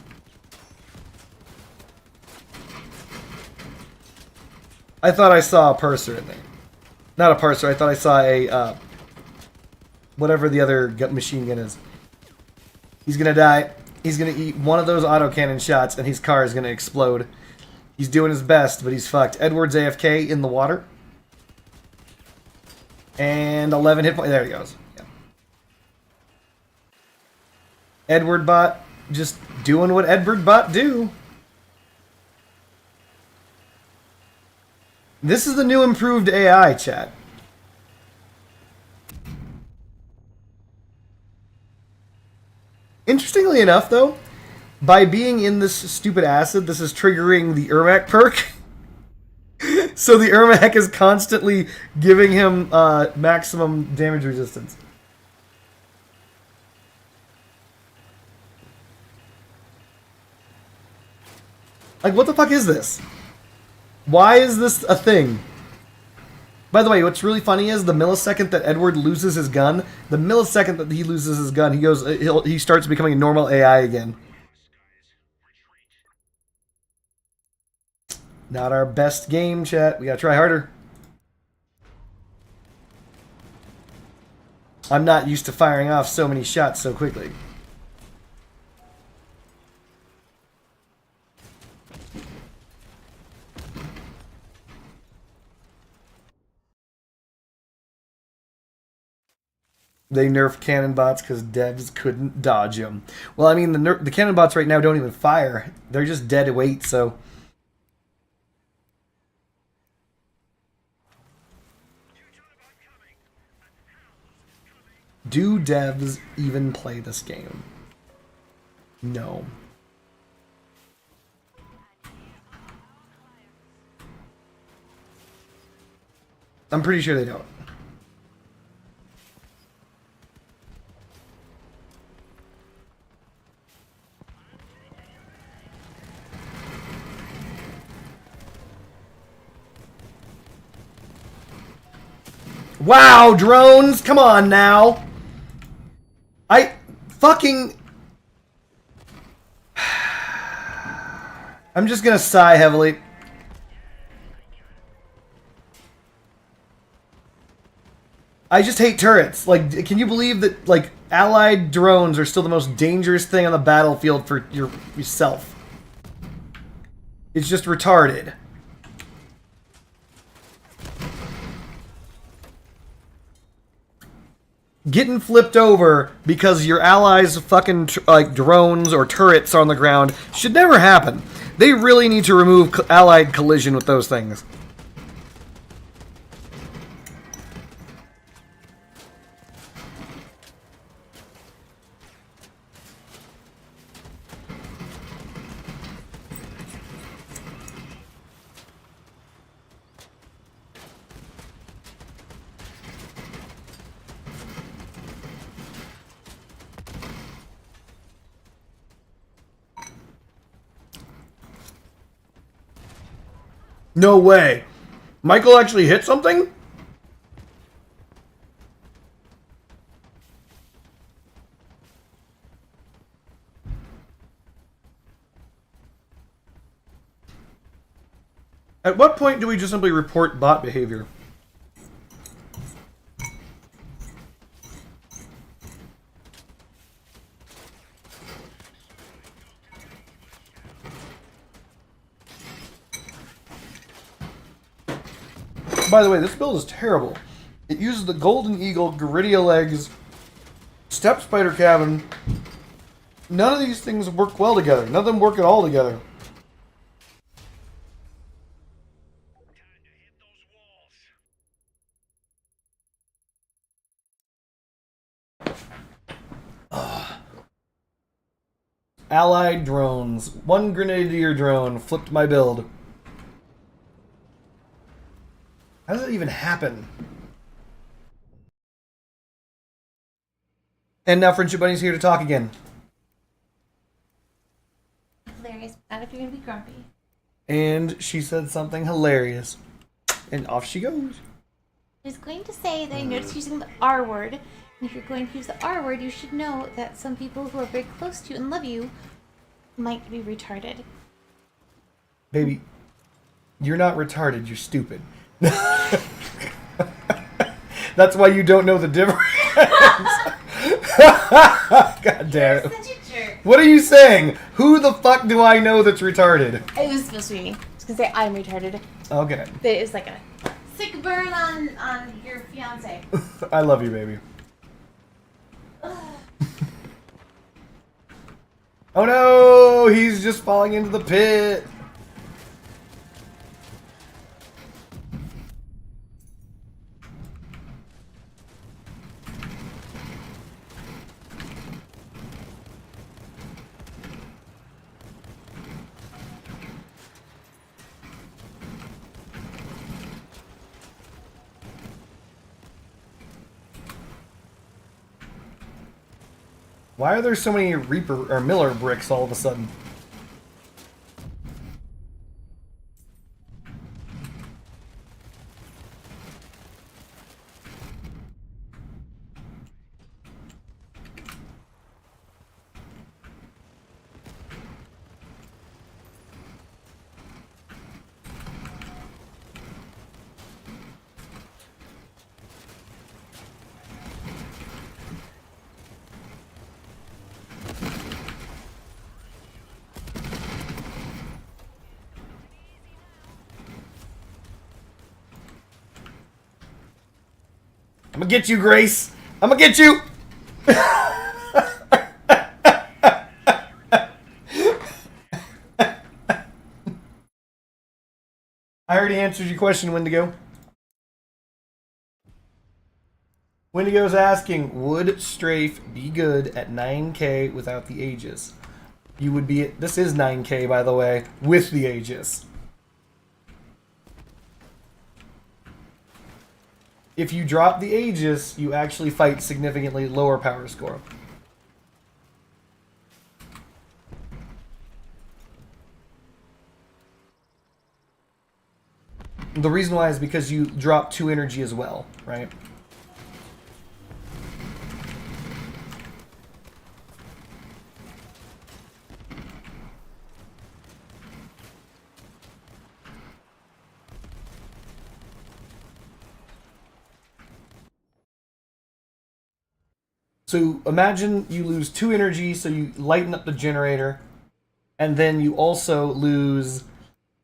Speaker 1: I thought I saw a purser in there. Not a purser, I thought I saw a, whatever the other machine gun is. He's gonna die. He's gonna eat one of those autocannon shots and his car is gonna explode. He's doing his best, but he's fucked. Edward's AFK in the water. And 11 hit points. There he goes. Yeah. Edward bot just doing what Edward bot do. This is the new improved AI, chat. Interestingly enough, though, by being in this stupid acid, this is triggering the Ermac perk. So the Ermac is constantly giving him maximum damage resistance. Like, what the fuck is this? Why is this a thing? By the way, what's really funny is the millisecond that Edward loses his gun, the millisecond that he loses his gun, he starts becoming a normal AI again. Not our best game, chat. We gotta try harder. I'm not used to firing off so many shots so quickly. They nerfed cannon bots because devs couldn't dodge them. Well, I mean, the cannon bots right now don't even fire. They're just dead weight, so... Do devs even play this game? No. I'm pretty sure they don't. Wow, drones! Come on now! I fucking... I'm just gonna sigh heavily. I just hate turrets. Like, can you believe that, like, allied drones are still the most dangerous thing on the battlefield for yourself? It's just retarded. Getting flipped over because your allies' fucking like drones or turrets are on the ground should never happen. They really need to remove allied collision with those things. No way. Michael actually hit something? At what point do we just simply report bot behavior? By the way, this build is terrible. It uses the Golden Eagle, Garidia Legs, Step Spider Cabin. None of these things work well together. None of them work at all together. Allied drones. One Grenadier drone flipped my build. How does that even happen? And now Friendship Bunny's here to talk again.
Speaker 2: Hilarious. Not if you're gonna be grumpy.
Speaker 1: And she said something hilarious. And off she goes.
Speaker 2: I was going to say that I noticed using the R word. And if you're going to use the R word, you should know that some people who are very close to you and love you might be retarded.
Speaker 1: Baby, you're not retarded, you're stupid. That's why you don't know the difference. God damn it.
Speaker 2: You're such a jerk.
Speaker 1: What are you saying? Who the fuck do I know that's retarded?
Speaker 2: It was supposed to be me. I was gonna say I'm retarded.
Speaker 1: Okay.
Speaker 2: But it was like a sick burn on your fiance.
Speaker 1: I love you, baby. Oh no! He's just falling into the pit! Why are there so many Reaper or Miller bricks all of a sudden? I'm gonna get you, Grace. I'm gonna get you. I already answered your question, Wendigo. Wendigo's asking, would Strafe be good at 9k without the Aegis? You would be... This is 9k, by the way, with the Aegis. If you drop the Aegis, you actually fight significantly lower power score. The reason why is because you drop 2 energy as well, right? So imagine you lose 2 energy, so you lighten up the generator, and then you also lose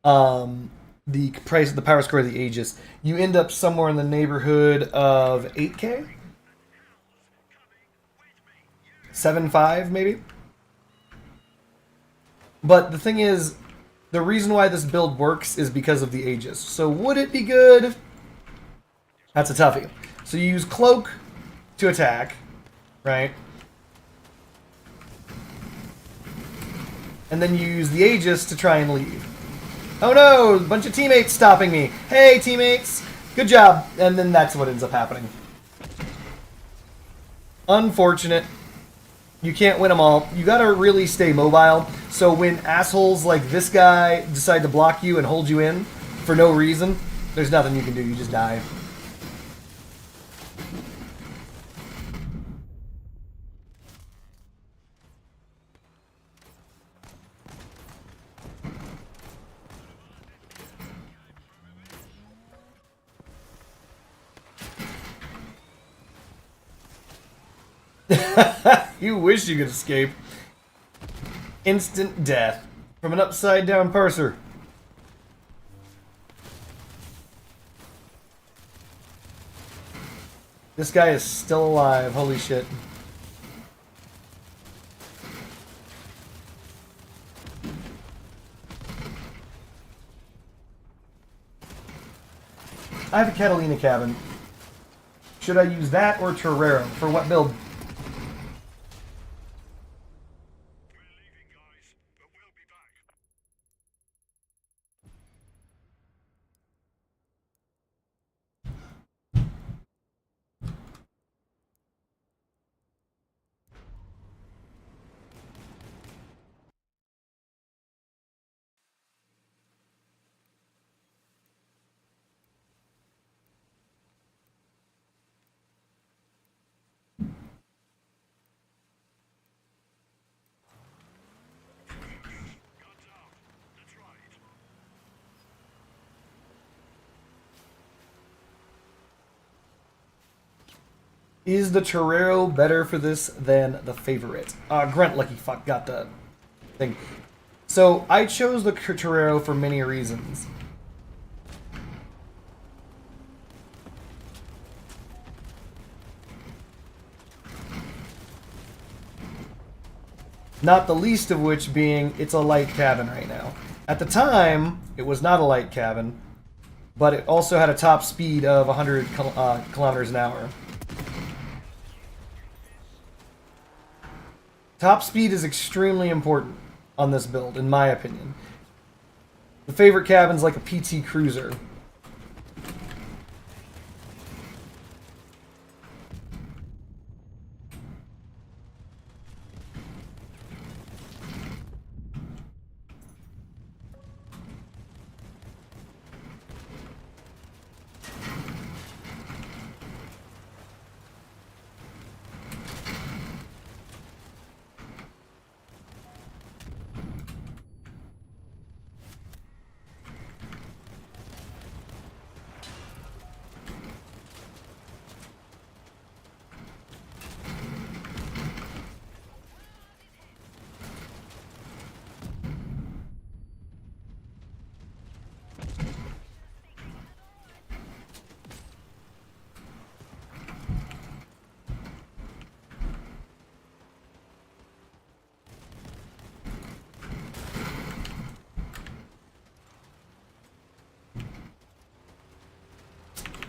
Speaker 1: the price of the power score of the Aegis. You end up somewhere in the neighborhood of 8k? 7.5 maybe? But the thing is, the reason why this build works is because of the Aegis. So would it be good? That's a toughie. So you use Cloak to attack, right? And then you use the Aegis to try and leave. Oh no, a bunch of teammates stopping me. Hey teammates, good job. And then that's what ends up happening. Unfortunate. You can't win them all. You gotta really stay mobile. So when assholes like this guy decide to block you and hold you in for no reason, there's nothing you can do. You just die. You wish you could escape. Instant death from an upside down parser. This guy is still alive. Holy shit. I have a Catalina cabin. Should I use that or Torero? For what build? Is the Torero better for this than the Favorite? Grunt lucky fuck got the thing. So I chose the Torero for many reasons. Not the least of which being it's a light cabin right now. At the time, it was not a light cabin, but it also had a top speed of 100 kilometers an hour. Top speed is extremely important on this build, in my opinion. The Favorite cabin's like a PT Cruiser.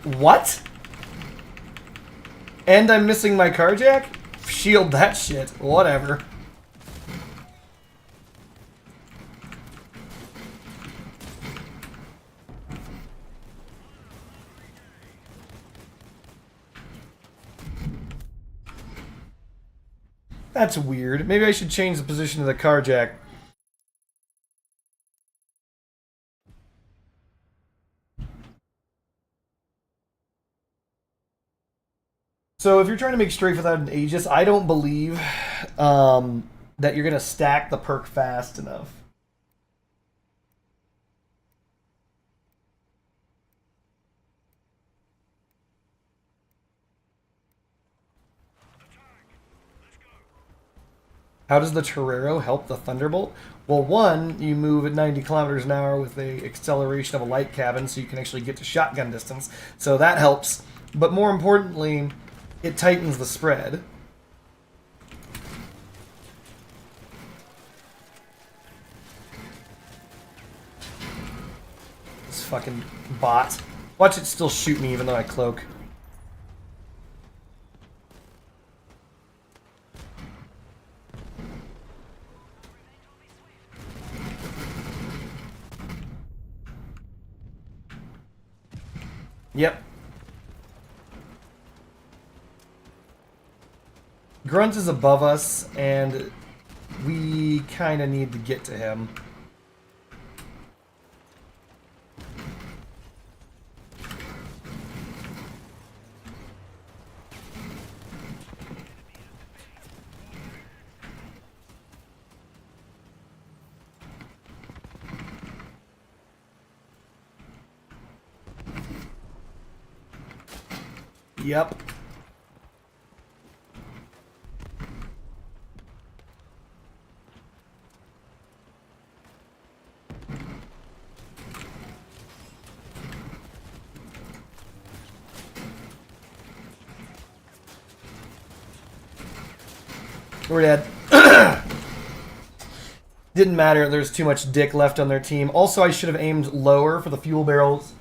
Speaker 1: What? And I'm missing my carjack? Shield that shit. Whatever. That's weird. Maybe I should change the position of the carjack. So if you're trying to make strafe without an Aegis, I don't believe that you're going to stack the perk fast enough. How does the Torero help the Thunderbolt? Well, one, you move at 90 kilometers an hour with the acceleration of a light cabin, so you can actually get to shotgun distance. So that helps. But more importantly, it tightens the spread. This fucking bot. Watch it still shoot me even though I cloak. Yep. Grunt is above us, and we kind of need to get to him. Yep. We're dead. Didn't matter, there's too much dick left on their team. Also, I should have aimed lower for the fuel barrels.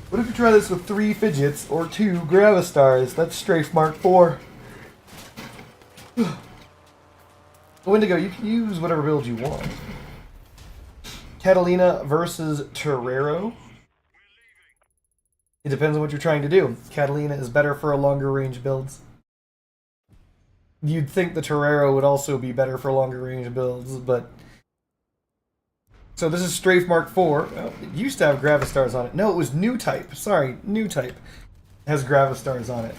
Speaker 1: What if you try this with 3 fidgets or 2 Gravistars? That's Strafe Mark 4. Wendigo, you can use whatever build you want. Catalina versus Torero. It depends on what you're trying to do. Catalina is better for a longer range builds. You'd think the Torero would also be better for longer range builds, but... So this is Strafe Mark 4. Oh, it used to have Gravistars on it. No, it was new type. Sorry, new type has Gravistars on it.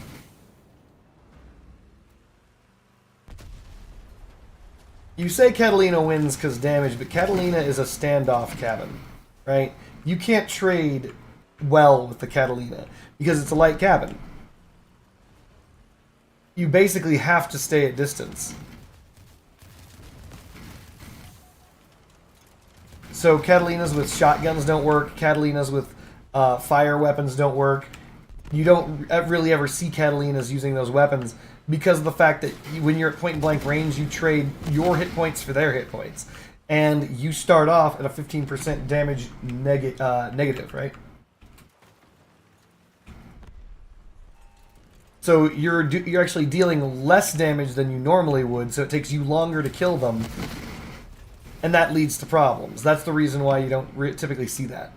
Speaker 1: You say Catalina wins because damage, but Catalina is a standoff cabin, right? You can't trade well with the Catalina because it's a light cabin. You basically have to stay at distance. So Catalinas with shotguns don't work. Catalinas with fire weapons don't work. You don't really ever see Catalinas using those weapons because of the fact that when you're at point blank range, you trade your hit points for their hit points. And you start off at a 15% damage negative, right? So you're actually dealing less damage than you normally would, so it takes you longer to kill them. And that leads to problems. That's the reason why you don't typically see that.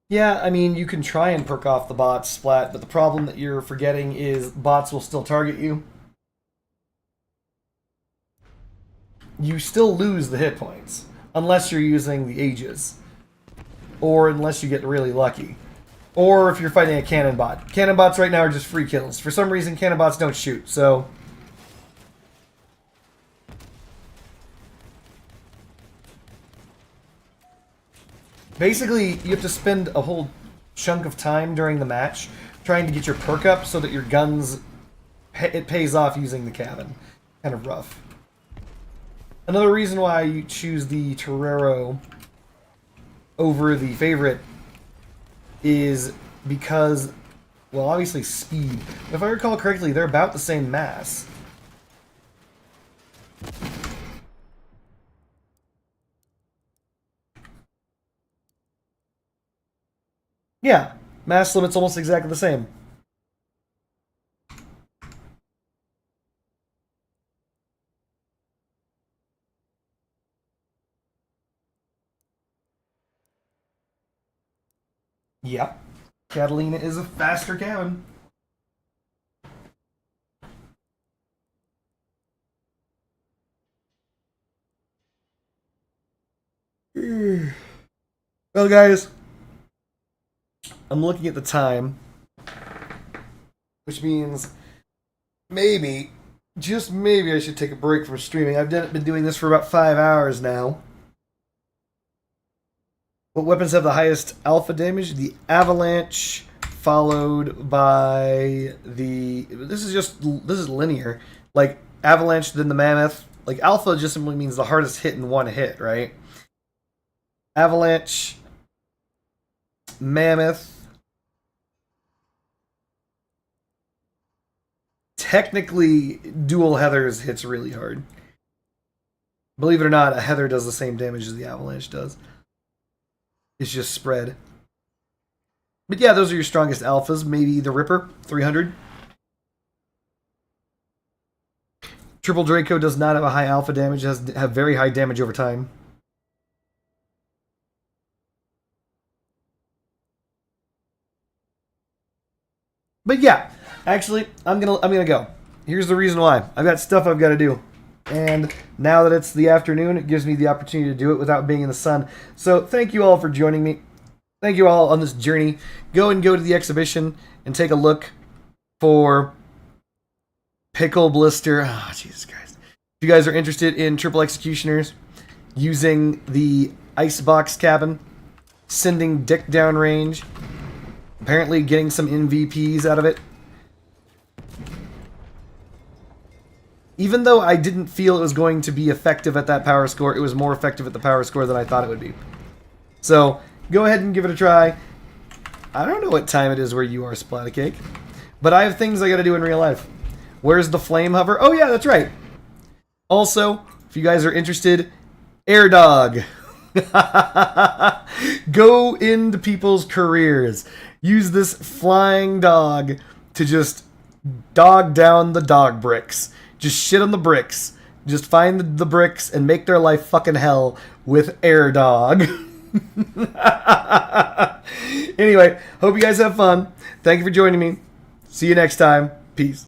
Speaker 1: Yeah, I mean, you can try and perk off the bots splat, but the problem that you're forgetting is bots will still target you. You still lose the hit points, unless you're using the Aegis. Or unless you get really lucky. Or if you're fighting a cannon bot. Cannon bots right now are just free kills. For some reason, cannon bots don't shoot, so... Basically, you have to spend a whole chunk of time during the match trying to get your perk up so that your guns... It pays off using the cabin. Kind of rough. Another reason why you choose the Torero over the favorite is because, well, obviously speed. If I recall correctly, they're about the same mass. Yeah, mass limit's almost exactly the same. Yep. Catalina is a faster cabin. Well, guys, I'm looking at the time, which means maybe, just maybe, I should take a break from streaming. I've been doing this for about 5 hours now. What weapons have the highest alpha damage? The Avalanche, followed by the... This is linear. Like, Avalanche, then the Mammoth. Like, alpha just simply means the hardest hit in one hit, right? Avalanche, Mammoth. Technically, dual Heathers hits really hard. Believe it or not, a Heather does the same damage as the Avalanche does. It's just spread. But yeah, those are your strongest alphas. Maybe the Ripper, 300. Triple Draco does not have a high alpha damage. It has have very high damage over time. But yeah, actually, I'm gonna go. Here's the reason why. I've got stuff I've got to do. And now that it's the afternoon, it gives me the opportunity to do it without being in the sun. So thank you all for joining me. Thank you all on this journey. Go to the exhibition and take a look for Pickle Blister. Oh, Jesus Christ. If you guys are interested in 3xecutioners using the Icebox cabin, sending Dick downrange, apparently getting some MVPs out of it. Even though I didn't feel it was going to be effective at that power score, it was more effective at the power score than I thought it would be. So, go ahead and give it a try. I don't know what time it is where you are, Splatacake. But I have things I gotta do in real life. Where's the flame hover? Oh yeah, that's right. Also, if you guys are interested, Air Dog. Go into people's careers. Use this flying dog to just dog down the dog bricks. Just shit on the bricks. Just find the bricks and make their life fucking hell with Air Dog. Anyway, hope you guys have fun. Thank you for joining me. See you next time. Peace.